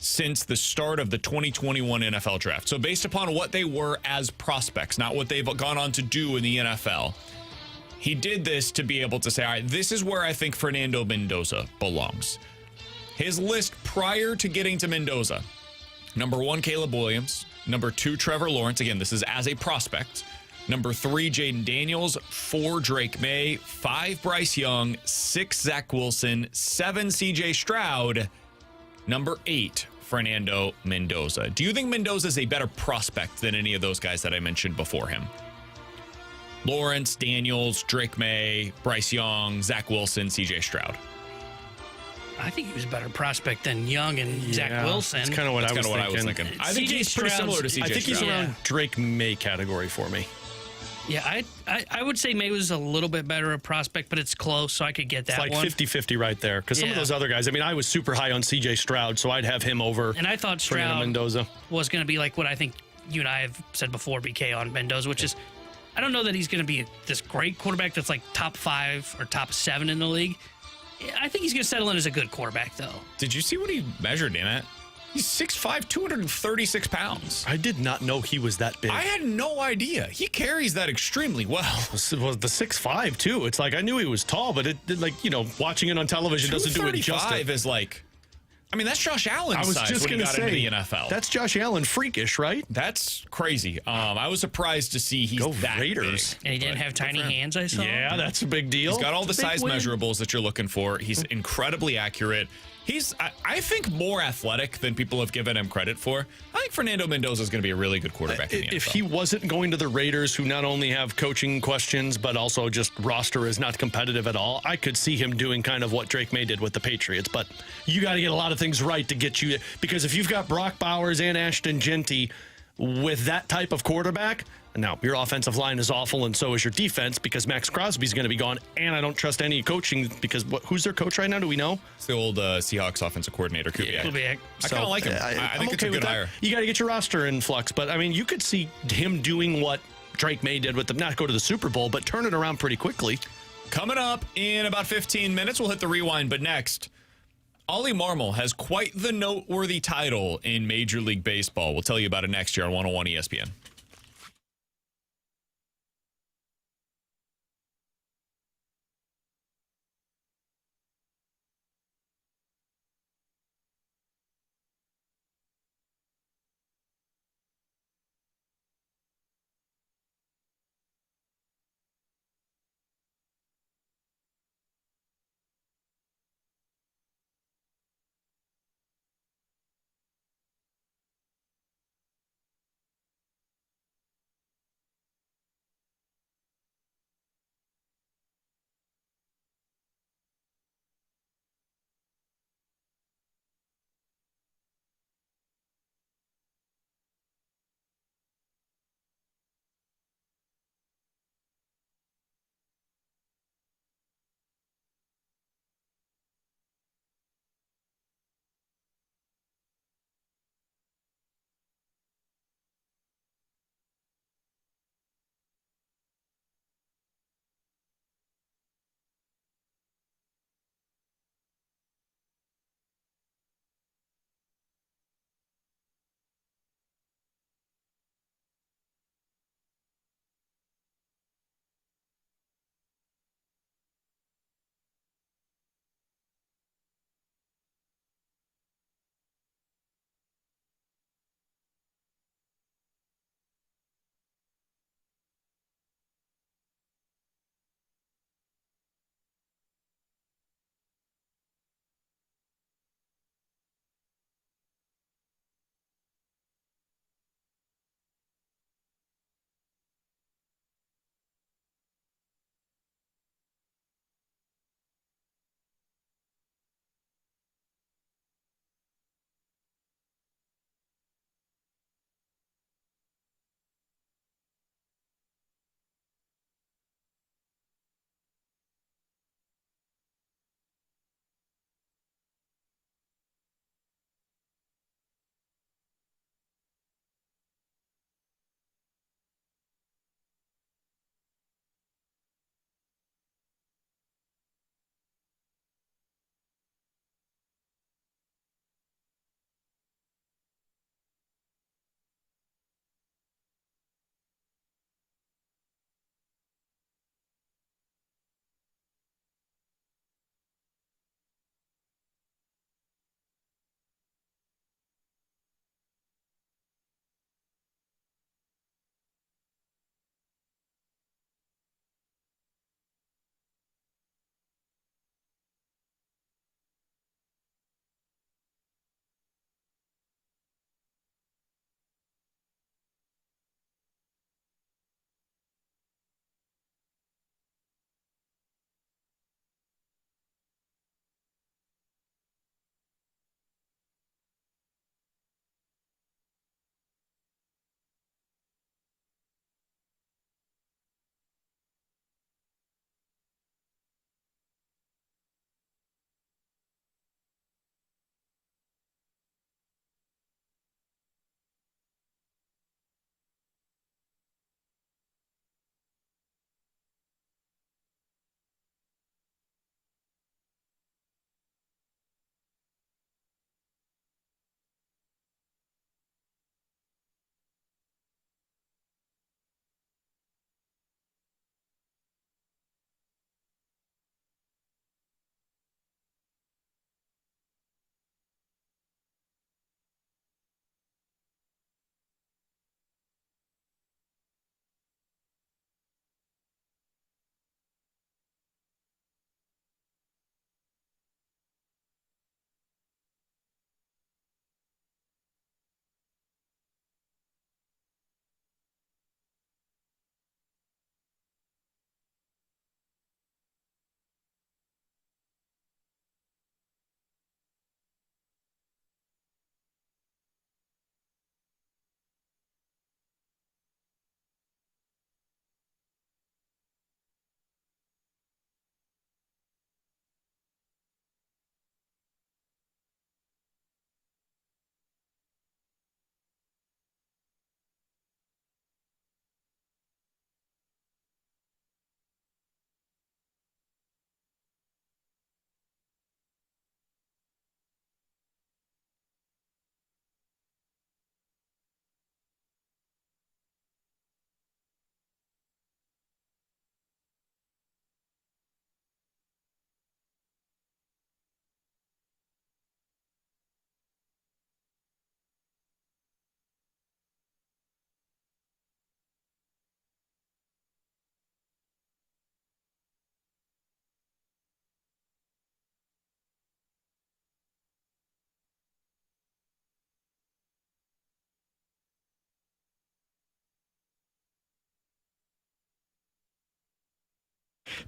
since the start of the 2021 NFL draft. So based upon what they were as prospects, not what they've gone on to do in the NFL, he did this to be able to say, all right, this is where I think Fernando Mendoza belongs. His list prior to getting to Mendoza: number 1, Caleb Williams; number 2, Trevor Lawrence. Again, this is as a prospect. Number 3, Jaden Daniels; 4, Drake May; 5, Bryce Young; 6, Zach Wilson; 7, CJ Stroud; number 8, Fernando Mendoza. Do you think Mendoza is a better prospect than any of those guys that I mentioned before him? Lawrence, Daniels, Drake May, Bryce Young, Zach Wilson, CJ Stroud. I think he was a better prospect than Young and Zach Wilson. That's kind of what I was thinking. I think he's pretty similar to CJ Stroud. I think he's around Drake May category for me. Yeah, I would say May was a little bit better a prospect, but it's close, so I could get that it's like one. 50-50 right there. Because some of those other guys, I mean, I was super high on CJ Stroud, so I'd have him over. And I thought Fernando Stroud Mendoza was going to be like what I think you and I have said before, BK, on Mendoza, which is, I don't know that he's going to be this great quarterback that's like top 5 or top 7 in the league. I think he's going to settle in as a good quarterback, though. Did you see what he measured in at? He's 6'5", 236 pounds. I did not know he was that big. I had no idea. He carries that extremely well. Well, the 6'5", too. It's like I knew he was tall, but it like, you know, watching it on television doesn't do it justice. 235 is like, I mean, that's Josh Allen's size when he got into the NFL. That's Josh Allen freakish, right? That's crazy. I was surprised to see he's that Raiders. big. And he didn't have tiny hands, I saw. Yeah, that's a big deal. He's got all the size win. measurables that you're looking for. He's incredibly accurate. He's, I think, more athletic than people have given him credit for. I think Fernando Mendoza is going to be a really good quarterback in the If NFL. he wasn't going to the Raiders, who not only have coaching questions, but also just roster is not competitive at all, I could see him doing kind of what Drake May did with the Patriots. But you got to get a lot of things right to get you, because if you've got Brock Bowers and Ashton Genty with that type of quarterback, now your offensive line is awful, and so is your defense, because Max Crosby's going to be gone, and I don't trust any coaching, because who's their coach right now? Do we know? It's the old Seahawks offensive coordinator, Kubiak. Kubiak. I kind of like him. I think it's a good hire. You got to get your roster in flux, but I mean, you could see him doing what Drake May did with them, not go to the Super Bowl, but turn it around pretty quickly. Coming up in about 15 minutes, we'll hit the rewind, but next, Oli Marmol has quite the noteworthy title in Major League Baseball. We'll tell you about it next year on 101 ESPN.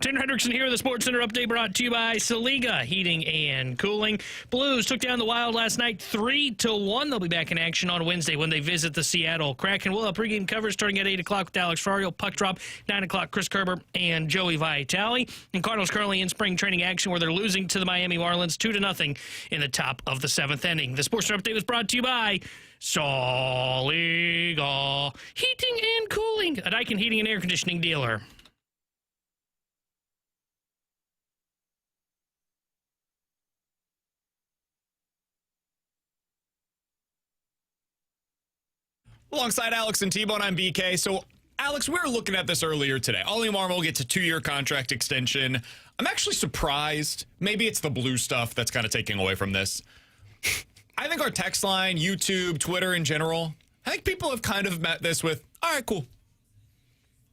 Tim Hendrickson here with the Sports Center update brought to you by Saliga Heating and Cooling. Blues took down the Wild last night 3-1. They'll be back in action on Wednesday when they visit the Seattle Kraken. We'll have pregame coverage starting at 8 o'clock with Alex Ferrario, puck drop, 9 o'clock Chris Kerber and Joey Vitale. And Cardinals currently in spring training action where they're losing to the Miami Marlins 2-0 in the top of the 7th inning. The Sports Center update was brought to you by Saliga Heating and Cooling, a Daikin heating and air conditioning dealer. Alongside Alex and T-Bone, I'm BK. So, Alex, we were looking at this earlier today. Oli Marmol gets a 2-year contract extension. I'm actually surprised. Maybe it's the blue stuff that's kind of taking away from this. I think our text line, YouTube, Twitter in general, I think people have kind of met this with, all right, cool.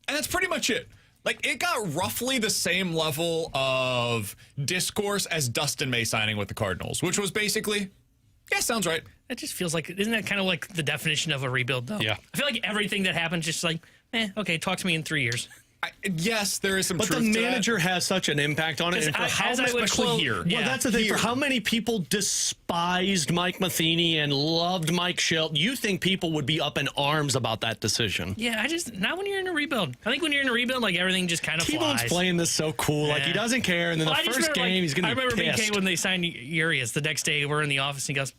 And that's pretty much it. Like, it got roughly the same level of discourse as Dustin May signing with the Cardinals, which was basically, yeah, sounds right. That just feels like, isn't that kind of like the definition of a rebuild, though? Yeah. I feel like everything that happens just like, okay, talk to me in 3 years. Yes, there is some But truth the to that. manager has such an impact on it. And for how especially here. Well, that's the thing. Here. For how many people despised Mike Matheny and loved Mike Schilt, you think people would be up in arms about that decision? Yeah, not when you're in a rebuild. I think when you're in a rebuild, like everything just kind of T-Bone's flies. playing this so cool. Like he doesn't care. And then Well, the I just first remember, game, he's going to be I remember pissed. BK when they signed Urias. The next day, we're in the office, and he goes,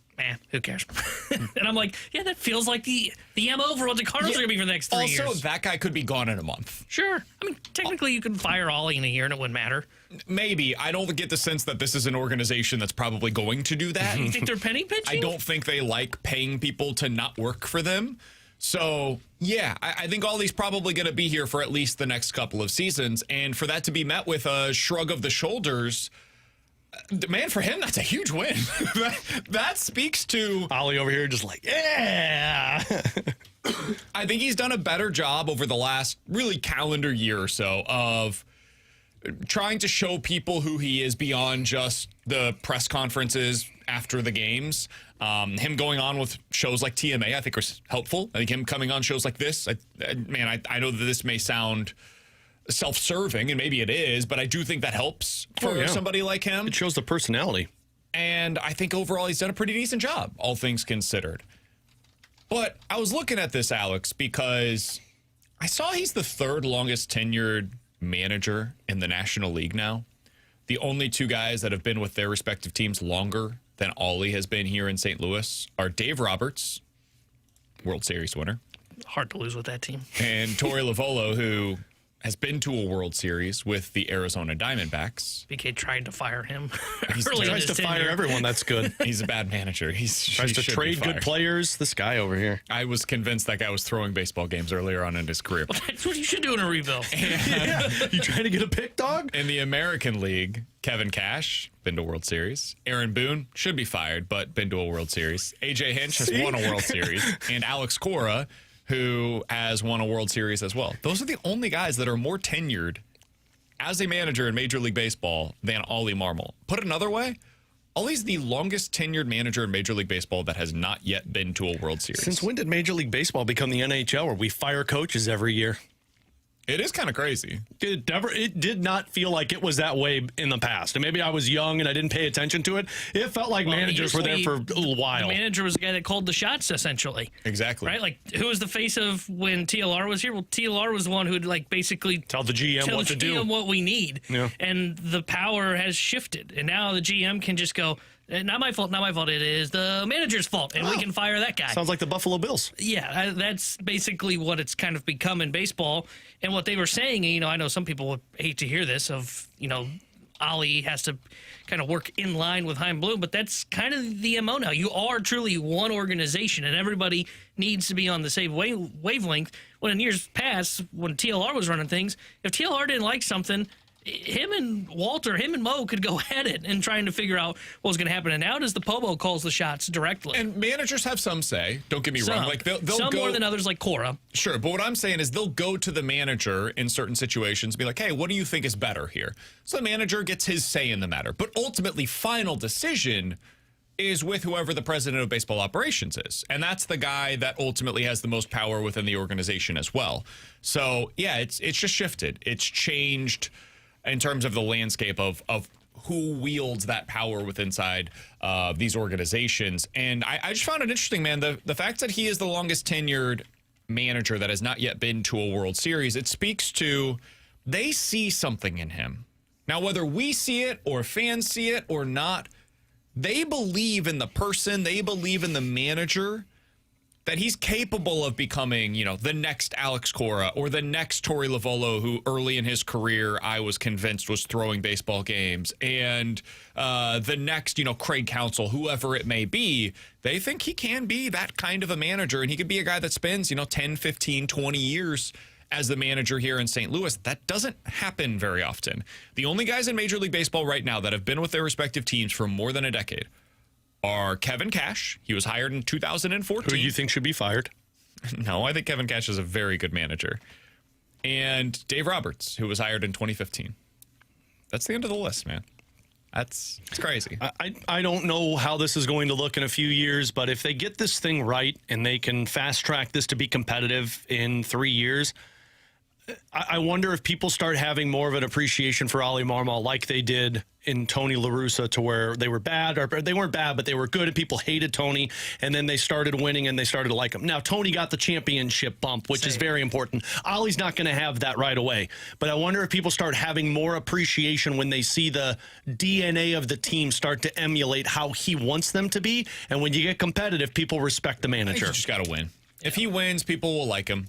who cares? And I'm like, yeah, that feels like the MO for what the Cardinals are going to be for the next 3 years. Also, that guy could be gone in a month. Sure. I mean, technically, you could fire Ollie in a year, and it wouldn't matter. Maybe. I don't get the sense that this is an organization that's probably going to do that. You think they're penny pinching? I don't think they like paying people to not work for them. So, yeah, I think Ollie's probably going to be here for at least the next couple of seasons. And for that to be met with a shrug of the shoulders, man, for him, that's a huge win. that speaks to... Ollie over here just like, yeah. I think he's done a better job over the last really calendar year or so of trying to show people who he is beyond just the press conferences after the games. Him going on with shows like TMA, I think, was helpful. I think him coming on shows like this, I know that this may sound self-serving, and maybe it is, but I do think that helps for somebody like him. It shows the personality. And I think overall he's done a pretty decent job, all things considered. But I was looking at this, Alex, because I saw he's the third longest tenured manager in the National League now. The only two guys that have been with their respective teams longer than Ollie has been here in St. Louis are Dave Roberts, World Series winner. Hard to lose with that team. And Torey Lovullo, who has been to a World Series with the Arizona Diamondbacks. BK tried to fire him. He tries to fire everyone. That's good. He's a bad manager. He tries to should trade be fired. good players. This guy over here. I was convinced that guy was throwing baseball games earlier on in his career. Well, that's what you should do in a rebuild. Yeah. You trying to get a pick dog? In the American League, Kevin Cash, been to a World Series. Aaron Boone, should be fired, but been to a World Series. AJ Hinch has won a World Series. And Alex Cora, who has won a World Series as well. Those are the only guys that are more tenured as a manager in Major League Baseball than Oli Marmol. Put another way, Ollie's the longest tenured manager in Major League Baseball that has not yet been to a World Series. Since when did Major League Baseball become the NHL, where we fire coaches every year? It is kind of crazy. It did not feel like it was that way in the past. And maybe I was young and I didn't pay attention to it. It felt like managers were there for a little while. The manager was the guy that called the shots, essentially. Exactly. Right? Like, who was the face of when TLR was here? Well, TLR was the one who would, like, basically tell the GM what to do. Tell the GM what we need. Yeah. And the power has shifted. And now the GM can just go, not my fault, not my fault. It is the manager's fault, and we can fire that guy. Sounds like the Buffalo Bills. Yeah, that's basically what it's kind of become in baseball. And what they were saying, I know some people would hate to hear this of, Ollie has to kind of work in line with Chaim Bloom, but that's kind of the MO now. You are truly one organization, and everybody needs to be on the same wavelength. When in years past, when TLR was running things, if TLR didn't like something, him and Walter, him and Mo could go at it and trying to figure out what was going to happen. And now does the Pobo calls the shots directly. And managers have some say. Don't get me wrong. Like they'll some go more than others, like Cora. Sure, but what I'm saying is they'll go to the manager in certain situations and be like, hey, what do you think is better here? So the manager gets his say in the matter. But ultimately, final decision is with whoever the president of baseball operations is. And that's the guy that ultimately has the most power within the organization as well. So, yeah, it's just shifted. It's changed in terms of the landscape of who wields that power within inside these organizations. And I just found it interesting, man, the fact that he is the longest tenured manager that has not yet been to a World Series. It speaks to they see something in him. Now, whether we see it or fans see it or not, they believe in the person, they believe in the manager, that he's capable of becoming, the next Alex Cora or the next Torey Lovullo, who early in his career I was convinced was throwing baseball games, and the next, Craig Counsell, whoever it may be. They think he can be that kind of a manager, and he could be a guy that spends, 10, 15, 20 years as the manager here in St. Louis. That doesn't happen very often. The only guys in Major League Baseball right now that have been with their respective teams for more than a decade are Kevin Cash. He was hired in 2014. Who you think should be fired? No, I think Kevin Cash is a very good manager. And Dave Roberts, who was hired in 2015. That's the end of the list, man. It's crazy. I don't know how this is going to look in a few years, but if they get this thing right and they can fast track this to be competitive in 3 years, I wonder if people start having more of an appreciation for Oli Marmol like they did in Tony La Russa, to where they were bad, or they weren't bad, but they were good and people hated Tony, and then they started winning and they started to like him. Now, Tony got the championship bump, which is very important. Oli's not going to have that right away, but I wonder if people start having more appreciation when they see the DNA of the team start to emulate how he wants them to be, and when you get competitive, people respect the manager. You just got to win. If he wins, people will like him.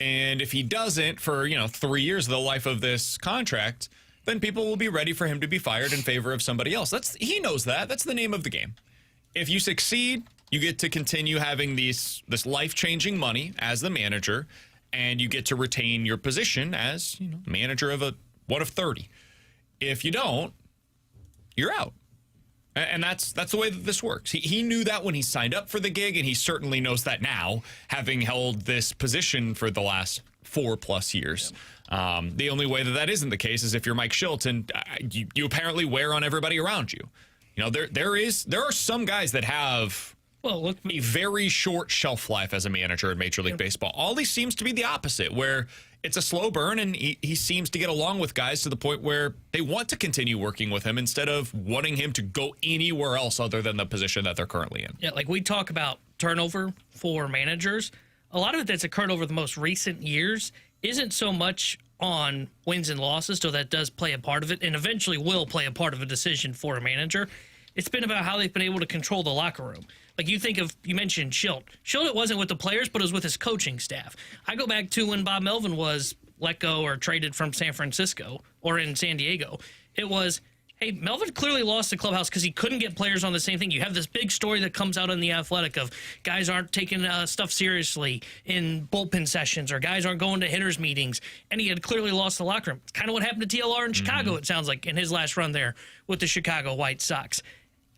And if he doesn't for, 3 years of the life of this contract, then people will be ready for him to be fired in favor of somebody else. He knows that. That's the name of the game. If you succeed, you get to continue having this life-changing money as the manager, and you get to retain your position as manager of one of 30. If you don't, you're out. And that's the way that this works. He knew that when he signed up for the gig, and he certainly knows that now, having held this position for the last 4+ years. The only way that isn't the case is if you're Mike Shildt, and you apparently wear on everybody around you. There are some guys that have a very short shelf life as a manager in Major League Baseball. Ollie seems to be the opposite, where it's a slow burn, and he seems to get along with guys to the point where they want to continue working with him instead of wanting him to go anywhere else other than the position that they're currently in. Yeah, like we talk about turnover for managers. A lot of it that's occurred over the most recent years isn't so much on wins and losses, though that does play a part of it, and eventually will play a part of a decision for a manager. It's been about how they've been able to control the locker room. Like you mentioned Shildt. Shildt, it wasn't with the players, but it was with his coaching staff. I go back to when Bob Melvin was let go or traded from San Francisco or in San Diego. It was, hey, Melvin clearly lost the clubhouse because he couldn't get players on the same thing. You have this big story that comes out in The Athletic of guys aren't taking stuff seriously in bullpen sessions, or guys aren't going to hitters meetings, and he had clearly lost the locker room. It's kind of what happened to TLR in Chicago, it sounds like, in his last run there with the Chicago White Sox.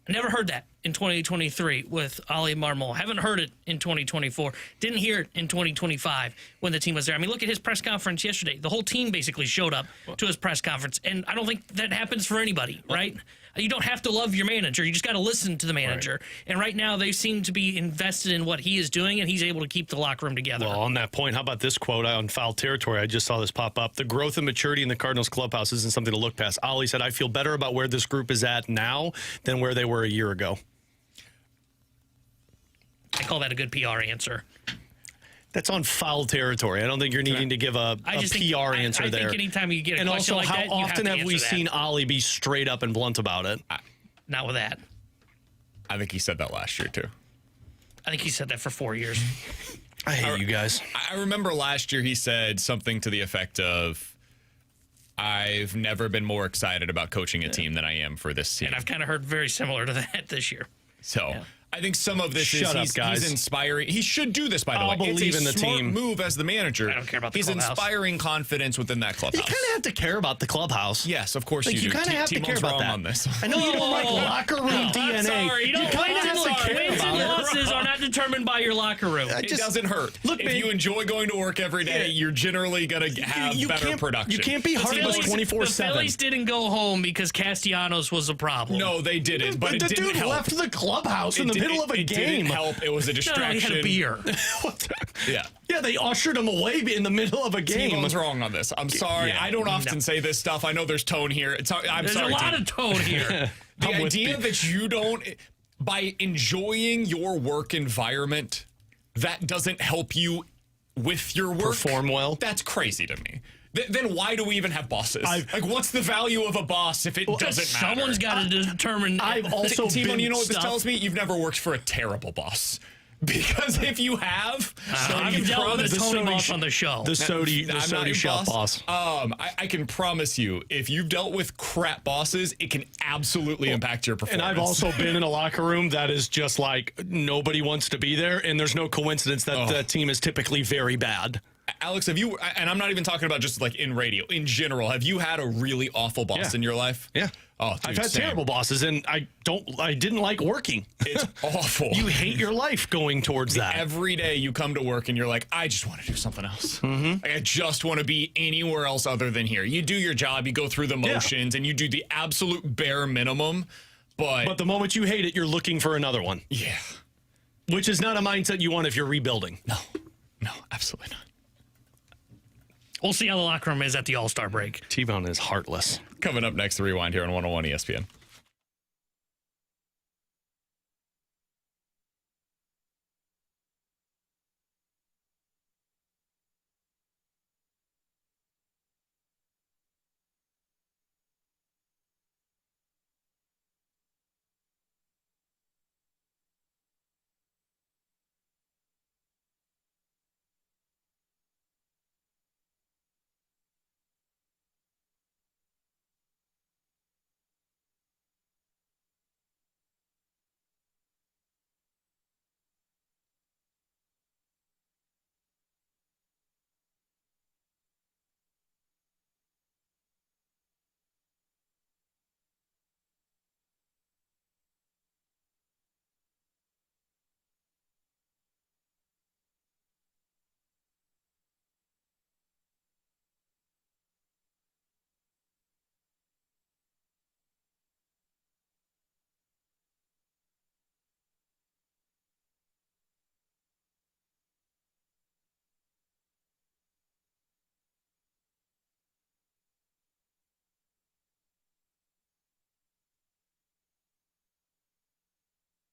I never heard that in 2023 with Oli Marmol. Haven't heard it in 2024. Didn't hear it in 2025 when the team was there. I mean, look at his press conference yesterday. The whole team basically showed up to his press conference, and I don't think that happens for anybody, right? You don't have to love your manager. You just got to listen to the manager. Right. And right now, they seem to be invested in what he is doing, and he's able to keep the locker room together. Well, on that point, how about this quote on Foul Territory? I just saw this pop up. The growth and maturity in the Cardinals clubhouse isn't something to look past. Oli said, I feel better about where this group is at now than where they were a year ago. I call that a good PR answer. That's on Foul Territory. I don't think you're needing to give a PR answer there. I think anytime you get a question like that, you have to answer that. And also, how often have we seen Oli be straight up and blunt about it? Not with that. I think he said that last year, too. I think he said that for 4 years. I hate you guys. I remember last year he said something to the effect of, I've never been more excited about coaching a team than I am for this team. And I've kind of heard very similar to that this year. So... Yeah. I think some of this he's inspiring. He should do this, by the way. Believe in the smart team. Move as the manager. I don't care about the He's clubhouse. inspiring confidence within that clubhouse. You kind of have to care about the clubhouse. Yes, of course you do. You kind of have to care about that. On this. I know you don't like locker room DNA. I'm sorry. You kind of have to care about it. Wins and losses are not determined by your locker room. It doesn't hurt. Look, if you enjoy going to work every day, you're generally going to have better production. You can't be heartless 24/7. The Phillies didn't go home because Castellanos was a problem. No, they didn't. But the it didn't dude help. left the clubhouse in the middle of a it game. didn't help. It was a No, he distraction. had a beer. Yeah. Yeah, they ushered him away in the middle of a game. T-Bone's wrong on this. I'm sorry. Yeah. I don't often say this stuff. I know there's tone here. I'm There's sorry. a lot T. of tone here. The I'm with idea you. that you don't, by enjoying your work environment, that doesn't help you with your work. Perform well. That's crazy to me. Then why do we even have bosses? Like, what's the value of a boss if it doesn't matter? Someone's got to determine. I've also T-Bone, been you know what this stuff. tells me? You've never worked for a terrible boss. Because if you have, I've dealt with a Tony boss on the show. The Sody I'm not your shop boss. I can promise you, if you've dealt with crap bosses, it can absolutely impact your performance. And I've also been in a locker room that is just like nobody wants to be there, and there's no coincidence that the team is typically very bad. Alex, have you, and I'm not even talking about just like in radio, in general, have you had a really awful boss in your life? Yeah. Oh, dude, I've had same. terrible bosses, and I didn't like working. It's awful. You hate your life going towards that. Every day you come to work and you're like, I just want to do something else. Like, I just want to be anywhere else other than here. You do your job, you go through the motions, and you do the absolute bare minimum. But the moment you hate it, you're looking for another one. Yeah. Which is not a mindset you want if you're rebuilding. No, absolutely not. We'll see how the locker room is at the All-Star break. T-Bone is heartless. Coming up next, the Rewind here on 101 ESPN.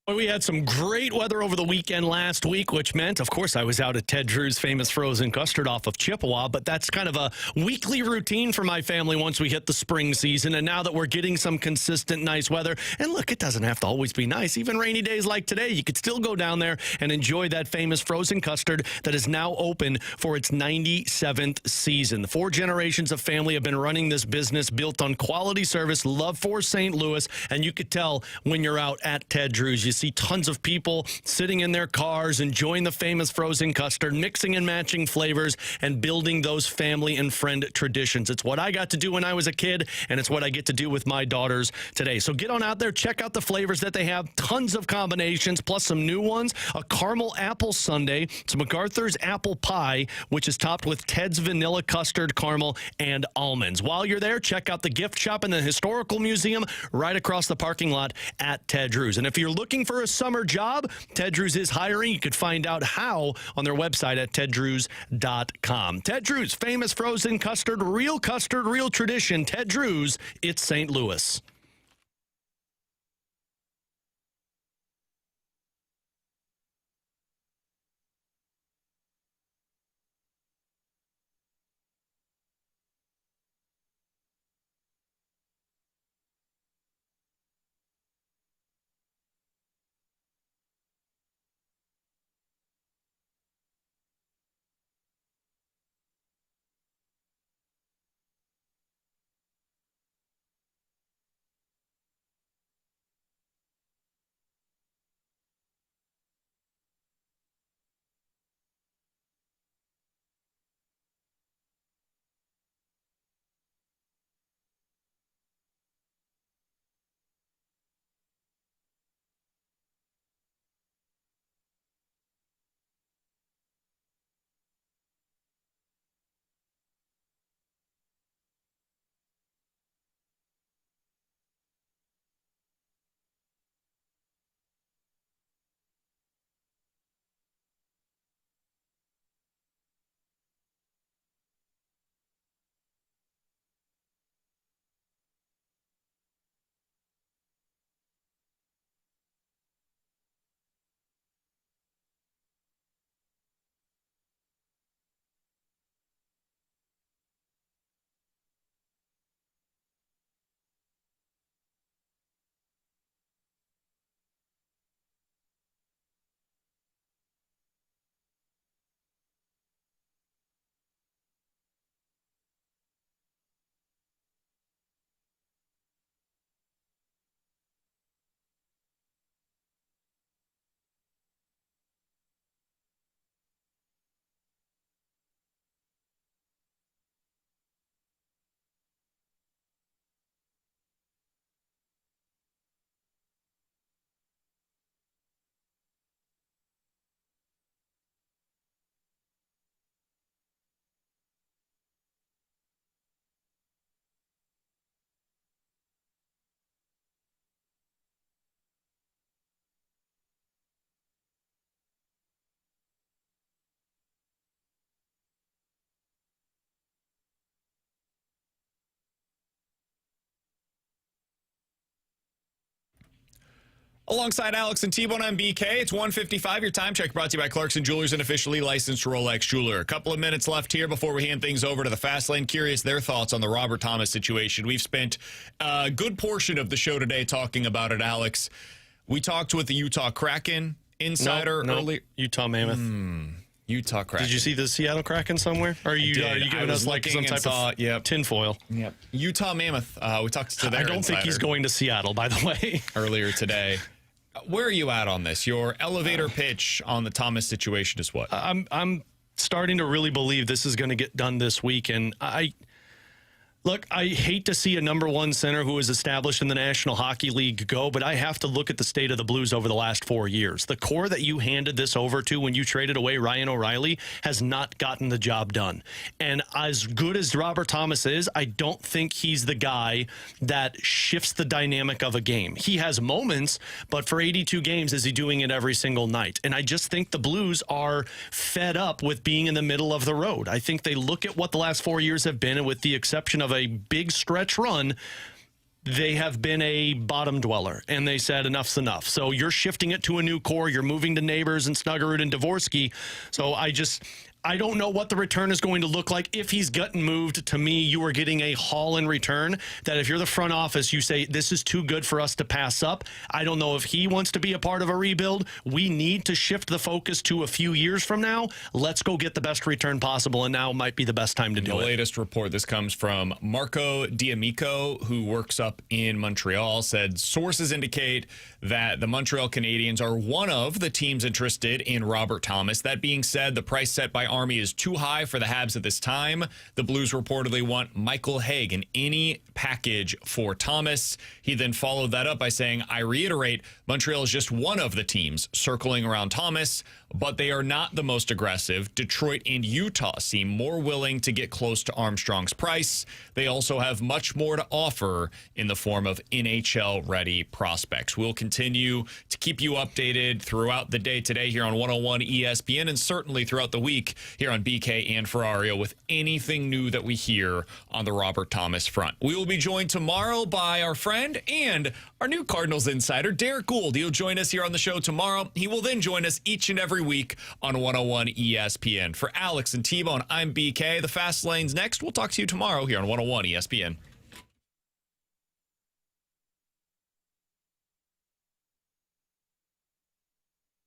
Well, we had some great weather over the weekend last week, which meant, of course, I was out at Ted Drew's famous frozen custard off of Chippewa, but that's kind of a weekly routine for my family once we hit the spring season. And now that we're getting some consistent nice weather, and look, it doesn't have to always be nice. Even rainy days like today, you could still go down there and enjoy that famous frozen custard that is now open for its 97th season. The 4 generations of family have been running this business built on quality service, love for St. Louis, and you could tell when you're out at Ted Drew's. You see tons of people sitting in their cars, enjoying the famous frozen custard, mixing and matching flavors, and building those family and friend traditions. It's what I got to do when I was a kid, and it's what I get to do with my daughters today. So get on out there, check out the flavors that they have. Tons of combinations, plus some new ones. A caramel apple sundae, some MacArthur's apple pie, which is topped with Ted's vanilla custard, caramel, and almonds. While you're there, check out the gift shop in the Historical Museum right across the parking lot at Ted Drew's. And if you're looking for a summer job, Ted Drew's is hiring. You could find out how on their website at teddrews.com. Ted Drew's, famous frozen custard, real tradition. Ted Drew's, it's St. Louis. Alongside Alex and T-Bone, I'm BK. It's 1:55. Your time check brought to you by Clarkson Jewelers, an officially licensed Rolex jeweler. A couple of minutes left here before we hand things over to the Fast Lane. Curious their thoughts on the Robert Thomas situation. We've spent a good portion of the show today talking about it, Alex. We talked with the Utah Kraken insider earlier. Utah Mammoth. Utah Kraken. Did you see the Seattle Kraken somewhere? Or are you giving us like some type of tinfoil? Yep. Utah Mammoth. We talked to their I don't think he's going to Seattle, by the way. Earlier today. Where are you at on this? Your elevator pitch on the Thomas situation is what? I'm starting to really believe this is going to get done this week, and Look, I hate to see a number one center who is established in the National Hockey League go, but I have to look at the state of the Blues over the last 4 years. The core that you handed this over to when you traded away Ryan O'Reilly has not gotten the job done. And as good as Robert Thomas is, I don't think he's the guy that shifts the dynamic of a game. He has moments, but for 82 games, is he doing it every single night? And I just think the Blues are fed up with being in the middle of the road. I think they look at what the last 4 years have been, and with the exception of a big stretch run, they have been a bottom dweller, and they said enough's enough. So you're shifting it to a new core. You're moving to Neighbors and Snuggerud and Dvorsky. So I don't know what the return is going to look like. If he's gotten moved, to me, you are getting a haul in return that if you're the front office, you say, this is too good for us to pass up. I don't know if he wants to be a part of a rebuild. We need to shift the focus to a few years from now. Let's go get the best return possible, and now might be the best time to do it. The latest report, this comes from Marco D'Amico, who works up in Montreal, said sources indicate that the Montreal Canadiens are one of the teams interested in Robert Thomas. That being said, the price set by Army is too high for the Habs at this time. The Blues reportedly want Michael Haig in any package for Thomas. He then followed that up by saying, I reiterate, Montreal is just one of the teams circling around Thomas, but they are not the most aggressive. Detroit and Utah seem more willing to get close to Armstrong's price. They also have much more to offer in the form of NHL-ready prospects. We'll continue to keep you updated throughout the day today here on 101 ESPN, and certainly throughout the week here on BK and Ferrario with anything new that we hear on the Robert Thomas front. We will be joined tomorrow by our friend and our new Cardinals insider, Derek Gould. He'll join us here on the show tomorrow. He will then join us each and every week on 101 ESPN. For Alex and T-Bone, I'm BK. The Fast Lane's next. We'll talk to you tomorrow here on 101 ESPN.